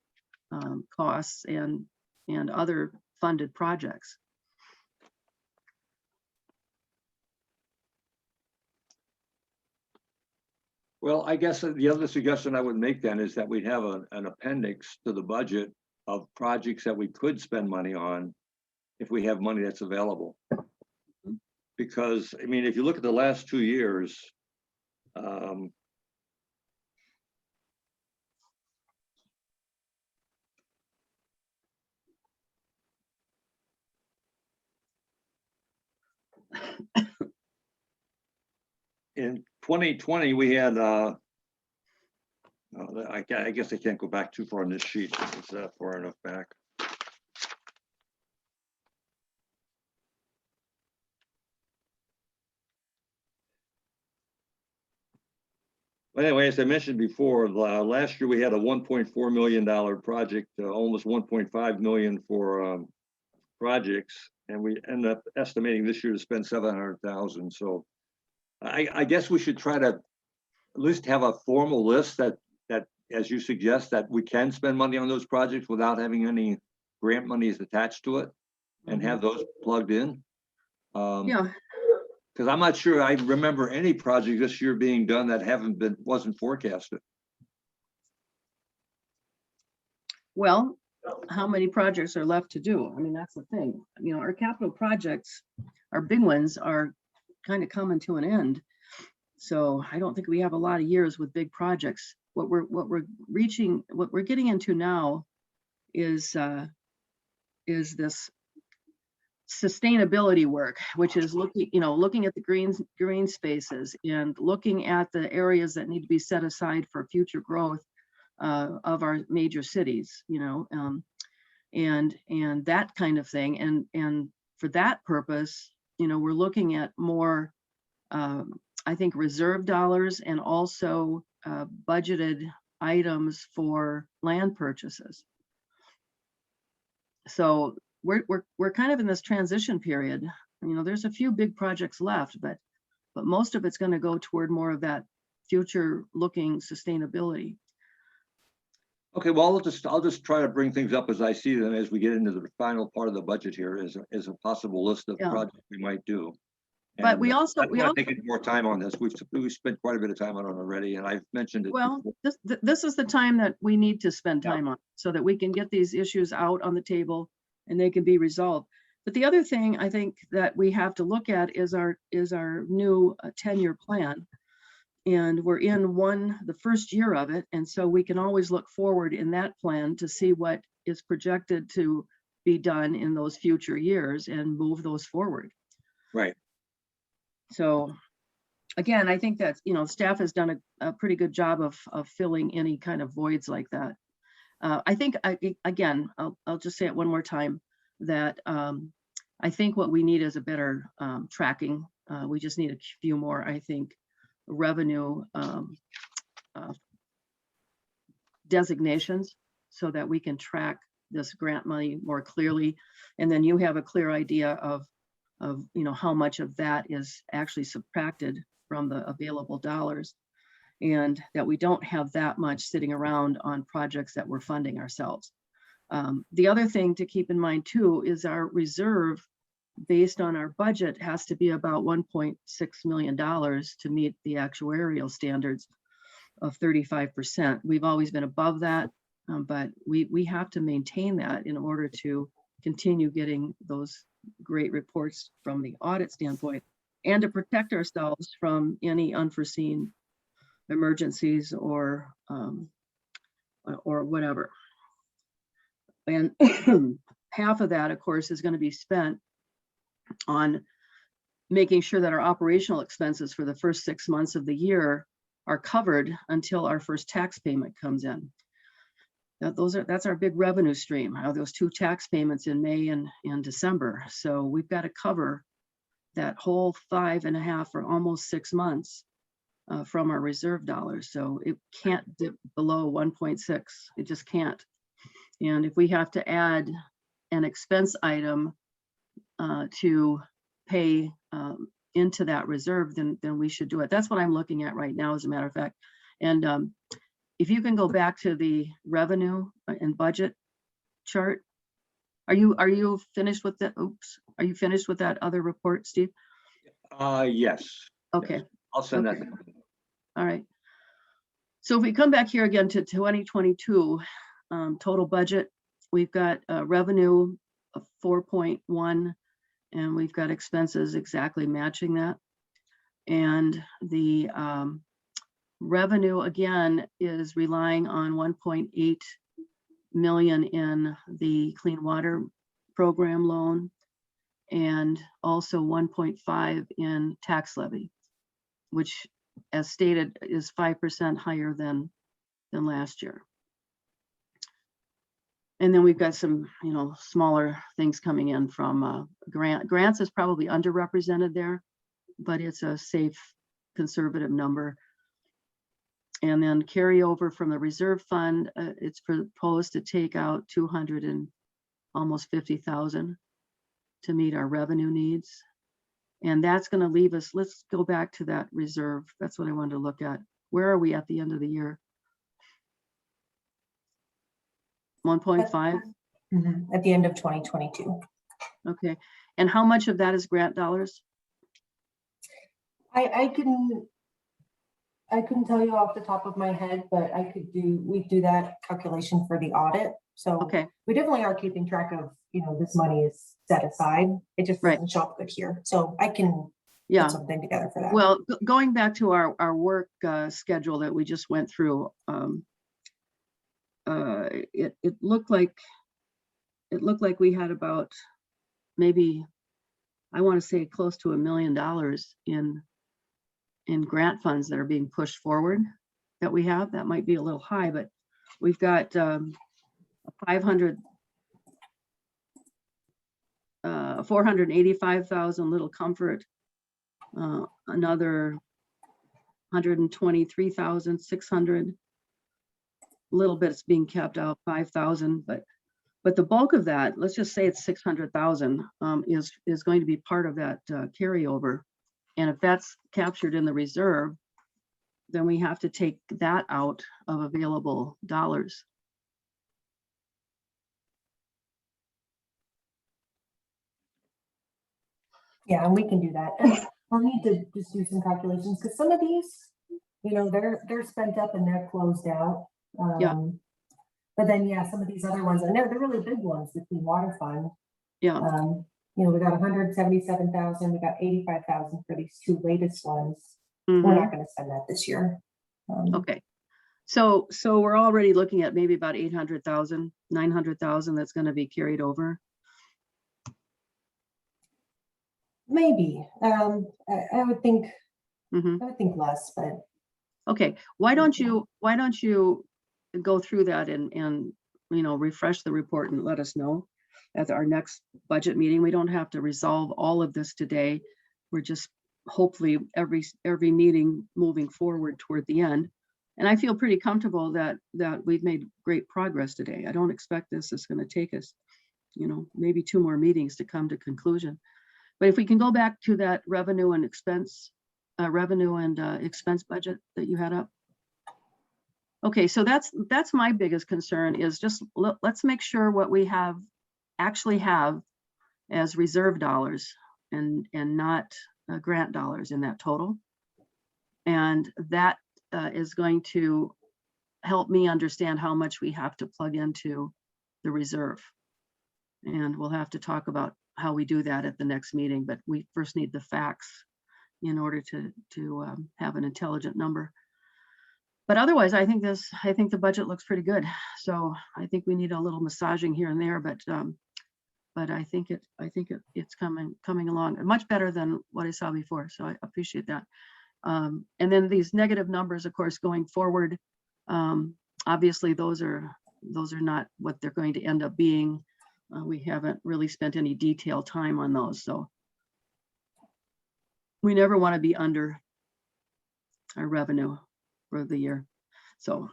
costs and other funded projects. Well, I guess the other suggestion I would make then is that we'd have an appendix to the budget of projects that we could spend money on if we have money that's available. Because, I mean, if you look at the last 2 years, in 2020, we had, I guess I can't go back too far on this sheet. It's far enough back. But anyway, as I mentioned before, last year we had a $1.4 million project, almost 1.5 million for projects, and we ended up estimating this year to spend 700,000. So I guess we should try to at least have a formal list that, as you suggest, that we can spend money on those projects without having any grant monies attached to it, and have those plugged in. Yeah, Because I'm not sure I remember any project this year being done that wasn't forecasted. well, how many projects are left to do? I mean, that's the thing. You know, our capital projects, our big ones are kind of coming to an end. So I don't think we have a lot of years with big projects. What we're getting into now is this sustainability work, which is looking at the green spaces and looking at the areas that need to be set aside for future growth of our major cities, and that kind of thing. And for that purpose, we're looking at more, I think, reserve dollars and also budgeted items for land purchases. So we're kind of in this transition period. There's a few big projects left, but most of it's going to go toward more of that future looking sustainability. Okay, well, I'll just try to bring things up as I see them as we get into the final part of the budget here is a possible list of Yeah. projects we might do. But we also- I don't want to take any more time on this. We've spent quite a bit of time on it already, and I've mentioned it. Well, before. this is the time that we need to spend Yeah. time on so that we can get these issues out on the table and they can be resolved. But the other thing I think that we have to look at is our new 10-year plan. And we're in the first year of it. And so we can always look forward in that plan to see what is projected to be done in those future years and move those forward. Right. So again, I think that, staff has done a pretty good job of filling any kind of voids like that. I think, I'll just say it one more time, that I think what we need is a better tracking. We just need a few more, I think, revenue designations so that we can track this grant money more clearly. And then you have a clear idea of how much of that is actually subtracted from the available dollars, and that we don't have that much sitting around on projects that we're funding ourselves. The other thing to keep in mind too is our reserve based on our budget has to be about $1.6 million to meet the actuarial standards of 35%. We've always been above that, but we have to maintain that in order to continue getting those great reports from the audit standpoint and to protect ourselves from any unforeseen emergencies or whatever. And half of that, of course, is going to be spent on making sure that our operational expenses for the first 6 months of the year are covered until our first tax payment comes in. That's our big revenue stream, those 2 tax payments in May and December. So we've got to cover that whole 5.5 or almost 6 months from our reserve dollars. So it can't dip below 1.6. It just can't. And if we have to add an expense item to pay into that reserve, then we should do it. That's what I'm looking at right now, as a matter of fact. And if you can go back to the revenue and budget chart, are you finished with that? Oops, are you finished with that other report, Steve? Yes. Okay. Yes. I'll send that. Okay. All right. So if we come back here again to 2022, total budget, we've got revenue of 4.1, and we've got expenses exactly matching that. And the revenue again is relying on 1.8 million in the clean water program loan, and also 1.5 in tax levy, which, as stated, is 5% higher than last year. And then we've got some, smaller things coming in from grants is probably underrepresented there, but it's a safe, conservative number. And then carryover from the reserve fund, it's proposed to take out 200 and almost 50,000 to meet our revenue needs. And that's going to leave us, let's go back to that reserve. That's what I wanted to look at. Where are we at the end of the year? 1.5? At the end of 2022. Okay. And how much of that is grant dollars? I couldn't tell you off the top of my head, but we do that calculation for the audit. So Okay. we definitely are keeping track of, this money is set aside. It just Right. doesn't show up good here. So I can Yeah. put something together for that. Well, going back to our work schedule that we just went through, it looked like we had about, maybe, I want to say close to $1 million in grant funds that are being pushed forward that we have. That might be a little high, but we've got 485,000 Little Comfort, another 123,600. A little bit is being kept out, 5,000, but the bulk of that, let's just say it's 600,000, is going to be part of that carryover. And if that's captured in the reserve, then we have to take that out of available dollars. Yeah, and we can do that. And I'll need to just do some calculations because some of these, they're spent up and they're closed out. Yeah. But then, yeah, some of these other ones, and they're really big ones, the Clean Water Fund. Yeah. We got 177,000, we got 85,000 for these two latest ones. Mhm. We're not going to spend that this year. Okay. So we're already looking at maybe about 800,000, 900,000 that's going to be carried over. Maybe. I would think. Mhm. I would think less, but. Okay. Why don't you go through that and refresh the report and let us know at our next budget meeting. We don't have to resolve all of this today. We're just hopefully every meeting moving forward toward the end. And I feel pretty comfortable that we've made great progress today. I don't expect this is going to take us, maybe 2 more meetings to come to conclusion. But if we can go back to that revenue and expense budget that you had up. Okay, so that's my biggest concern is just let's make sure what we actually have as reserve dollars and not grant dollars in that total. And that is going to help me understand how much we have to plug into the reserve. And we'll have to talk about how we do that at the next meeting, but we first need the facts in order to have an intelligent number. But otherwise, I think the budget looks pretty good. So I think we need a little massaging here and there, but I think it's coming along much better than what I saw before. So I appreciate that. And then these negative numbers, of course, going forward, obviously those are not what they're going to end up being. We haven't really spent any detailed time on those, so we never want to be under our revenue for the year. So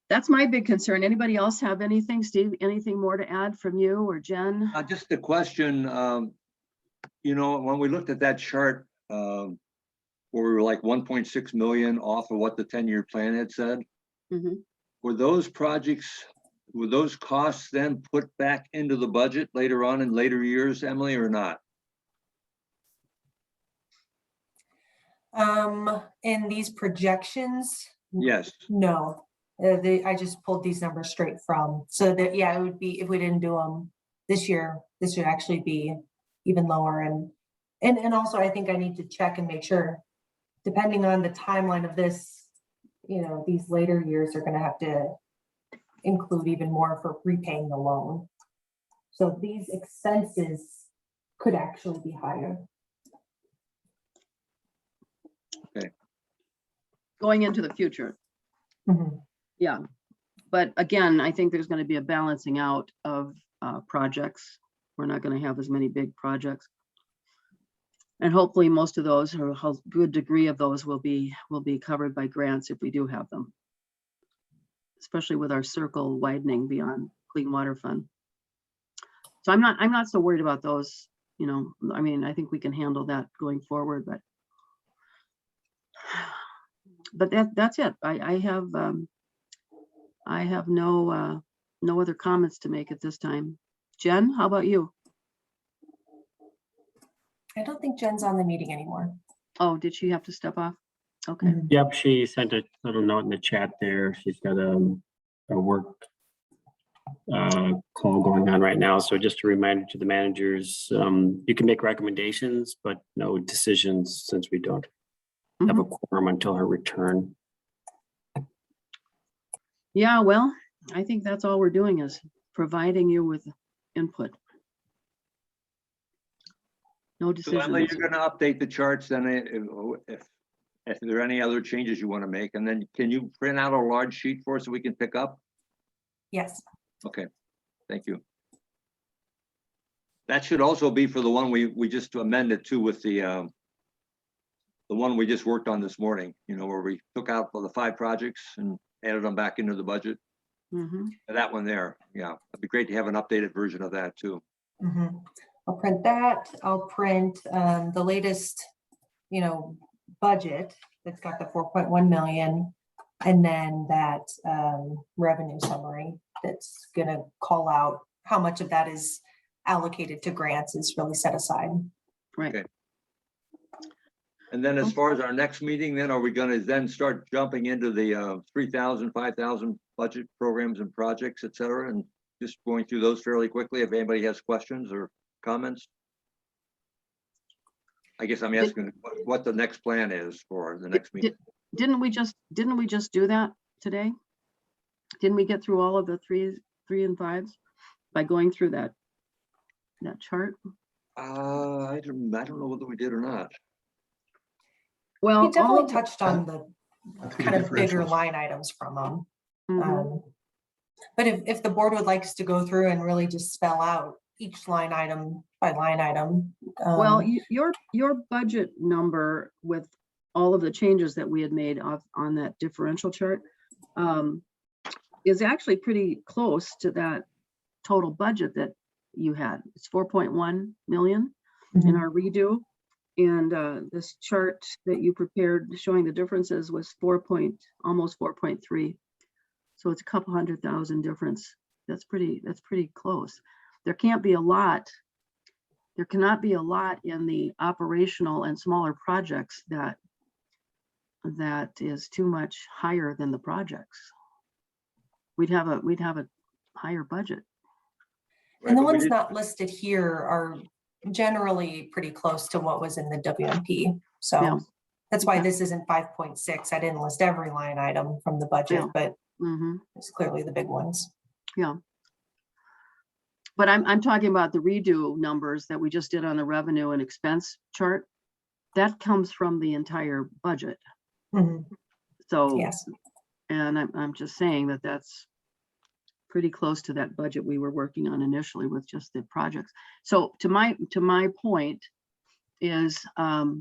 that's my big concern. Anybody else have anything? Steve, anything more to add from you or Jen? Just a question, when we looked at that chart, where we were like 1.6 million off of what the 10-year plan had said, Mhm. were those costs then put back into the budget later on in later years, Emily, or not? In these projections, Yes, No, I just pulled these numbers straight from, so that, yeah, it would be, if we didn't do them this year, this would actually be even lower, and also I think I need to check and make sure, depending on the timeline of this, these later years are gonna have to include even more for repaying the loan. So these expenses could actually be higher. Going into the future. Mhm. Yeah, but again, I think there's going to be a balancing out of projects. We're not going to have as many big projects. And hopefully most of those, or a good degree of those, will be covered by grants if we do have them. Especially with our circle widening beyond Clean Water Fund. So I'm not so worried about those, I mean, I think we can handle that going forward, but that's it. I have no other comments to make at this time. Jen, how about you? I don't think Jen's on the meeting anymore. Oh, did she have to step off? Okay. Mhm. Yep, she sent a little note in the chat there. She's got a work call going on right now. So just a reminder to the managers, you can make recommendations, but no decisions since we don't have a quorum until her return. Yeah, well, I think that's all we're doing is providing you with input. No so Emily, decisions. you're gonna update the charts then if there are any other changes you want to make, and then can you print out a large sheet for us so we can pick up? Yes, Okay, thank you. That should also be for the one we just amended to with the one we just worked on this morning, where we took out for the 5 projects and added them back into the budget. Mhm. That one there, yeah, it'd be great to have an updated version of that too. mhm. I'll print that. I'll print the latest, budget that's got the 4.1 million, and then that revenue summary that's gonna call out how much of that is allocated to grants is really set aside. Right. Okay. And then as far as our next meeting, then are we gonna then start jumping into the 3,000, 5,000 budget programs and projects, et cetera, and just going through those fairly quickly if anybody has questions or comments? I guess I'm asking what the next plan is for the next meeting. Didn't we just do that today? Didn't we get through all of the 3 and 5s by going through that chart? I don't know whether we did or not. Well, We all definitely of touched on the kind of bigger line items from them. Mhm. But if the board would like us to go through and really just spell out each line item by line item. Well, your budget number with all of the changes that we had made on that differential chart is actually pretty close to that total budget that you had. It's 4.1 million in our redo. And this chart that you prepared showing the differences was almost 4.3. So it's a couple 100,000 difference. That's pretty close. There can't be a lot. There cannot be a lot in the operational and smaller projects that is too much higher than the projects. We'd have a higher budget. And the Right, but we ones did- not listed here are generally pretty close to what was in the WMP. Yeah. So that's why Okay. this isn't 5.6. I didn't list every line item from the budget, Yeah. but Mhm. it's clearly the big ones. Yeah. But I'm talking about the redo numbers that we just did on the revenue and expense chart. That comes from the entire budget. Mhm. So, Yes. and I'm just saying that that's pretty close to that budget we were working on initially with just the projects. So to my point is, I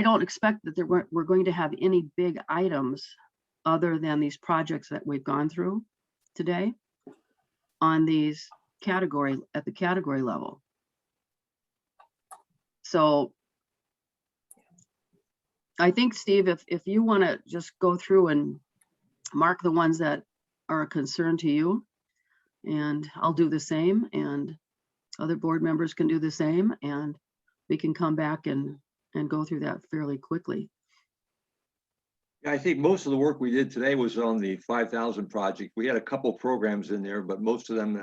don't expect that we're going to have any big items other than these projects that we've gone through today on these at the category level. So I think, Steve, if you want to just go through and mark the ones that are a concern to you, and I'll do the same, and other board members can do the same, and we can come back and go through that fairly quickly. I think most of the work we did today was on the 5,000 project. We had a couple programs in there, but most of them,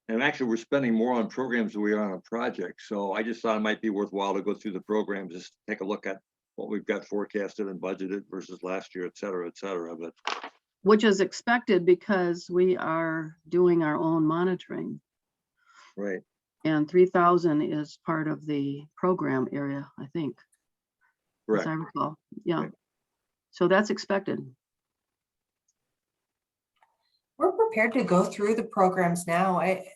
and actually we're spending more on programs than we are on a project. So I just thought it might be worthwhile to go through the programs, just take a look at what we've got forecasted and budgeted versus last year, et cetera, but Which is expected because we are doing our own monitoring. right. And 3,000 is part of the program area, I think, as Correct. I recall. Yeah. Right. So that's expected. We're prepared to go through the programs now. If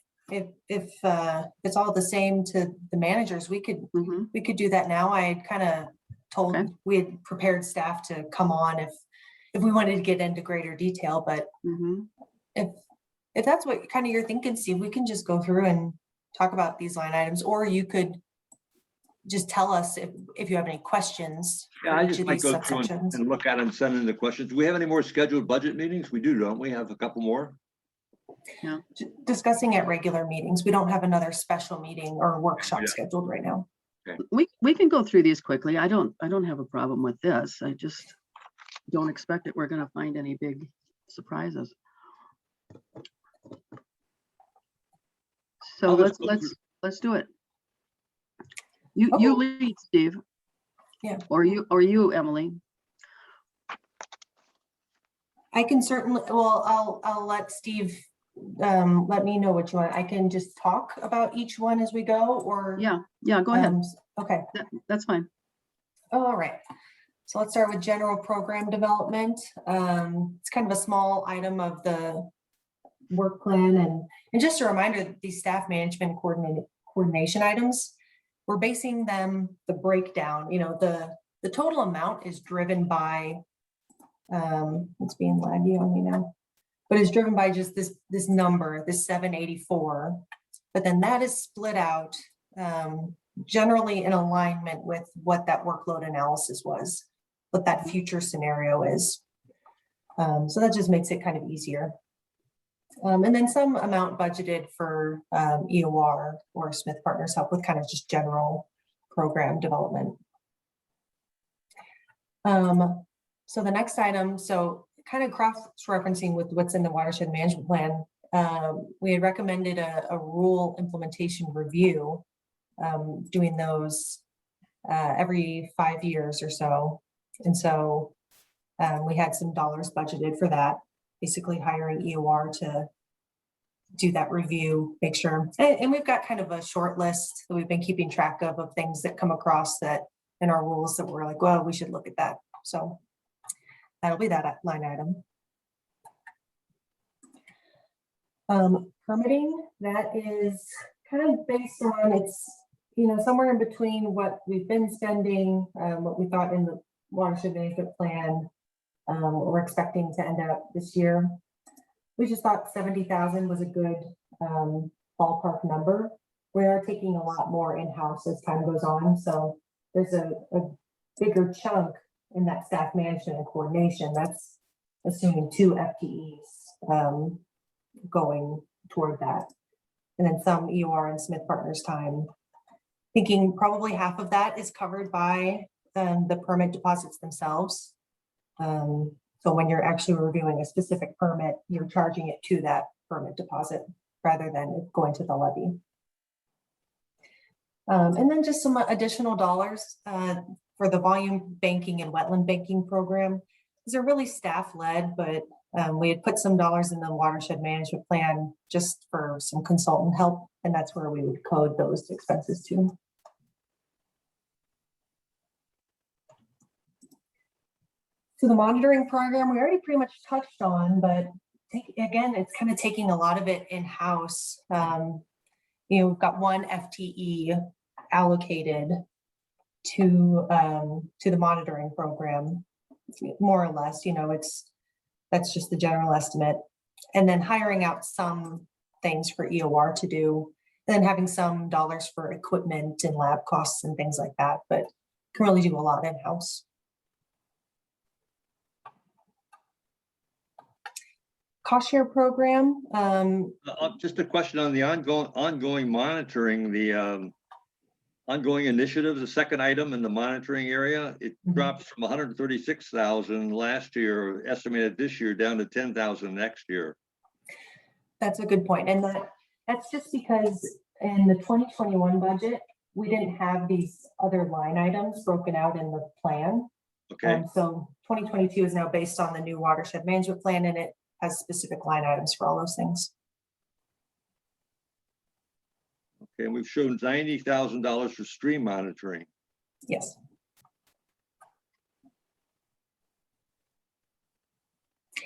it's all the same to the managers, we could Mhm. do that now. I had kind of told, Okay. we had prepared staff to come on if we wanted to get into greater detail, but Mhm. if that's what kind of you're thinking, Steve, we can just go through and talk about these line items, or you could just tell us if you have any questions. Yeah, for I each just of might these go through subsections. and look at it and send in the questions. Do we have any more scheduled budget meetings? We do, don't we? Have a couple more? Discussing at regular meetings. We don't have another special meeting or workshop Yeah. scheduled right now. We can go through these quickly. I don't have a problem with this. I just don't expect that we're gonna find any big surprises. So I'll just let's do it. You lead, Steve. Yeah. Or you, Emily. I can certainly, well, I'll let Steve, let me know what you want. I can just talk about each one as we go, or. Yeah, go ahead. Okay. That's fine. All right. So let's start with general program development. It's kind of a small item of the work plan, and just a reminder that these staff management coordination items, we're basing them, the breakdown, the total amount is driven by, it's being laggy on me now, but it's driven by just this number, this 784. But then that is split out generally in alignment with what that workload analysis was, what that future scenario is. So that just makes it kind of easier. And then some amount budgeted for EOR or Smith Partners help with kind of just general program development. So the next item, so kind of cross-referencing with what's in the watershed management plan, we had recommended a rule implementation review, doing those every 5 years or so. And so we had some dollars budgeted for that, basically hiring EOR to do that review, make sure, and we've got kind of a short list that we've been keeping track of things that come across that in our rules that we're like, well, we should look at that. So that'll be that line item. Permitting, that is kind of based on, it's, somewhere in between what we've been spending, what we thought in the watershed management plan, what we're expecting to end up this year. We just thought 70,000 was a good ballpark number. We are taking a lot more in-house as time goes on. So there's a bigger chunk in that staff management and coordination. That's assuming 2 FTEs going toward that. And then some EOR and Smith Partners time. Thinking probably half of that is covered by the permit deposits themselves. So when you're actually reviewing a specific permit, you're charging it to that permit deposit rather than it going to the levy. And then just some additional dollars for the volume banking and wetland banking program. These are really staff-led, but we had put some dollars in the watershed management plan just for some consultant help, and that's where we would code those expenses to. So the monitoring program, we already pretty much touched on, but again, it's kind of taking a lot of it in-house. We've got 1 FTE allocated to the monitoring program, more or less. That's just the general estimate, and then hiring out some things for EOR to do, and then having some dollars for equipment and lab costs and things like that. But can really do a lot in-house. Cost share program. Just a question on the ongoing monitoring, ongoing initiatives, the second item in the monitoring area, it Mhm. drops from 136,000 last year, estimated this year, down to 10,000 next year. That's a good point. And that's just because in the 2021 budget, we didn't have these other line items broken out in the plan. Okay, So 2022 is now based on the new watershed management plan, and it has specific line items for all those things. okay, and we've shown $90,000 for stream monitoring. Yes.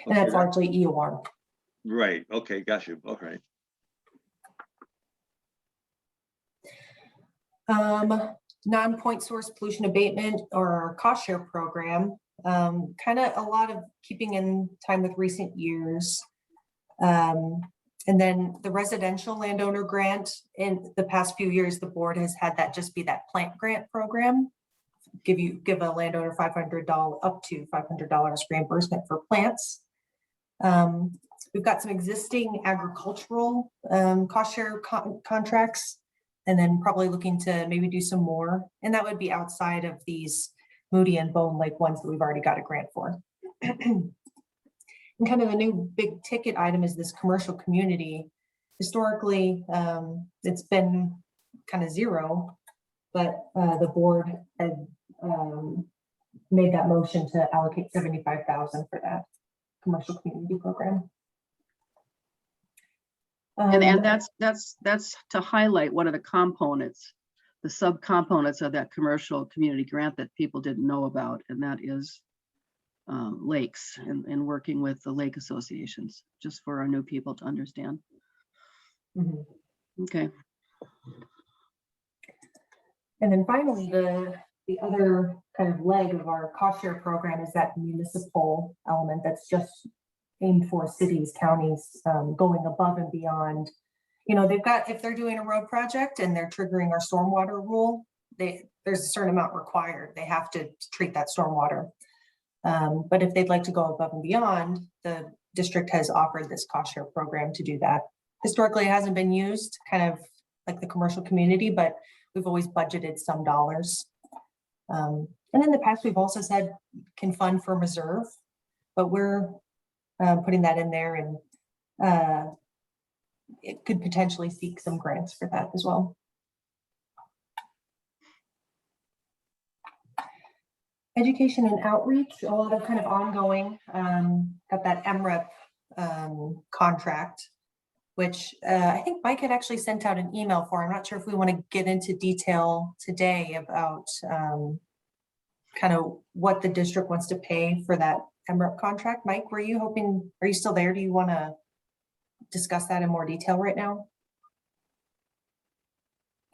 And Okay, that's largely EOR. right, okay, got you, okay. Non-point source pollution abatement or cost share program, kind of a lot of keeping in time with recent years. And then the residential landowner grant, in the past few years, the board has had that just be that plant grant program. Give a landowner $500, up to $500 reimbursement for plants. We've got some existing agricultural cost share contracts, and then probably looking to maybe do some more. And that would be outside of these Moody and Bone Lake ones that we've already got a grant for. And kind of a new big ticket item is this commercial community. Historically, it's been kind of zero, but the board had made that motion to allocate $75,000 for that commercial community program. And that's to highlight one of the components, the subcomponents of that commercial community grant that people didn't know about, and that is lakes and working with the lake associations, just for our new people to understand. Mhm. Okay. And then finally, the other kind of leg of our cost share program is that municipal element that's just aimed for cities, counties, going above and beyond. You know, they've got, if they're doing a road project and they're triggering our stormwater rule, there's a certain amount required. They have to treat that stormwater. But if they'd like to go above and beyond, the district has offered this cost share program to do that. Historically, it hasn't been used, kind of like the commercial community, but we've always budgeted some dollars. And in the past, we've also said can fund for reserve, but we're putting that in there, and it could potentially seek some grants for that as well. Education and outreach, a lot of kind of ongoing, got that MREP contract, which I think Mike had actually sent out an email for. I'm not sure if we want to get into detail today about kind of what the district wants to pay for that MREP contract. Mike, are you still there? Do you want to discuss that in more detail right now?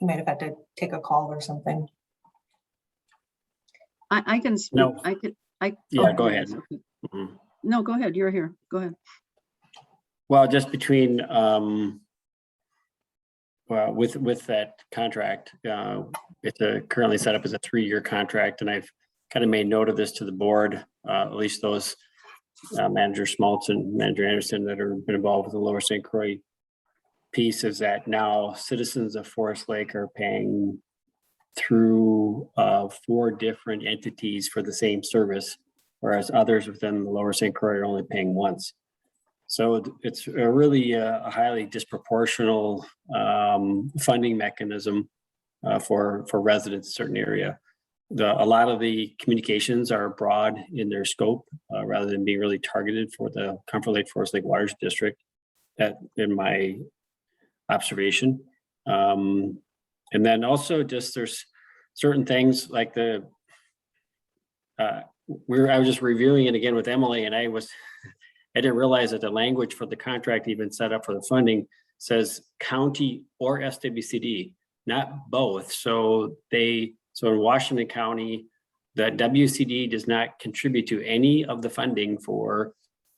You might have had to take a call or something. I can speak. No. Yeah, go ahead. Okay. Mhm. No, go ahead. You're here. Go ahead. Well, just between, well, with that contract, it's currently set up as a 3-year contract, and I've kind of made note of this to the board, at least those Manager Schmaltz and Manager Anderson that are been involved with the Lower St. Croix piece, is that now citizens of Forest Lake are paying through 4 different entities for the same service, whereas others within the Lower St. Croix are only paying once. So it's a really a highly disproportional funding mechanism for residents in a certain area. A lot of the communications are broad in their scope rather than being really targeted for the Comfort Lake Forest Lake Watershed District, that in my observation. And then also just there's certain things like I was just reviewing it again with Emily, and I didn't realize that the language for the contract even set up for the funding says county or SWCD, not both. So in Washington County, the WCD does not contribute to any of the funding for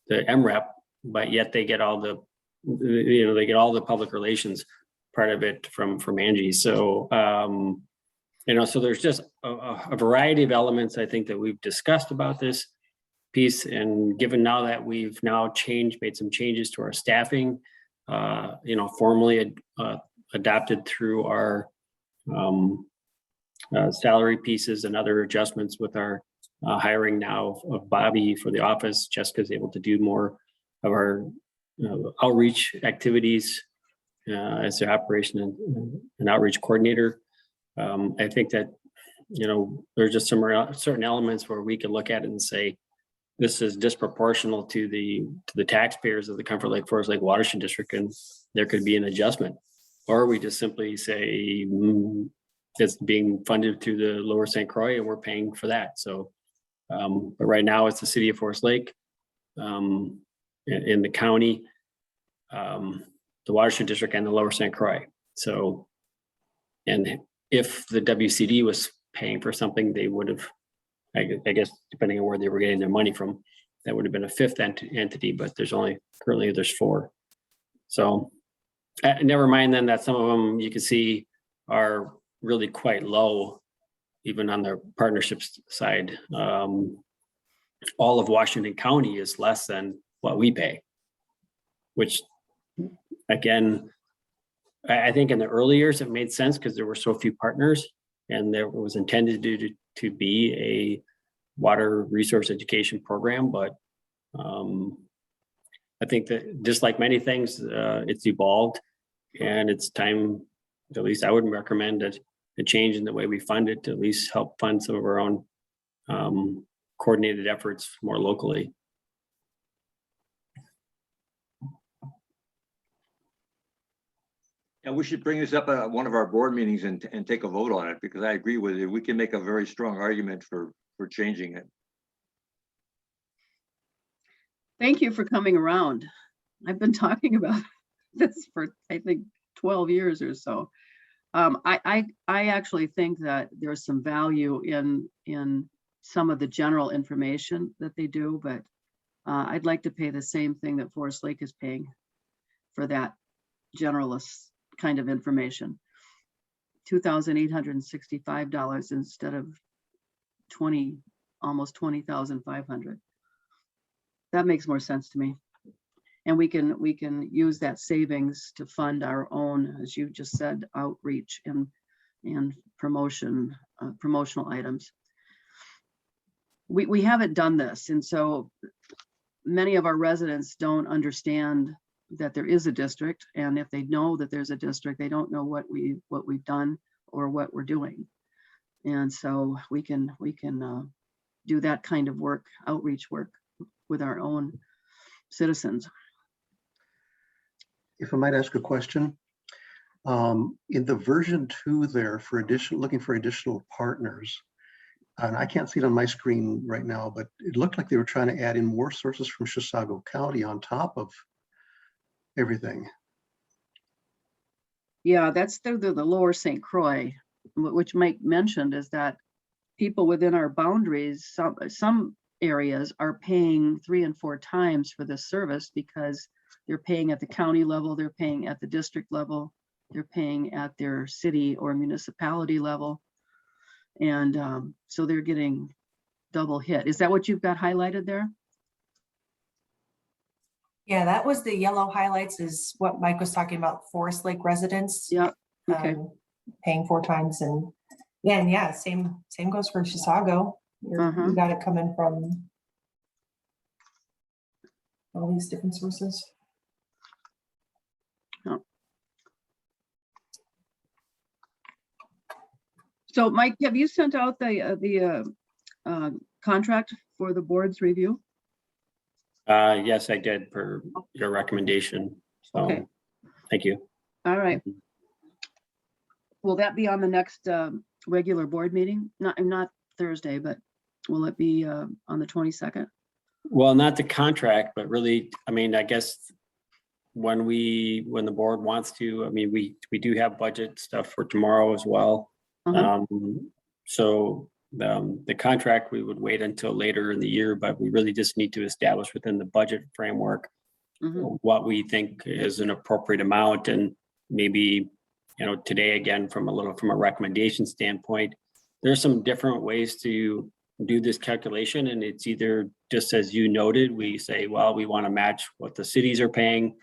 the MREP, but yet they get all the, they get all the public relations part of it from Angie. So, so there's just a variety of elements I think that we've discussed about this piece, and given now that we've now made some changes to our staffing, formally adopted through our salary pieces and other adjustments with our hiring now of Bobby for the office. Jessica's able to do more of our outreach activities as the operation and outreach coordinator. I think that, there's just some certain elements where we can look at it and say, this is disproportional to the taxpayers of the Comfort Lake Forest Lake Watershed District, and there could be an adjustment. Or we just simply say, it's being funded through the Lower St. Croix and we're paying for that. So, but right now it's the city of Forest Lake, in the county, the Watershed District and the Lower St. Croix. So, and if the WCD was paying for something, they would have, I guess, depending on where they were getting their money from, that would have been a fifth entity, but currently there's 4. So never mind then that some of them you can see are really quite low, even on their partnerships side. All of Washington County is less than what we pay, which again, I think in the early years it made sense because there were so few partners and there was intended to be a water resource education program. But I think that just like many things, it's evolved and it's time, at least I would recommend it, a change in the way we fund it to at least help fund some of our own coordinated efforts more locally. And we should bring this up at one of our board meetings and take a vote on it, because I agree with you. We can make a very strong argument for changing it. Thank you for coming around. I've been talking about this for, I think, 12 years or so. I actually think that there's some value in some of the general information that they do, but I'd like to pay the same thing that Forest Lake is paying for that generalist kind of information. $2,865 instead of almost 20,500. That makes more sense to me. And we can use that savings to fund our own, as you just said, outreach and promotional items. We haven't done this, and so many of our residents don't understand that there is a district, and if they know that there's a district, they don't know what we've done or what we're doing. And so we can do that kind of work, outreach work, with our own citizens. If I might ask a question, in the version 2 there for looking for additional partners, and I can't see it on my screen right now, but it looked like they were trying to add in more sources from Chisago County on top of everything. Yeah, that's through the Lower St. Croix, which Mike mentioned, is that people within our boundaries, some areas are paying 3 and 4 times for this service because they're paying at the county level, they're paying at the district level, they're paying at their city or municipality level. And so they're getting double hit. Is that what you've got highlighted there? Yeah, that was the yellow highlights is what Mike was talking about, Forest Lake residents. Yeah, okay. Paying 4 times and yeah, same goes for Chisago. You got it coming from all these different sources. Oh. So Mike, have you sent out the contract for the board's review? Yes, I did per your recommendation. So, Okay. Thank you. All right. Will that be on the next regular board meeting? Not Thursday, but will it be on the 22nd? Well, not the contract, but really, I mean, I guess when the board wants to, I mean, we do have budget stuff for tomorrow as well. So the contract, we would wait until later in the year, but we really just need to establish within the budget framework what we think is an appropriate amount. And maybe, today, again, from a recommendation standpoint, there's some different ways to do this calculation. And it's either just as you noted, we say, well, we want to match what the cities are paying.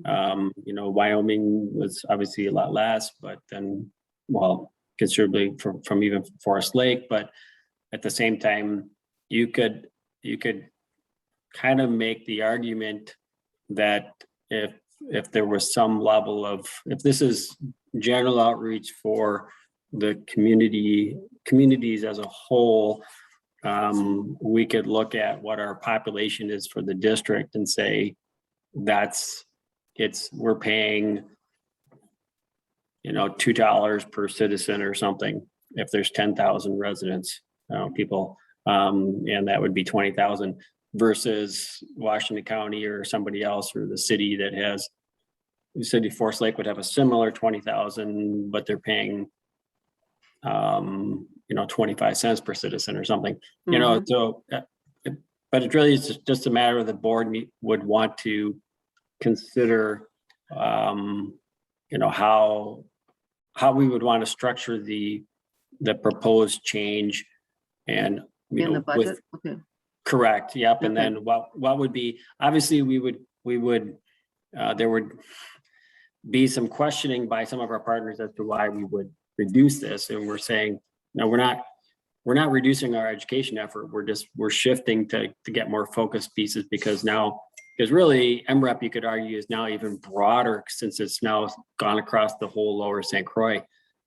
Wyoming was obviously a lot less, but then, well, considerably from even Forest Lake, but at the same time, you could kind of make the argument that if there was some level of, if this is general outreach for the communities as a whole, we could look at what our population is for the district and say we're paying, $2 per citizen or something if there's 10,000 residents, people, and that would be 20,000 versus Washington County or somebody else, or the city that has, the city of Forest Lake would have a similar 20,000, but they're paying 25 cents per citizen or something, so but it really is just a matter of the board would want to consider how we would want to structure the proposed change and In the budget, okay. Correct. Yep. And Okay. then what would be, obviously we would there would be some questioning by some of our partners as to why we would reduce this. And we're saying, no, we're not reducing our education effort. We're shifting to get more focused pieces because really MREP, you could argue, is now even broader since it's now gone across the whole lower St. Croix.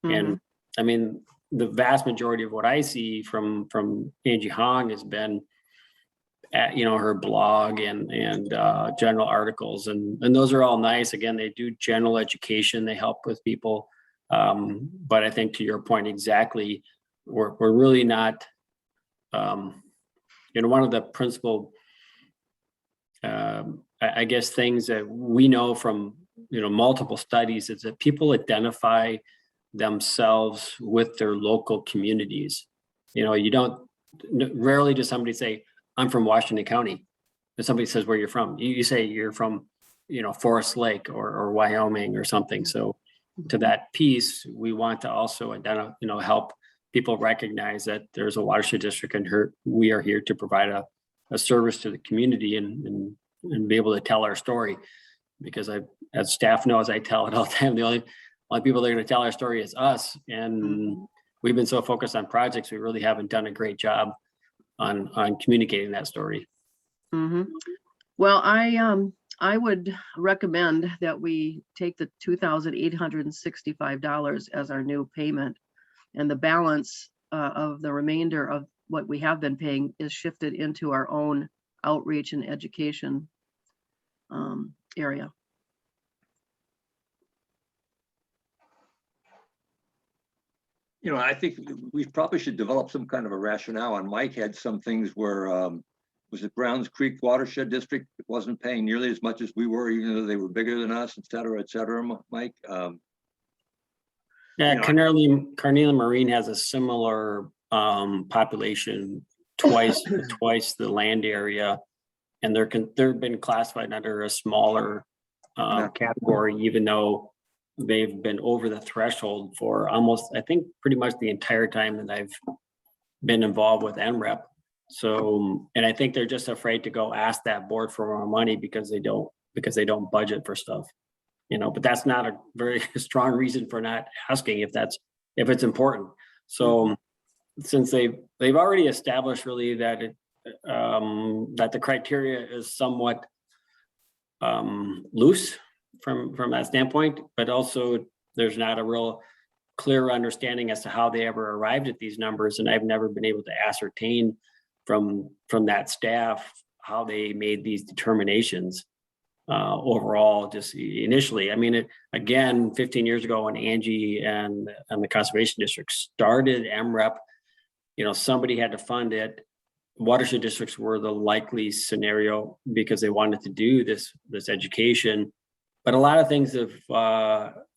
And I mean, the vast majority of what I see from Angie Hong has been at, her blog and general articles, and those are all nice. Again, they do general education, they help with people. But I think to your point, exactly, we're really not, one of the principal, I guess, things that we know from, multiple studies is that people identify themselves with their local communities. Rarely does somebody say, I'm from Washington County. If somebody says where you're from, you say you're from, Forest Lake or Wyoming or something. So to that piece, we want to also identify, help people recognize that there's a watershed district and we are here to provide a service to the community and be able to tell our story. Because as staff knows, I tell it all the time, the only people that are going to tell our story is us. And we've been so focused on projects, we really haven't done a great job on communicating that story. Well, I would recommend that we take the $2,865 as our new payment, and the balance of the remainder of what we have been paying is shifted into our own outreach and education area. I think we probably should develop some kind of a rationale. And Mike had some things where, was it Browns Creek Watershed District wasn't paying nearly as much as we were, even though they were bigger than us, et cetera, Mike? Yeah, Carnelian Marine has a similar population, twice the land area, and they're been classified under a smaller category, even though they've been over the threshold for almost, I think, pretty much the entire time that I've been involved with MREP. So, and I think they're just afraid to go ask that board for more money because they don't budget for stuff, but that's not a very strong reason for not asking if it's important. So since they've already established really that that the criteria is somewhat loose from that standpoint, but also there's not a real clear understanding as to how they ever arrived at these numbers. And I've never been able to ascertain from that staff how they made these determinations overall, just initially. I mean, again, 15 years ago when Angie and the Conservation District started MREP, somebody had to fund it. Watershed districts were the likely scenario because they wanted to do this education. But a lot of things have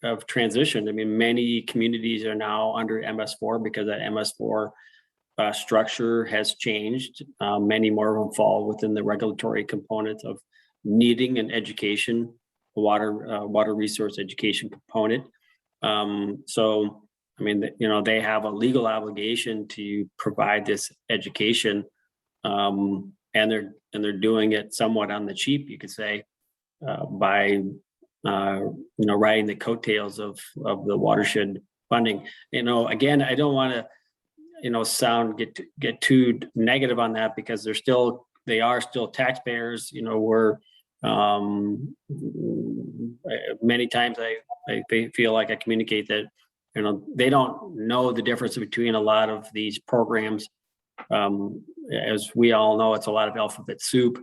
transitioned. I mean, many communities are now under MS4 because that MS4 structure has changed. Many more of them fall within the regulatory component of needing an education, water resource education component. So, I mean, they have a legal obligation to provide this education, and they're doing it somewhat on the cheap, you could say, by riding the coattails of the watershed funding. Again, I don't want to, get too negative on that because they are still taxpayers. We're, many times I feel like I communicate that, they don't know the difference between a lot of these programs. As we all know, it's a lot of alphabet soup.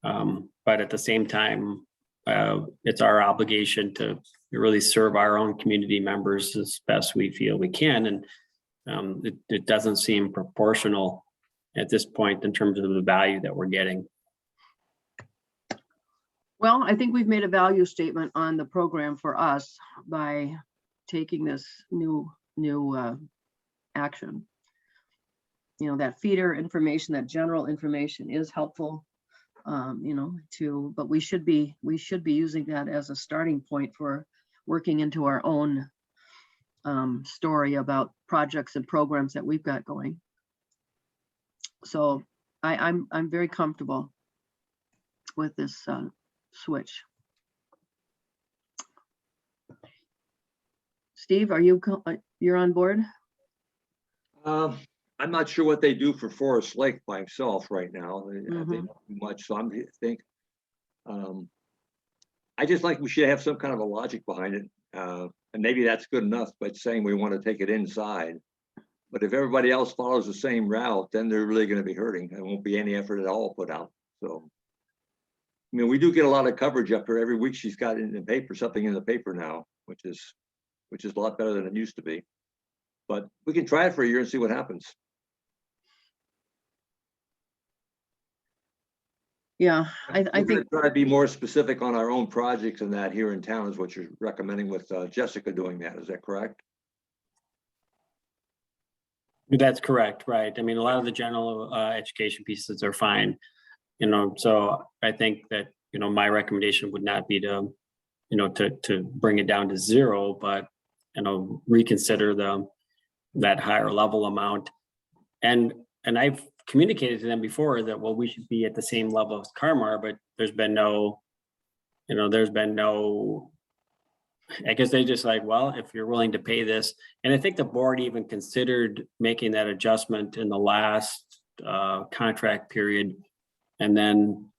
But at the same time, it's our obligation to really serve our own community members as best we feel we can. And it doesn't seem proportional at this point in terms of the value that we're getting. Well, I think we've made a value statement on the program for us by taking this new action. That feeder information, that general information is helpful, but we should be using that as a starting point for working into our own story about projects and programs that we've got going. So I'm very comfortable with this switch. Steve, you're on board? I'm not sure what they do for Forest Lake myself right now. They don't do much, so I just like we should have some kind of a logic behind it. And maybe that's good enough, but saying we want to take it inside. But if everybody else follows the same route, then they're really going to be hurting. There won't be any effort at all put out. So, we do get a lot of coverage up here. Every week she's got in the paper, something in the paper now, which is a lot better than it used to be. But we can try it for a year and see what happens. Yeah, I think try to be more specific on our own projects and that here in town is what you're recommending with Jessica doing that. Is that correct? That's correct, right? A lot of the general education pieces are fine, so I think that, my recommendation would not be to, to bring it down to zero, but, reconsider that higher level amount. And I've communicated to them before that, well, we should be at the same level as Carmar, but there's been no, I guess they just like, well, if you're willing to pay this. And I think the board even considered making that adjustment in the last contract period. And then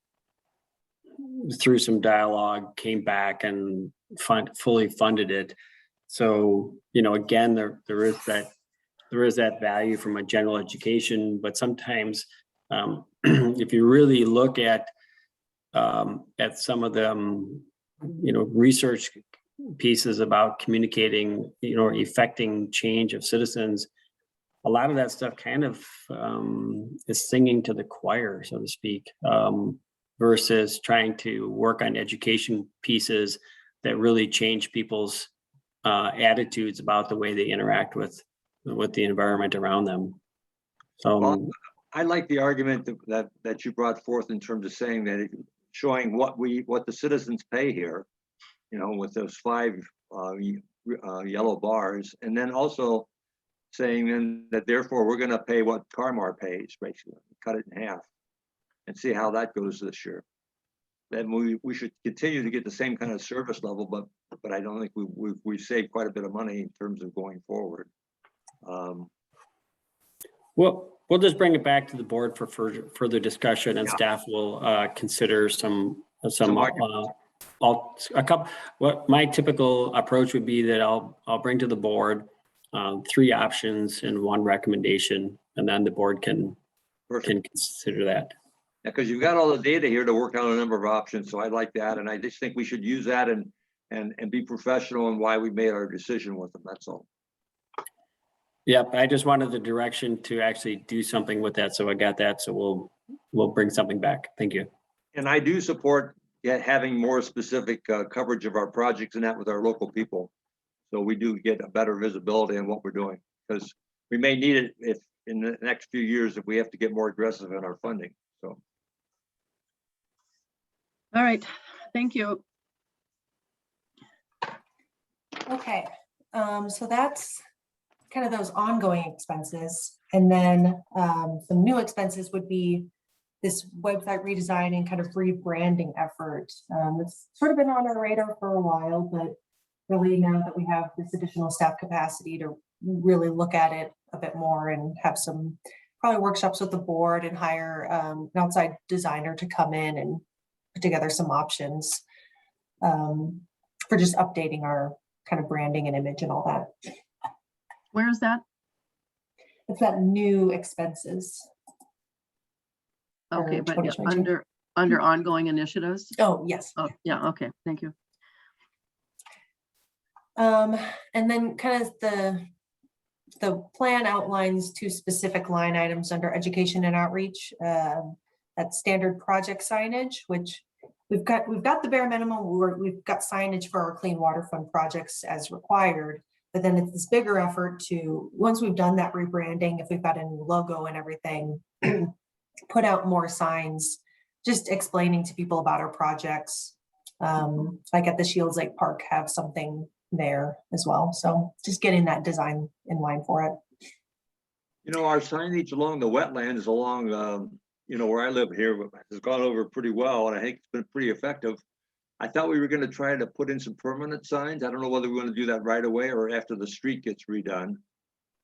through some dialogue came back and fully funded it. So, again, there is that value from a general education, but sometimes if you really look at some of them, research pieces about communicating, effecting change of citizens, a lot of that stuff kind of is singing to the choir, so to speak, versus trying to work on education pieces that really change people's attitudes about the way they interact with the environment around them. So well, I like the argument that you brought forth in terms of saying that showing what the citizens pay here, with those 5 yellow bars, and then also saying then that therefore we're going to pay what Carmar pays, basically cut it in half and see how that goes this year. Then we should continue to get the same kind of service level, but I don't think we've saved quite a bit of money in terms of going forward. Well, we'll just bring it back to the board for further discussion, and staff will consider what my typical approach would be that I'll bring to the board 3 options and 1 recommendation, and then the board can consider that. Yeah, because you've got all the data here to work out a number of options, so I like that, and I just think we should use that and be professional in why we made our decision with them. That's all. Yep, I just wanted the direction to actually do something with that, so I got that. So we'll bring something back. Thank you. And I do support having more specific coverage of our projects and that with our local people, so we do get a better visibility on what we're doing, because we may need it if in the next few years if we have to get more aggressive in our funding. So. All right, thank you. Okay, so that's kind of those ongoing expenses. And then some new expenses would be this website redesign and kind of rebranding effort. It's sort of been on our radar for a while, but really now that we have this additional staff capacity to really look at it a bit more and have some probably workshops with the board and hire an outside designer to come in and put together some options for just updating our kind of branding and image and all that. Where is that? It's that new expenses. Okay, for but 2022. under ongoing initiatives? Oh, yes. Oh, yeah, okay, thank you. And then kind of the plan outlines 2 specific line items under education and outreach. That standard project signage, which we've got the bare minimum. We've got signage for our clean water fund projects as required. But then it's this bigger effort to, once we've done that rebranding, if we've got a new logo and everything, put out more signs, just explaining to people about our projects. Like at the Shields Lake Park, have something there as well. So just getting that design in line for it. You know, our signage along the wetlands along, where I live here has gone over pretty well, and I think it's been pretty effective. I thought we were going to try to put in some permanent signs. I don't know whether we want to do that right away or after the street gets redone.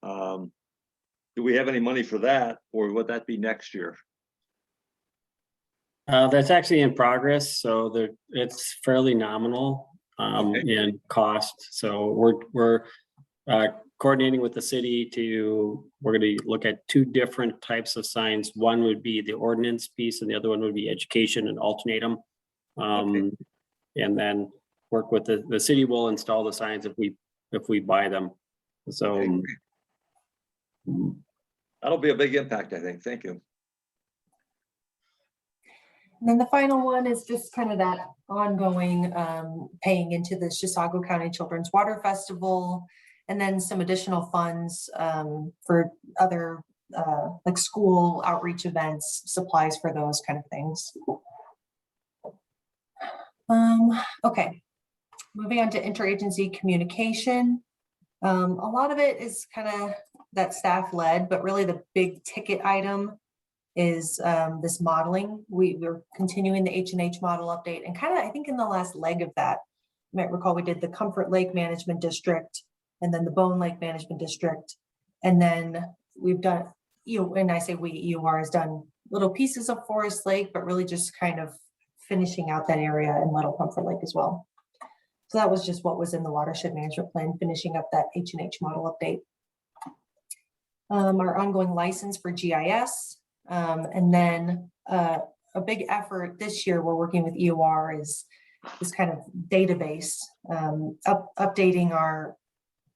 Do we have any money for that, or would that be next year? That's actually in progress, so it's fairly nominal in cost. So we're coordinating with the city we're going to look at 2 different types of signs. One would be the ordinance piece, and the other one would be education, and alternate them. And then work with the city will install the signs if we buy them. So that'll be a big impact, I think. Thank you. And then the final one is just kind of that ongoing paying into the Chisago County Children's Water Festival, and then some additional funds for other like school outreach events, supplies for those kind of things. Okay, moving on to interagency communication. A lot of it is kind of that staff led, but really the big ticket item is this modeling. We're continuing the H&H model update, and kind of, I think in the last leg of that, you might recall we did the Comfort Lake Management District, and then the Bone Lake Management District. And then we've done, and I say EOR has done little pieces of Forest Lake, but really just kind of finishing out that area in Little Comfort Lake as well. So that was just what was in the watershed management plan, finishing up that H&H model update. Our ongoing license for GIS. And then a big effort this year we're working with EOR is this kind of database, updating our,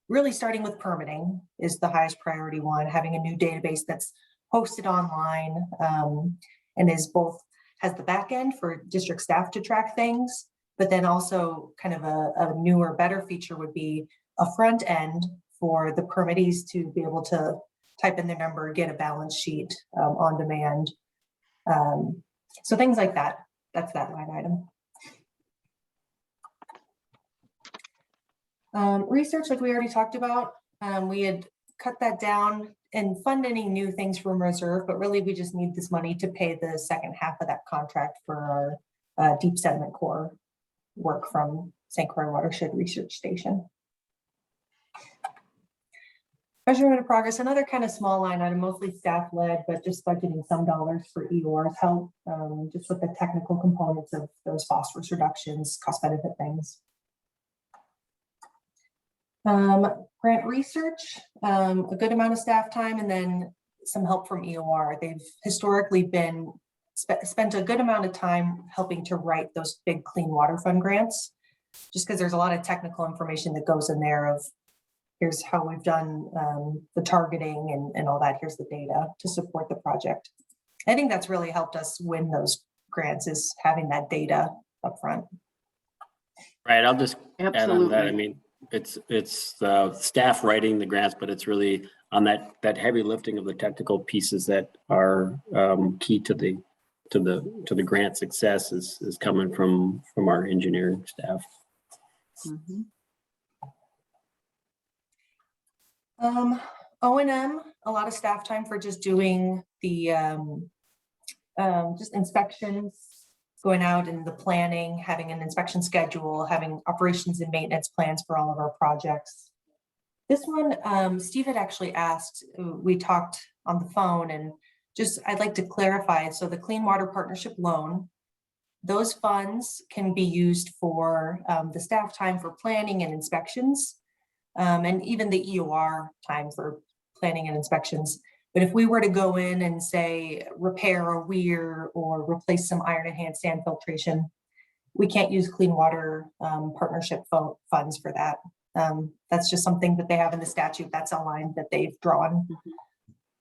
really starting with permitting is the highest priority one, having a new database that's hosted online and is both, has the back end for district staff to track things, but then also kind of a newer, better feature would be a front end for the permittees to be able to type in their number, get a balance sheet on demand. So things like that, that's that line item. Research, like we already talked about, we had cut that down and fund any new things from reserve, but really we just need this money to pay the second half of that contract for our deep sediment core work from St. Croix Watershed Research Station. Measurement of progress, another kind of small line item, mostly staff led, but just budgeting some dollars for EOR's help, just with the technical components of those phosphorus reductions, cost benefit things. Grant research, a good amount of staff time, and then some help from EOR. They've historically been spent a good amount of time helping to write those big clean water fund grants, just because there's a lot of technical information that goes in there of here's how we've done the targeting and all that. Here's the data to support the project. I think that's really helped us win those grants, is having that data up front. Right, I'll just add on that. I Absolutely. mean, it's the staff writing the grants, but it's really on that heavy lifting of the technical pieces that are key to the grant success is coming from our engineering staff. Mhm. O&M, a lot of staff time for just doing the just inspections, going out and the planning, having an inspection schedule, having operations and maintenance plans for all of our projects. This one, Steve had actually asked, we talked on the phone, and just, I'd like to clarify. So the Clean Water Partnership loan, those funds can be used for the staff time for planning and inspections, and even the EOR time for planning and inspections. But if we were to go in and say repair a weir or replace some iron enhanced sand filtration, we can't use Clean Water Partnership funds for that. That's just something that they have in the statute. That's a line that they've drawn.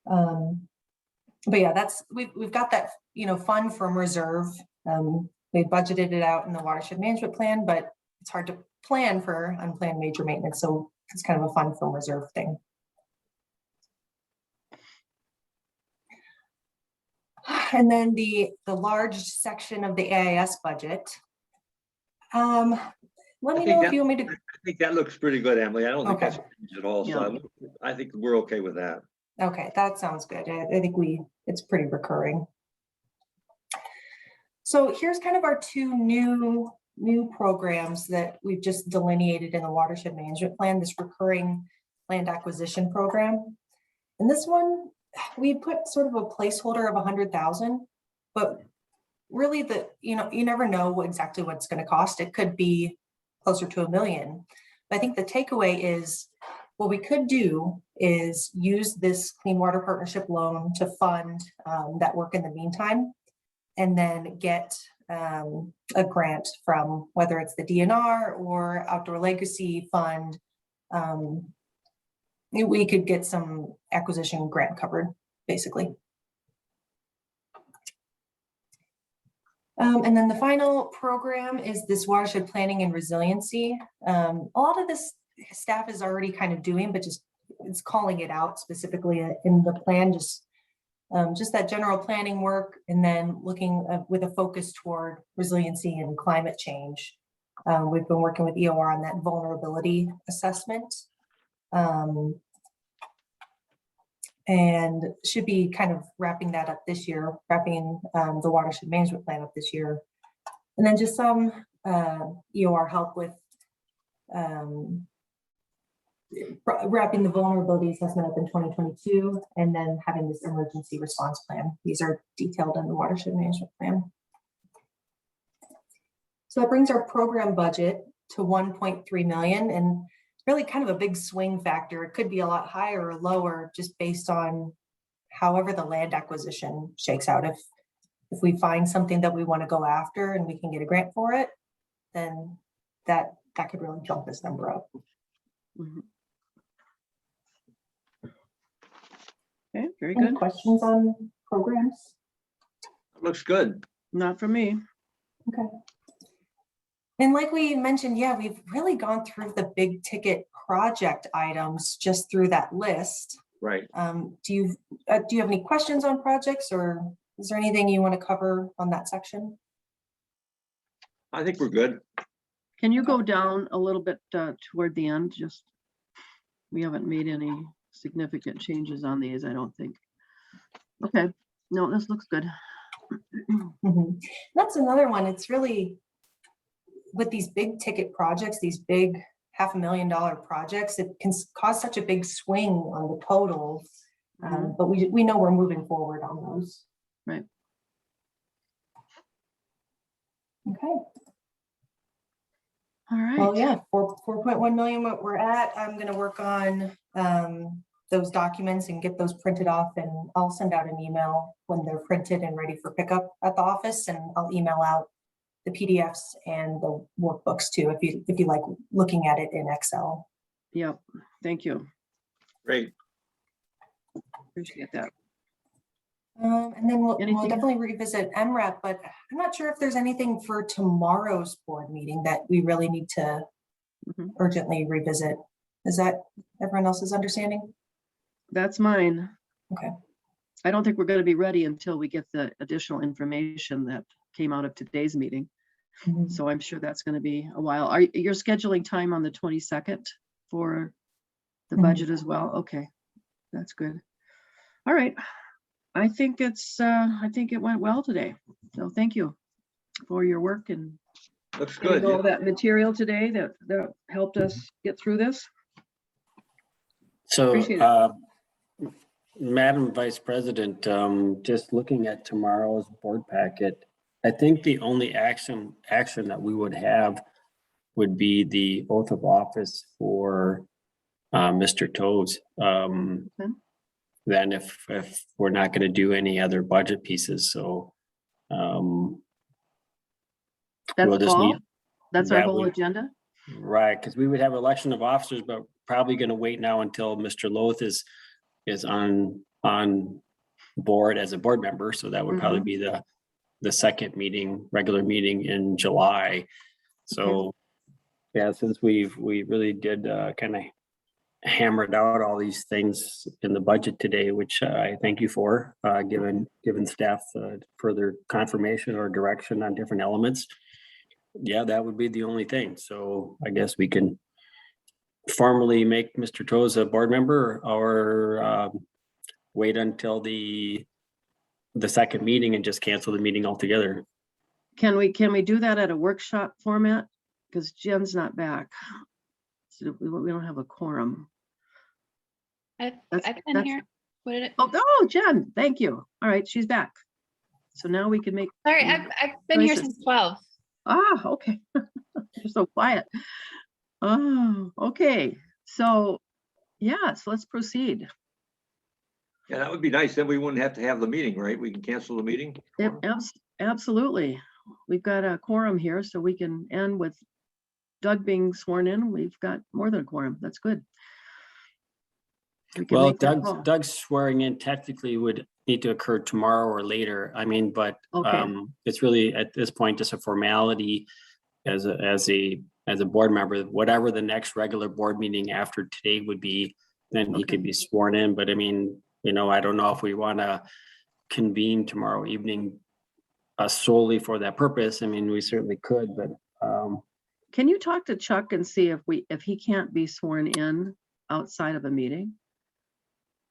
But yeah, that's we've got that, you know, fund from reserve. They budgeted it out in the watershed management plan, but it's hard to plan for unplanned major maintenance. So it's kind of a fund from reserve thing. And then the large section of the AIS budget. Let me know if you want me to. I think that looks pretty good, Emily. I don't think Okay. that's changed at all. So I think we're okay with that. Okay, that sounds good. I think it's pretty recurring. So here's kind of our two new programs that we've just delineated in the watershed management plan, this recurring land acquisition program. And this one, we put sort of a placeholder of 100,000, but really you never know exactly what it's going to cost. It could be closer to $1 million. But I think the takeaway is what we could do is use this Clean Water Partnership loan to fund that work in the meantime, and then get a grant from whether it's the DNR or Outdoor Legacy Fund. We could get some acquisition grant covered, basically. And then the final program is this watershed planning and resiliency. A lot of this staff is already kind of doing, but just it's calling it out specifically in the plan, just that general planning work, and then looking with a focus toward resiliency and climate change. We've been working with EOR on that vulnerability assessment, and should be kind of wrapping that up this year, wrapping the watershed management plan up this year. And then just some EOR help with wrapping the vulnerability assessment up in 2022, and then having this emergency response plan. These are detailed in the watershed management plan. So that brings our program budget to 1.3 million, and it's really kind of a big swing factor. It could be a lot higher or lower just based on however the land acquisition shakes out. If we find something that we want to go after and we can get a grant for it, then that could really jump this number up. Mhm. Okay, very Any good. questions on programs? Looks good. Not for me. Okay. And like we mentioned, yeah, we've really gone through the big ticket project items just through that list. Right. Do you have any questions on projects, or is there anything you want to cover on that section? I think we're good. Can you go down a little bit toward the end? Just, we haven't made any significant changes on these, I don't think. Okay, no, this looks good. Mhm. That's another one. It's really, with these big ticket projects, these big $500,000 projects, it can cause such a big swing on the total. But we know we're moving forward on those. Right. Okay. All right. Well, yeah, 4.1 million what we're at. I'm going to work on those documents and get those printed off, and I'll send out an email when they're printed and ready for pickup at the office, and I'll email out the PDFs and the workbooks too, if you like looking at it in Excel. Yep, thank you. Great. Appreciate that. And then we'll Anything definitely revisit MREP, but I'm not sure if there's anything for tomorrow's board meeting that we really need to Mhm. urgently revisit. Is that everyone else's understanding? That's mine. Okay. I don't think we're going to be ready until we get the additional information that came out of today's meeting. Mhm. So I'm sure that's going to be a while. You're scheduling time on the 22nd for the Mhm. budget as well? Okay, that's good. All right. I think it went well today. So thank you. for your work and Looks getting good. all that material today that helped us get through this. So, Appreciate it. Madam Vice President, just looking at tomorrow's board packet, I think the only action that we would have would be the oath of office for Mr. Toes. Okay. Then if we're not going to do any other budget pieces, so That's we'll just all? need, That's our that whole would- agenda? right, because we would have election of officers, but probably going to wait now until Mr. Loth is on board as a board member. So that would probably be the second regular meeting in July. So yeah, since we really did kind of hammered out all these things in the budget today, which I thank you for, given staff further confirmation or direction on different elements. Yeah, that would be the only thing. So I guess we can formally make Mr. Toes a board member or wait until the second meeting and just cancel the meeting altogether. Can we do that at a workshop format? Because Jen's not back. So we don't have a quorum. I've That's- been that's- here. What did it? Oh, Jen, thank you. All right, she's back. So now we can make, Sorry, I've been here choices. since 12. okay. You're so quiet. Oh, okay. So, yes, let's proceed. Yeah, that would be nice. Then we wouldn't have to have the meeting, right? We can cancel the meeting. Yep, absolutely. We've got a quorum here, so we can end with Doug being sworn in. We've got more than a quorum. That's good. We can Well, make that call. Doug's swearing in technically would need to occur tomorrow or later. I mean, but Okay. it's really at this point just a formality as a board member. Whatever the next regular board meeting after today would be, then he Okay. could be sworn in. But I mean, I don't know if we want to convene tomorrow evening solely for that purpose. I mean, we certainly could, but Can you talk to Chuck and see if he can't be sworn in outside of a meeting?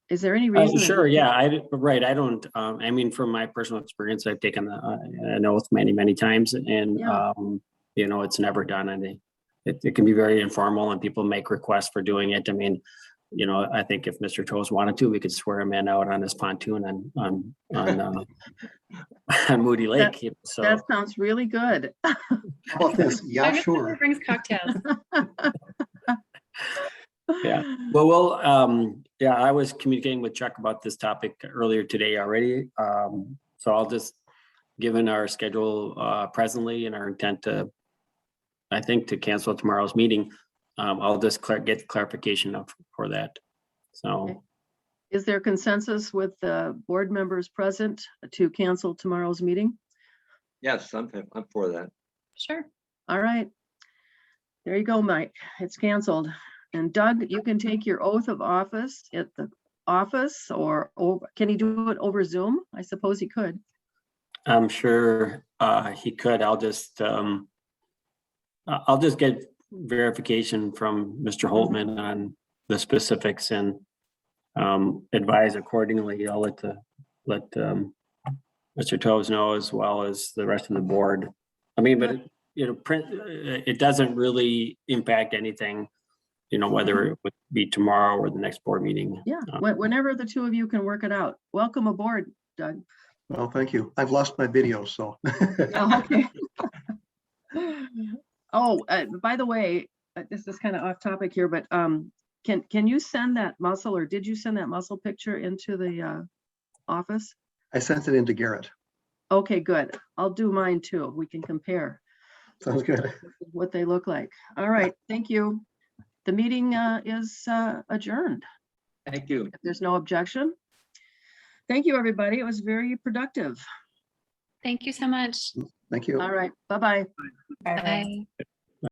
Is there any reason? that sure, he yeah, can't- right. I don't, I mean, from my personal experience, I've taken an oath many times and, Yeah. it's never done. And it can be very informal and people make requests for doing it. I mean, I think if Mr. Toes wanted to, we could swear him in out on his pontoon on on Moody Lake. So, That sounds really good. How about this? Yeah, Doug sure. brings cocktails. Yeah. well, yeah, I was communicating with Chuck about this topic earlier today already. So I'll just, given our schedule presently and our intent to cancel tomorrow's meeting, I'll just get clarification for that. So, Okay. Is there consensus with the board members present to cancel tomorrow's meeting? Yes, I'm for that. Sure. All right. There you go, Mike. It's canceled. And Doug, you can take your oath of office at the office or can he do it over Zoom? I suppose he could. I'm sure he could. I'll just get verification from Mr. Holtman on the specifics and advise accordingly. I'll let Mr. Toes know as well as the rest of the board. I mean, but it doesn't really impact anything, whether it would be tomorrow or the next board meeting. Yeah, whenever the two of you can work it out. Welcome aboard, Doug. Well, thank you. I've lost my video, so. Oh, okay. Oh, by the way, this is kind of off topic here, but can you send that muscle, or did you send that muscle picture into the office? I sent it into Garrett. Okay, good. I'll do mine too. We can compare Sounds good. what they look like. All right, thank you. The meeting is adjourned. Thank you. If there's no objection. Thank you, everybody. It was very productive. Thank you so much. Thank you. All right, bye-bye. Bye. Bye.